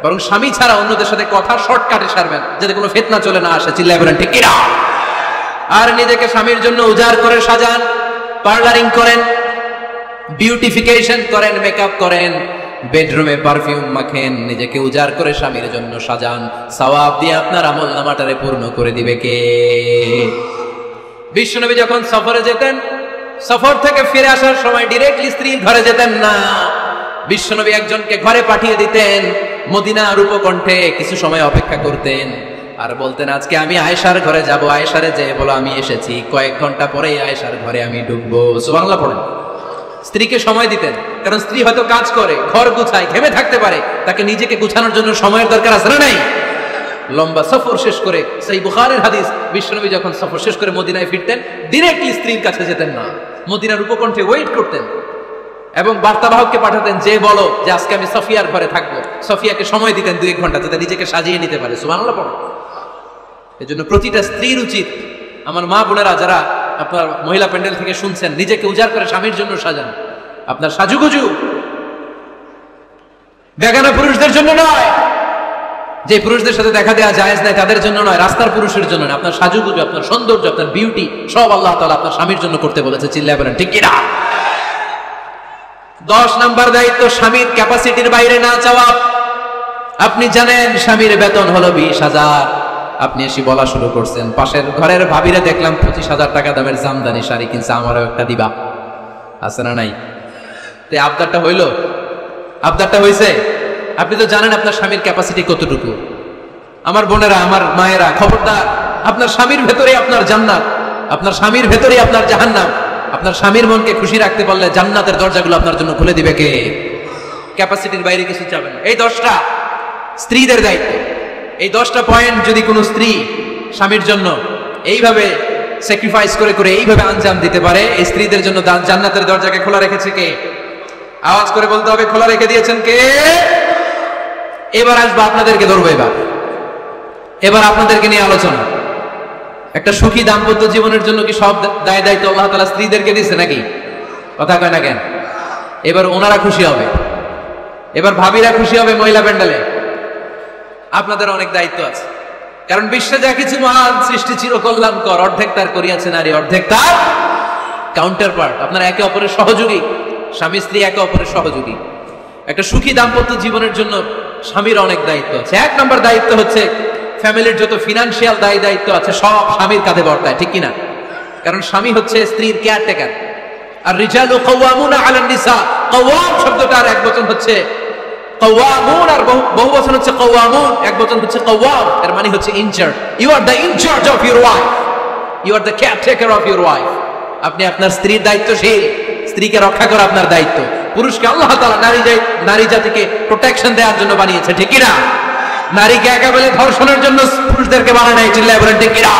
বরং স্বামী ছাড়া অন্যদের সাথে কথা শর্টকাটে সারবেন, যাতে কোনো ফিতনা চলে না আসে। চিল্লায় বলেন ঠিক কিনা? আর নিজেকে স্বামীর জন্য উজাড় করে সাজান, পার্লারিং করেন, বিউটিফিকেশন করেন, মেকআপ করেন, বেডরুমে পারফিউম মাখেন, নিজেকে উজাড় করে স্বামীর জন্য সাজান। সওয়াব দিয়ে আপনার আমলনামাটারে পূর্ণ করে দিবে কে? বিশ্বনবী যখন সফরে যেতেন, সফর থেকে ফিরে আসার সময় ডিরেক্টলি স্ত্রীর ঘরে যেতেন না। বিশ্বনবী একজনকে ঘরে পাঠিয়ে দিতেন, মদিনার উপকণ্ঠে কিছু সময় অপেক্ষা করতেন আর বলতেন, আজকে আমি আয়েশার ঘরে যাব, আয়েশারে যেয়ে বলো আমি এসেছি, কয়েক ঘন্টা পরেই আয়েশার ঘরে আমি ঢুকবো। সুবহানাল্লাহ পড়েন। স্ত্রীকে সময় দিতেন, কারণ স্ত্রী হয়তো কাজ করে, ঘর গুছায়, ঘেমে থাকতে পারে, তাকে নিজেকে গুছানোর জন্য সময়ের দরকার আছে না নাই? লম্বা সফর শেষ করে, সেই বুখারীর হাদিস, বিশ্বনবী যখন সফর শেষ করে মদিনায় ফিরতেন, ডিরেক্টলি স্ত্রীর কাছে যেতেন না, মদিনার উপকণ্ঠে ওয়েট করতেন এবং বার্তাবাহককে পাঠাতেন, যে বলো যে আজকে আমি সফিয়ার ঘরে থাকবো। সফিয়াকে সময় দিতেন 2-1 ঘন্টা, যাতে নিজেকে সাজিয়ে নিতে পারে। সুবহানাল্লাহ পড়ো। এজন্য প্রতিটা স্ত্রীর উচিত, আমার মা বোনেরা যারা আপনার মহিলা প্যান্ডেল থেকে শুনছেন, নিজেকে উজাড় করে স্বামীর জন্য সাজান। আপনার সাজুগুজু বেগানা পুরুষদের জন্য নয়, যে পুরুষদের সাথে দেখা দেওয়া জায়েজ নাই তাদের জন্য নয়, রাস্তার পুরুষের জন্য নয়। আপনার সাজুগুজু, আপনার সৌন্দর্য, আপনার বিউটি সব আল্লাহ তাআলা আপনার স্বামীর জন্য করতে বলেছে। চিল্লায় বলেন ঠিক কি না? 10 নাম্বার দায়িত্ব, স্বামীর ক্যাপাসিটির বাইরে না চাওয়া। আপনি জানেন স্বামীর বেতন হলো 20,000, আপনি এসে বলা শুরু করছেন, পাশের ঘরের ভাবিরে দেখলাম 25,000 টাকা দামের জামদানি শাড়ি কিনছে, আমারও একটা দিবা। আছে না নাই? তে আবদারটা হইল? আবদারটা হইছে? আপনি তো জানেন আপনার স্বামীর ক্যাপাসিটি কতটুকু। আমার বোনেরা, আমার মায়েরা, খবরদার, আপনার স্বামীর ভেতরে আপনার জান্নাত, আপনার স্বামীর ভেতরে আপনার জাহান্নাম। আপনার স্বামীর মনকে খুশি রাখতে পারলে জান্নাতের দরজাগুলো আপনার জন্য খুলে দিবে কে? ক্যাপাসিটির বাইরে কিছু চাবেন। এই 10টা স্ত্রীদের দায়িত্ব। এই 10টা পয়েন্ট যদি কোনো স্ত্রী স্বামীর জন্য এইভাবে স্যাক্রিফাইস করে করে এইভাবে আঞ্জাম দিতে পারে, এই স্ত্রীদের জন্য জান্নাতের দরজাকে খোলা রেখেছে কে? আওয়াজ করে বলতে হবে, খোলা রেখে দিয়েছেন কে? এবার আসবো আপনাদেরকে ধরবো। এবার আপনাদেরকে নিয়ে আলোচনা। একটা সুখী দাম্পত্য জীবনের জন্য কি সব দায় দায়িত্ব আল্লাহ তাআলা স্ত্রীদেরকে দিয়েছে নাকি? কথা কয় না কেন? এবার ওনারা খুশি হবে, এবার ভাবিরা খুশি হবে মহিলা প্যান্ডেলে। আপনাদের অনেক দায়িত্ব আছে, কারণ বিশ্বে যা কিছু মহান সৃষ্টি চিরকল্যাণকর, অর্ধেক তার করিয়াছে নারী, অর্ধেক তার কাউন্টার পার্ট। আপনারা একে অপরের সহযোগী, স্বামী স্ত্রী একে অপরের সহযোগী। একটা সুখী দাম্পত্য জীবনের জন্য স্বামীর অনেক দায়িত্ব আছে। 1 নম্বর দায়িত্ব হচ্ছে, ফ্যামিলির যত ফিনান্সিয়াল দায়িত্ব আছে সব স্বামীর কাঁধে বর্তায়, ঠিক কিনা? কারণ স্বামী হচ্ছে স্ত্রীর কেয়ারটেকার। আর রিজালু কাওয়ামুনা আলান নিসা, কাওয়াম শব্দটার এক বচন হচ্ছে কাওয়ামুন, আর বহু বচন হচ্ছে কাওয়ামুন, এক বচন হচ্ছে কাওয়াম। এর মানে হচ্ছে in charge. You are the in charge of your wife, you are the caretaker of your wife. আপনি আপনার স্ত্রীর দায়িত্বশীল, স্ত্রীকে রক্ষা করা আপনার দায়িত্ব। পুরুষকে আল্লাহ তাআলা নারী জাতিকে প্রোটেকশন দেওয়ার জন্য বানিয়েছে, ঠিক কিনা? নারীকে একেবারে ধর্ষণের জন্য পুরুষদেরকে বানায় নাই। চিল্লায় বলেন ঠিক কিনা?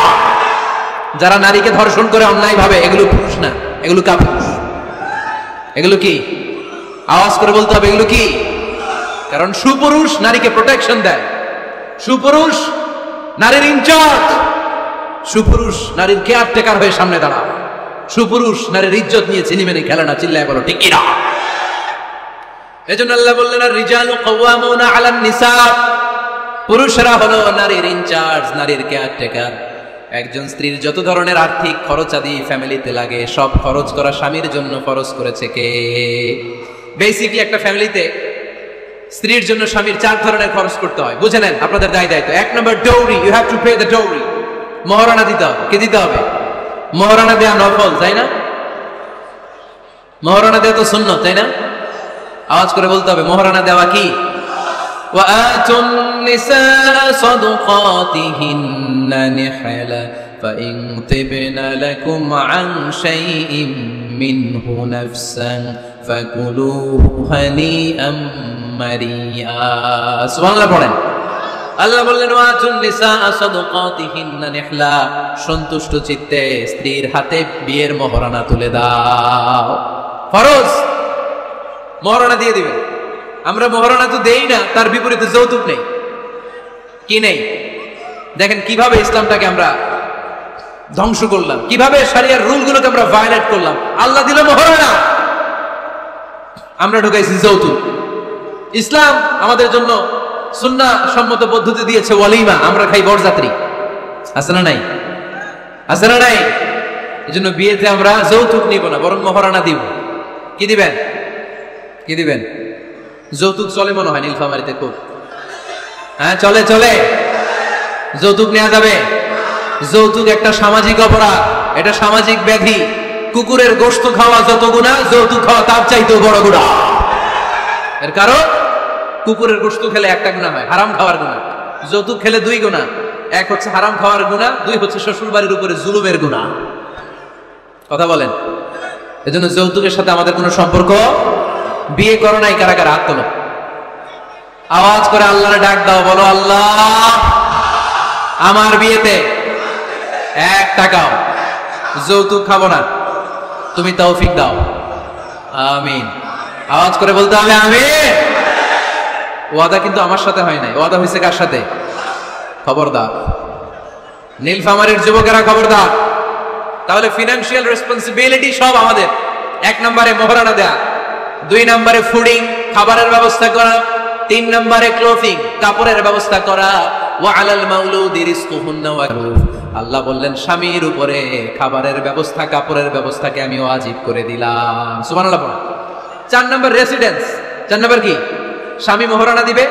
যারা নারীকে ধর্ষণ করে অন্যায় ভাবে, এগুলো পুরুষ না, এগুলো কাপুরুষ। এগুলো কি? আওয়াজ করে বলতে হবে, এগুলো কি? কারণ সুপুরুষ নারীকে প্রোটেকশন দেয়, সুপুরুষ নারীর ইনচার্জ, সুপুরুষ নারীর কেয়ারটেকার হয়ে সামনে দাঁড়ায়, সুপুরুষ নারীর ইজ্জত নিয়ে চিনিমেনি খেলে না। চিল্লায় বলো ঠিক কিনা? এজন্য আল্লাহ বললেন, আর রিজালু কাওয়ামুনা আলান নিসা, পুরুষরা হলো নারীর ইনচার্জ, নারীর কেয়ারটেকার। একজন স্ত্রীর যত ধরনের আর্থিক খরচ আদি ফ্যামিলিতে লাগে, সব খরচ করা স্বামীর জন্য ফরজ করেছে কে? বেসিকলি একটা ফ্যামিলিতে স্ত্রীর জন্য স্বামীর 4 ধরনের খরচ করতে হয়। বুঝে নেন আপনাদের দায়িত্ব। 1 নম্বর dowry, you have to pay the dowry. মহারণা দিতে হবে। কে দিতে হবে? মহারণা দেয়া নফল, তাই না? মহারণা দেওয়া তো সুন্নাত, তাই না? আওয়াজ করে বলতে হবে, মহারণা দেওয়া কি? وآتوا النساء صدقاتهن نحلا فإن طبن لكم عن شيء منه نفسا فكلوه هنيئا مريئا। সুবহানাল্লাহ পড়েন। আল্লাহ বললেন, ওয়াতুন নিসা সাদাকাতিহিন্না নিহলা, সন্তুষ্ট চিত্তে স্ত্রীর হাতে বিয়ের মহারণা তুলে দাও। ফরজ, মহারণা দিয়ে দিবেন। আমরা মহারণা তো দেই না, তার বিপরীতে যৌতুক নেই। কি নেই? দেখেন কিভাবে ইসলামটাকে আমরা ধ্বংস করলাম, কিভাবে শরিয়ার রুলগুলোকে আমরা ভায়োলেট করলাম। আল্লাহ দিল মহারণা, আমরা ঢুকাইছি যৌতুক। ইসলাম আমাদের জন্য সুন্নাহ সম্মত পদ্ধতি দিয়েছে ওয়ালিমা, আমরা খাই বরযাত্রী। আছে না নাই? আছে না নাই? এই জন্য বিয়েতে আমরা যৌতুক নিব না, বরং মহারানা দিব। কি দিবেন? কি দিবেন? যৌতুক চলে মনে হয় নীলফামারীতে খুব। হ্যাঁ চলে চলে, যৌতুক নেওয়া যাবে। যৌতুক একটা সামাজিক অপরাধ, এটা সামাজিক ব্যাধি। কুকুরের গোশত খাওয়া যত গুনাহ, যৌতুক খাওয়া তার চাইতেও বড় গুনাহ। এর কারণ কুকুরের গোশত খেলে একটা গুনাহ হয়, হারাম খাওয়ার গুনাহ। যৌতুক খেলে দুই গুনাহ, এক হচ্ছে হারাম খাওয়ার গুনাহ, দুই হচ্ছে শ্বশুর বাড়ির উপরে জুলুমের গুনাহ। কথা বলেন। এজন্য যৌতুকের সাথে আমাদের কোনো সম্পর্ক। বিয়ে করো নাই কারা কারা হাত তোলো, আওয়াজ করে আল্লাহরে ডাক দাও, বলো আল্লাহ আমার বিয়েতে 1 টাকাও যৌতুক খাবো না, তুমি তৌফিক দাও, আমিন। আওয়াজ করে বলতে হবে আমিন। ওয়াদা কিন্তু আমার সাথে হয় নাই, ওয়াদা হয়েছে কার সাথে? খবরদার নীলফামারীর যুবকেরা, খবরদার। তাহলে ফিনান্সিয়াল রেসপন্সিবিলিটি সব আমাদের। 1 নম্বরে মোহরানা দেয়া, 2 নম্বরে ফুডিং খাবারের ব্যবস্থা করা, 3 নম্বরে ক্লোথিং কাপড়ের ব্যবস্থা করা। ওয়া আলাল মাউলুদি রিজকুহুন্না ওয়া আল্লাহ বললেন স্বামীর উপরে খাবারের ব্যবস্থা, কাপড়ের ব্যবস্থাকে আমি ওয়াজিব করে দিলাম। সুবহানাল্লাহ। 4 নম্বর রেসিডেন্স। 4 নম্বর কি? স্বামী মোহরানা দিবে,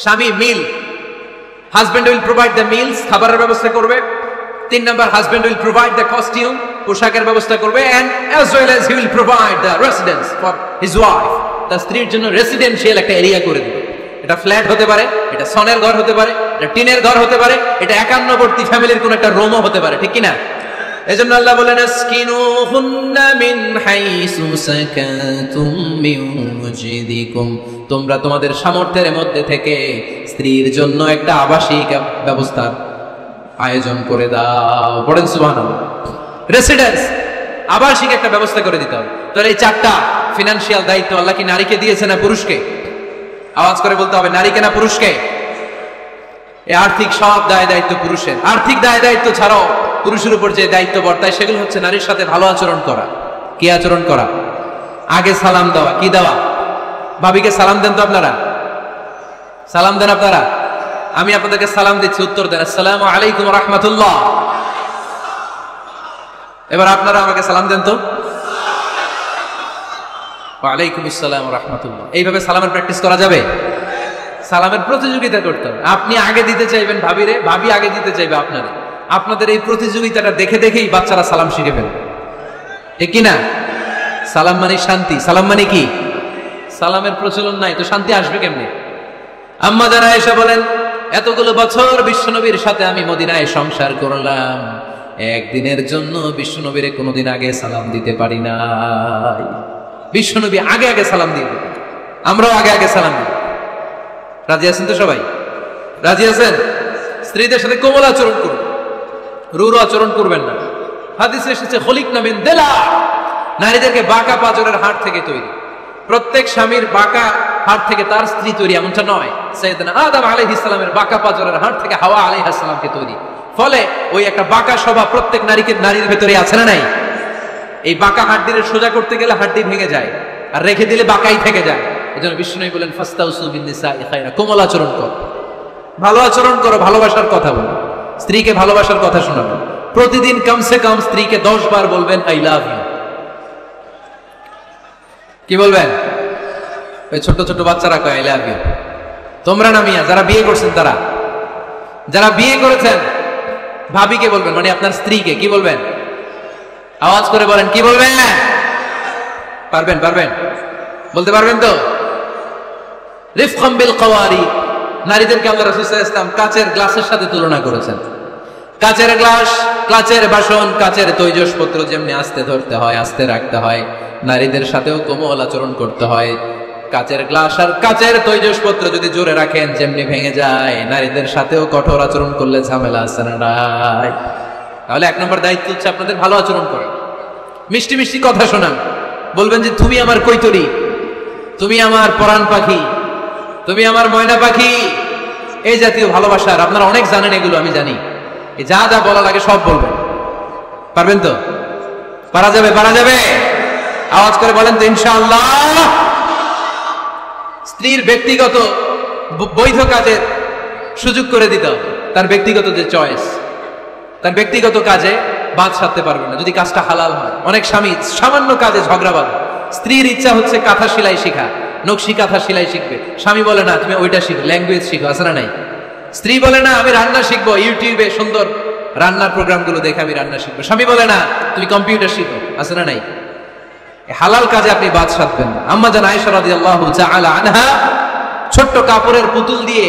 স্বামী meal, husband will provide the meals, খাবারের ব্যবস্থা করবে। 3 নম্বর husband will provide the costume, পোশাকের ব্যবস্থা করবে, and as well as he will provide the residence for his wife. তার স্ত্রীর জন্য রেসিডেন্সিয়াল একটা এরিয়া করে দিবে। এটা ফ্ল্যাট হতে পারে, এটা সনের ঘর হতে পারে, এটা টিনের ঘর হতে পারে, এটা একান্নবর্তী ফ্যামিলির কোন একটা রুমও হতে পারে, ঠিক কি না? এজন্য আল্লাহ বলেন আসকিনুহুন্না মিন হাইসু সাকাতুম মিন ওয়াজদিকুম, তোমরা তোমাদের সামর্থ্যের মধ্যে থেকে স্ত্রীর জন্য একটা আবাসিক ব্যবস্থার আয়োজন করে দাও। পড়েন সুবহানাল্লাহ। রেসিডেন্স, আবাসিক একটা ব্যবস্থা করে দিতে হবে। তাহলে এই 4টা ফিনান্সিয়াল দায়িত্ব আল্লাহ কি নারীকে দিয়েছে না পুরুষকে? আওয়াজ করে বলতে হবে নারীকে না পুরুষকে? এই আর্থিক সব দায় দায়িত্ব পুরুষের। আর্থিক দায় দায়িত্ব ছাড়াও পুরুষের উপর যে দায়িত্ব বর্তায় সেগুলো হচ্ছে নারীর সাথে ভালো আচরণ করা। কি আচরণ করা? আগে সালাম দেওয়া। কি দেওয়া? ভাবিকে সালাম দেন তো আপনারা? সালাম দেন আপনারা? আমি আপনাদেরকে সালাম দিচ্ছি, উত্তর দেন আসসালামু আলাইকুম ওয়া রাহমাতুল্লাহ। এবার আপনারা আমাকে সালাম দেন তো। ওয়া আলাইকুম আসসালাম ওয়া রাহমাতুল্লাহ। এইভাবে সালামের প্র্যাকটিস করা যাবে? সালামের প্রতিযোগিতা করতে হবে। আপনি আগে দিতে চাইবেন ভাবিরে, ভাবি আগে দিতে চাইবে আপনারে। আপনাদের এই প্রতিযোগিতাটা দেখে দেখেই বাচ্চারা সালাম শিখে ফেলবে, ঠিক কি না? সালাম মানে শান্তি। সালাম মানে কি? সালামের প্রচলন নাই তো শান্তি আসবে কেমনে? আম্মা জানা এসে বলেন এতগুলো বছর বিশ্বনবীর সাথে আমি মদিনায় সংসার করলাম, একদিনের জন্য বিশ্বনবীরে কোনোদিন আগে সালাম দিতে পারি নাই। বিশ্বনবী আগে আগে সালাম দিয়ে দিতেন, আমরাও আগে আগে সালাম দিই। রাজি আছেন তো সবাই? রাজি আছেন? স্ত্রীদের সাথে কোমল আচরণ করুন, রূঢ় আচরণ করবেন না। হাদিসে এসেছে খলিকনা মিন দিলা, নারীদেরকে বাঁকা পাঁজরের হাড় থেকে তৈরি। প্রত্যেক স্বামীর বাঁকা হাড় থেকে তার স্ত্রী তৈরি এমনটা নয়। সাইয়েদনা আদম আলাইহিস সালামের বাঁকা পাঁজরের হাড় থেকে হাওয়া আলাইহিস সালামকে তৈরি। ফলে ওই একটা বাঁকা স্বভাব প্রত্যেক নারীর ভেতরে আছে না নাই? এই বাঁকা হাড্ডির সোজা করতে গেলে হাড্ডি ভেঙে যায়, আর রেখে দিলে বাঁকাই থেকে যায়। এজন্য বিষ্ণু বলেন ফাস্তাউসু বিন নিসাই খায়রা, কোমল আচরণ করো, ভালো আচরণ করো, ভালোবাসার কথা বলো, স্ত্রীকে ভালোবাসার কথা শোনাবেন। প্রতিদিন কমসে কম স্ত্রীকে 10 বার বলবেন আই লাভ ইউ। কি বলবেন? ওই ছোট ছোট বাচ্চারা কয় আই লাভ ইউ। তোমরা না মিয়া, যারা বিয়ে করছেন তারা, যারা বিয়ে করেছেন ভাবিকে বলবেন, মানে আপনার স্ত্রীকে কি বলবেন? আওয়াজ করে বলেন, কি বলবেন? পারবেন? পারবেন? বলতে পারবেন তো? রিফকাম বিল কওয়ারি, নারীদেরকে আল্লাহ রাসূল সাল্লাল্লাহু আলাইহি ওয়াসাল্লাম কাচের গ্লাসের সাথে তুলনা করেছেন। কাচের গ্লাস, কাচের বাসন, কাচের তৈজসপত্র যেমনি আস্তে ধরতে হয়, আস্তে রাখতে হয়, নারীদের সাথেও কোমল আচরণ করতে হয়। কাচের গ্লাস আর কাচের তৈজসপত্র যদি জোরে রাখেন যেমনি ভেঙে যায়, নারীদের সাথেও কঠোর আচরণ করলে ঝামেলা আছে না নাই? তাহলে 1 নম্বর দায়িত্ব হচ্ছে আপনাদের ভালো আচরণ করা, মিষ্টি মিষ্টি কথা শোনান। বলবেন যে তুমি আমার কৈতরী, তুমি আমার পরাণ পাখি, তুমি আমার ময়না পাখি, এই জাতীয় ভালোবাসার। আপনারা অনেক জানেন এগুলো, আমি জানি। এই যা যা বলা লাগে সব বলবেন। পারবেন তো? পারা যাবে? পারা যাবে? আওয়াজ করে বলেন তো ইনশাআল্লাহ। স্ত্রীর ব্যক্তিগত বৈধ কাজের সুযোগ করে দিতে হবে, তার ব্যক্তিগত যে চয়েস। তার ব্যক্তিগত কাজে বাদ সাধতে পারবে না যদি কাজটা হালাল হয়। অনেক স্বামী সামান্য কাজে ঝগড়া বাঁধে, স্ত্রীর ইচ্ছা হচ্ছে কাঁথা সেলাই শিখা, নকশি কাঁথা সেলাই শিখবে, স্বামী বলে না তুমি ওইটা শিখো, ল্যাঙ্গুয়েজ শিখো, আছে না নাই? স্ত্রী বলে না আমি রান্না শিখবো, ইউটিউবে সুন্দর রান্নার প্রোগ্রামগুলো দেখে আমি রান্না শিখবো, স্বামী বলে না তুমি কম্পিউটার শিখো, আছে না নাই? হালাল কাজে আপনি বাদ সাধবেন না। আম্মা জান আয়েশা রাদিয়াল্লাহু তাআলা আনহা ছোট্ট কাপড়ের পুতুল দিয়ে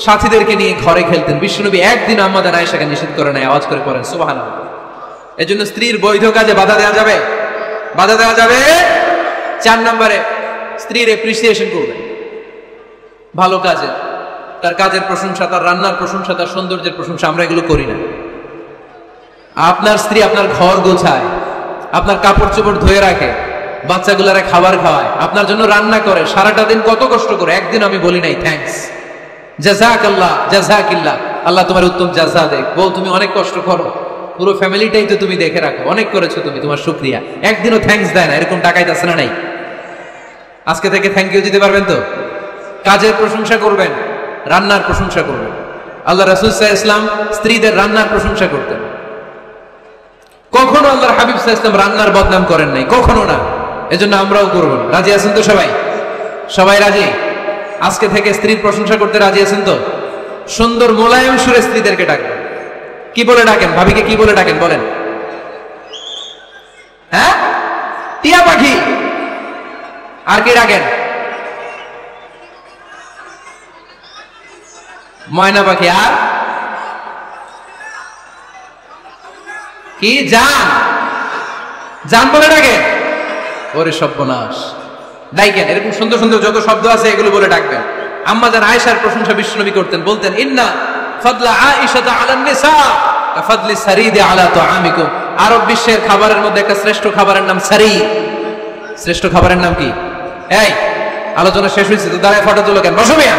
সাথীদেরকে নিয়ে ঘরে খেলতেন। বিশ্বনবী একদিন আম্মা জান আয়েশাকে নিষেধ করে নাই, আওয়াজ করে পড়েন সুবহানাল্লাহ। এজন্য স্ত্রীর বৈধ কাজে বাধা দেওয়া যাবে, বাধা দেওয়া যাবে। 4 নম্বরে স্ত্রীর এপ্রিসিয়েশন করবেন ভালো কাজে, তার কাজের প্রশংসা, তার রান্নার প্রশংসা, তার সৌন্দর্যের প্রশংসা। আমরা এগুলো করি না। আপনার স্ত্রী আপনার ঘর গোছায়, আপনার কাপড় চোপড় ধুয়ে রাখে, বাচ্চাগুলারে খাবার খাওয়ায়, আপনার জন্য রান্না করে, সারাটা দিন কত কষ্ট করে। একদিন আমি বলি নাই থ্যাঙ্কস, জাযাকাল্লাহ, জাযাকিল্লাহ, আল্লাহ তোমার উত্তম জাযা দেখ। বউ তুমি অনেক কষ্ট করো, পুরো ফ্যামিলিটাই তো তুমি দেখে রাখো, অনেক করেছো তুমি, তোমার শুকরিয়া। একদিনও থ্যাঙ্কস দেয় না, এরকম টাকাইতেছে না নাই? আজকে থেকে থ্যাংক ইউ দিতে পারবেন তো? কাজের প্রশংসা করবেন, রান্নার প্রশংসা করবেন। আল্লাহ রাসূল সাল্লাল্লাহু আলাইহি ওয়াসাল্লাম স্ত্রীদের রান্নার প্রশংসা করতেন। কখনো আল্লাহর হাবিব সাল্লাল্লাহু আলাইহি ওয়াসাল্লাম রান্নার বদনাম করেন নাই, কখনো না। এজন্য আমরাও করব না। রাজি আছেন তো সবাই? সবাই রাজি? আজকে থেকে স্ত্রীর প্রশংসা করতে রাজি আছেন তো? সুন্দর মোলায়েম সুরে স্ত্রীদেরকে ডাকবেন। কি বলে ডাকেন? ভাবিকে কি বলে ডাকেন বলেন? হ্যাঁ, টিয়া পাখি। আর কি ডাকেন? ময়না পাখি। আর কি? জান। জান বলে ডাকেন? ওরে সর্বনাশ, ডাইকেন। এরকম সুন্দর সুন্দর যত শব্দ আছে এগুলো বলে ডাকবেন। আম্মা জান আয়েশার প্রশংসা বিশ্বনবী করতেন, বলতেন ইন্না ফাদলা আয়েশাতা আলান নিসা কাফাদলি সারিদি আলা তুআমিকুম। আরব বিশ্বের খাবারের মধ্যে একটা শ্রেষ্ঠ খাবারের নাম সারিদ। শ্রেষ্ঠ খাবারের নাম কি? এই আলোচনা শেষ হয়েছে তো দাঁড়ায় ফটো তুলো কেন? বসো মিয়া,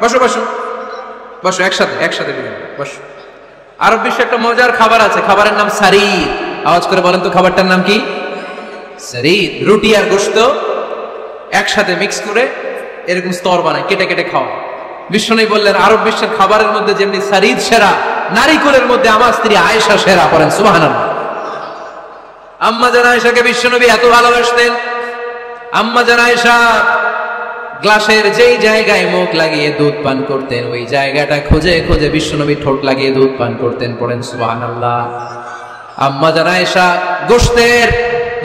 বসো বসো বসো, একসাথে একসাথে বসো। আরব বিশ্বে একটা মজার খাবার আছে, খাবারের নাম সারিদ। আওয়াজ করে বলেন তো খাবারটার নাম কি? সারিদ। রুটি আর গোশত একসাথে মিক্স করে এরকম স্তর বানায়, কেটে কেটে খাওয়া। বিশ্বনবী বললেন আরব বিশ্বের খাবারের মধ্যে যেমনি সারিদ সেরা, নারিকেলের মধ্যে আমার স্ত্রী আয়েশা সেরা। পড়েন সুবহানাল্লাহ। আম্মা জান আয়েশাকে বিশ্বনবী এত ভালোবাসতেন। আম্মা জান আয়েশা গ্লাসের যেই জায়গায় মুখ লাগিয়ে দুধ পান করতেন, ওই জায়গাটা খুঁজে খুঁজে বিশ্বনবী ঠোঁট লাগিয়ে দুধ পান করতেন। পড়েন সুবহানাল্লাহ। আম্মা জান আয়েশা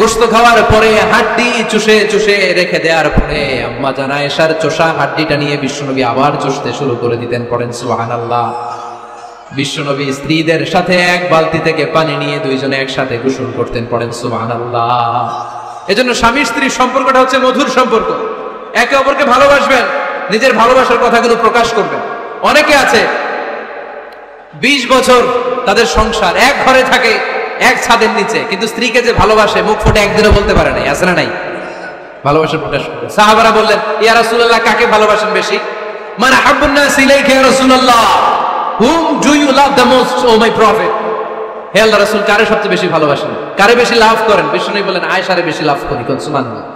গোশত খাওয়ার পরে হাড্ডি চুষে চুষে রেখে দেওয়ার পরে আম্মা জান আয়েশার চোষা হাড্ডিটা নিয়ে বিশ্বনবী আবার চুষতে শুরু করে দিতেন। পড়েন সুবহানাল্লাহ। বিশ্বনবী স্ত্রীদের সাথে এক বালতি থেকে পানি নিয়ে দুইজনে একসাথে গোসল করতেন। পড়েন সুবহানাল্লাহ। এজন্য স্বামী স্ত্রীর সম্পর্কটা হচ্ছে মধুর সম্পর্ক। একে অপরকে ভালোবাসবেন, নিজের ভালোবাসার কথাগুলো প্রকাশ করবেন। অনেকে আছে 20 বছর তাদের সংসার, এক ঘরে থাকে, এক ছাদের নিচে, কিন্তু স্ত্রীকে যে ভালোবাসে মুখ ফুটে একদিনও বলতে পারে নাই। আছে না নাই? ভালোবাসা প্রকাশ করে। সাহাবারা বললেন ইয়া রাসূলুল্লাহ, কাকে ভালোবাসেন বেশি? মান আহাব্বুন নাস ইলাইকা ইয়া রাসূলুল্লাহ, whom do you love the most, oh my prophet? হে আল্লাহ রাসূল, কারে সবচেয়ে বেশি ভালোবাসেন, কারে বেশি লাভ করেন? বিশ্বনবী বলেন আয়েশারে বেশি লাভ করি। সুবহানাল্লাহ।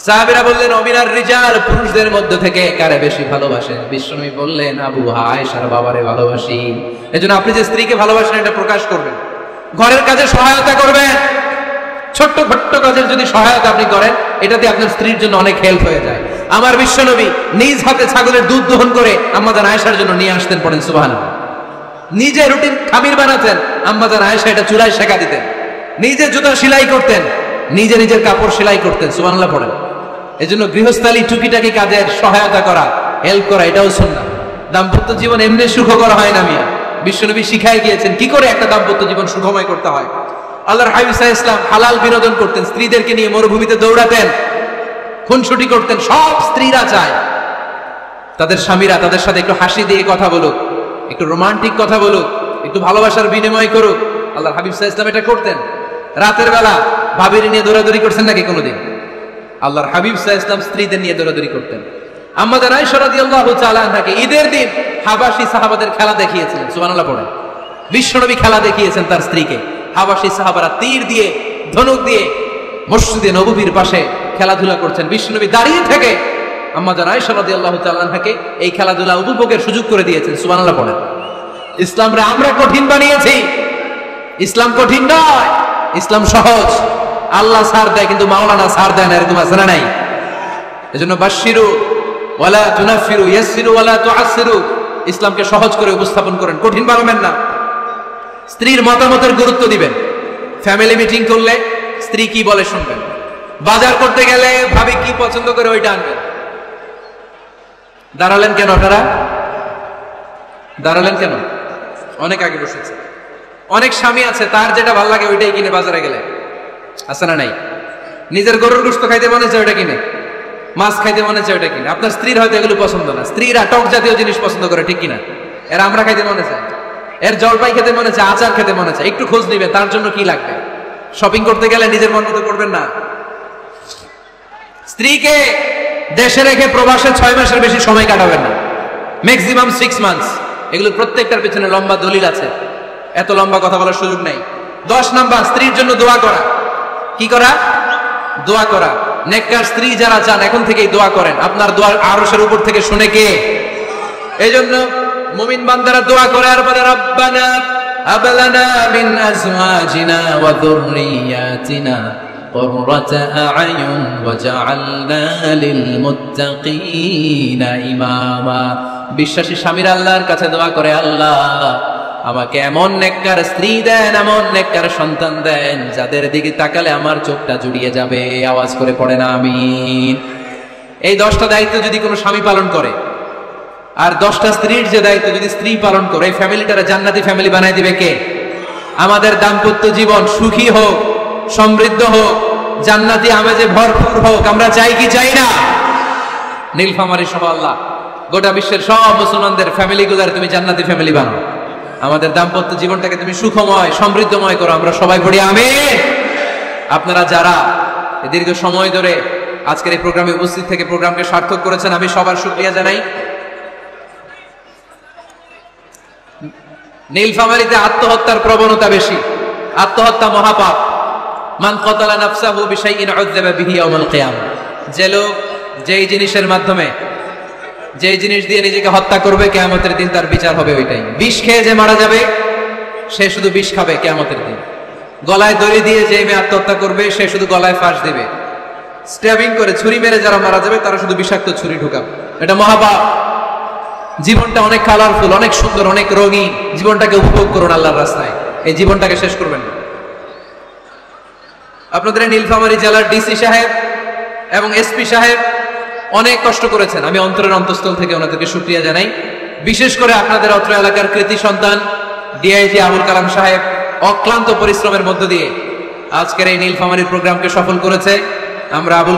সাহাবীরা বললেন অমিনার রিজাল, পুরুষদের মধ্যে থেকে কারে বেশি ভালোবাসেন? বিশ্বনবী বললেন আবু আয়েশার বাবারে ভালোবাসি। এজন্য আপনি যে স্ত্রীকে ভালোবাসেন এটা প্রকাশ করবেন। ঘরের কাজে সহায়তা করবেন। ছোট্ট ছোট্ট কাজের যদি সহায়তা আপনি করেন, এটাতে আপনার স্ত্রীর জন্য অনেক হেল্প হয়ে যায়। আমার বিশ্বনবী নিজ হাতে ছাগলের দুধ দহন করে আম্মা জান আয়েশার জন্য নিয়ে আসতেন। পড়েন সুবহানাল্লাহ। নিজে রুটির খামির বানাতেন, আম্মা জান আয়েশা এটা চুলায় সেকা দিতেন। নিজে জুতা সেলাই করতেন, নিজে নিজের কাপড় সেলাই করতেন। সুবহানাল্লাহ পড়েন। এজন্য গৃহস্থালী টুকিটাকি কাজের সহায়তা করা, হেল্প করা, এটাও সুন্নাহ। দাম্পত্য জীবন এমনি সুখকর হয় না মিয়া। বিশ্বনবী শিখাই গিয়েছেন কি করে একটা দাম্পত্য জীবন সুখময় করতে হয়। আল্লাহর হাবিব সাল্লাল্লাহু আলাইহি ওয়াসাল্লাম হালাল বিনোদন করতেন, স্ত্রীদেরকে নিয়ে মরুভূমিতে দৌড়াতেন, খুনসুটি করতেন। সব স্ত্রীরা চায় তাদের স্বামীরা তাদের সাথে একটু হাসি দিয়ে কথা বলুক, একটু রোমান্টিক কথা বলুক, একটু ভালোবাসার বিনিময় করুক। আল্লাহর হাবিব সাল্লাল্লাহু আলাইহি ওয়াসাল্লাম এটা করতেন। রাতের বেলা ভাবির নিয়ে দৌড়াদৌড়ি করছেন নাকি কোনোদিন? আল্লাহর হাবিব সাল্লাল্লাহু আলাইহি ওয়াসাল্লাম স্ত্রীদের নিয়ে দৌড়াদৌড়ি করতেন। আম্মা জান আয়েশা রাদিয়াল্লাহু তাআলা আনহাকে ঈদের দিন হাবাশি সাহাবাদের খেলা দেখিয়েছিলেন। সুবহানাল্লাহ পড়েন। বিশ্বনবী খেলা দেখিয়েছেন তার স্ত্রীকে। হাবাশি সাহাবারা তীর দিয়ে, ধনুক দিয়ে মসজিদে নববীর পাশে খেলাধুলা করছেন। বিশ্বনবী দাঁড়িয়ে থেকে আম্মা জান আয়েশা রাদিয়াল্লাহু তাআলা আনহাকে এই খেলাধুলা উপভোগের সুযোগ করে দিয়েছেন। সুবহানাল্লাহ পড়েন। ইসলামরে আমরা কঠিন বানিয়েছি। ইসলাম কঠিন নয়, ইসলাম সহজ। আল্লাহ ছাড় দেয় কিন্তু মাওলানা ছাড় দেয় না, এরকম আছে না নাই? এজন্য বাশশিরু ওয়ালা তুনাফিরু ইয়াসসিরু ওয়ালা তুআসসিরু, ইসলামকে সহজ করে উপস্থাপন করেন, কঠিন বানাবেন না। স্ত্রীর মতামতের গুরুত্ব দিবেন। ফ্যামিলি মিটিং করলে স্ত্রী কি বলে শুনবেন। বাজার করতে গেলে ভাবি কি পছন্দ করে ওইটা আনবেন। দাঁড়ালেন কেন আপনারা? দাঁড়ালেন কেন? অনেক আগে বসেছে। অনেক স্বামী আছে তার যেটা ভালো লাগে ওইটাই কিনে বাজারে গেলে, আছে না নাই? নিজের গরুর গোশত খাইতে মনে চায় ওইটা কিনে, মাছ খাইতে মনে চায় ওইটা কিনে। আপনার স্ত্রীর হয়তো এগুলো পছন্দ না। স্ত্রীরা টক জাতীয় জিনিস পছন্দ করে, ঠিক কিনা? এর আমরা খাইতে মনে চায়, এর জলপাই খেতে মনে চায়, আচার খেতে মনে চায়। একটু খোঁজ নিবে তার জন্য কি লাগবে। শপিং করতে গেলে নিজের মন মতো করবেন না। স্ত্রীকে দেশে রেখে প্রবাসে 6 মাসের বেশি সময় কাটাবেন না, ম্যাক্সিমাম 6 মান্থস। এগুলো প্রত্যেকটার পেছনে লম্বা দলিল আছে, এত লম্বা কথা বলার সুযোগ নাই। 10 নাম্বার, স্ত্রীর জন্য দোয়া করা। কি করা? দোয়া করা। নেককার স্ত্রী যারা চান এখন থেকেই দোয়া করেন। আপনার দোয়া আরশের উপর থেকে শুনে কে? এই জন্য মুমিন বান্দারা দোয়া করে আর বলে, রব্বানা হাব লানা মিন আজওয়াজিনা ওয়া যুররিয়াতিনা কুররাতা আ'য়ুন ওয়াজআলনা লিল মুত্তাকিনা ইমামা। বিশ্বাসী স্বামীরা আল্লাহর কাছে দোয়া করে, আল্লাহ আমাকে এমন নেককার স্ত্রী দেন, এমন নেককার সন্তান দেন যাদের দিকে তাকালে আমার চোখটা জুড়িয়ে যাবে। আওয়াজ করে পড়েন আমিন। এই 10টা দায়িত্ব যদি কোনো স্বামী পালন করে, আর 10টা স্ত্রীর যে দায়িত্ব যদি স্ত্রী পালন করে, এই ফ্যামিলিটারে জান্নাতি ফ্যামিলি বানাই দিবে কে? আমাদের দাম্পত্য জীবন সুখী হোক, সমৃদ্ধ হোক, জান্নাতি আমেজে ভরপুর হোক। আমরা চাই কি চাই না? নীলফামারী সহ আল্লাহ গোটা বিশ্বের সব মুসলমানদের ফ্যামিলিগুলার তুমি জান্নাতি ফ্যামিলি বানাও। আমাদের দাম্পত্য জীবনটাকে তুমি সুখময়, সমৃদ্ধময় করো। আমরা সবাই পড়ি আমিন। আপনারা যারা দীর্ঘ সময় ধরে আজকের এই প্রোগ্রামে উপস্থিত থেকে প্রোগ্রামকে সার্থক করেছেন, আমি সবার শুকরিয়া জানাই। নীলফামারীতে আত্মহত্যার প্রবণতা বেশি, আত্মহত্যা মহাপাপ। মান কাতালা নাফসাহু বিশাইইন উযযিবা বিহি ইয়াওমাল কিয়ামা। যে লোক যেই জিনিসের মাধ্যমে, যেই জিনিস দিয়ে নিজেকে হত্যা করবে, কিয়ামতের দিন তার বিচার হবে ওইটাই। বিষ খেয়ে যে মারা যাবে সে শুধু বিষ খাবে কিয়ামতের দিন। গলায় দড়ি দিয়ে যে মেয়ে আত্মহত্যা করবে সে শুধু গলায় ফাঁস দিবে। স্ট্যাবিং করে ছুরি মেরে যারা মারা যাবে তারা শুধু বিষাক্ত ছুরি ঢুকাবে। এটা মহাপাপ। জীবনটা অনেক কালারফুল, অনেক সুন্দর, অনেক রঙিন। জীবনটাকে উপভোগ করুন আল্লাহর রাস্তায়, এই জীবনটাকে শেষ করবেন না। আপনাদের নীলফামারী জেলার ডিসি সাহেব এবং এসপি সাহেব অনেক কষ্ট করেছেন। আমি অন্তরের অন্তঃস্থল থেকে ওনাদেরকে শুকরিয়া জানাই। বিশেষ করে আপনাদের অত্র এলাকার কৃতি সন্তান ডিআইজি আবুল কালাম সাহেব অক্লান্ত পরিশ্রমের মধ্য দিয়ে আজকের এই নীলফামারীর প্রোগ্রামকে সফল করেছে। আমরা আবুল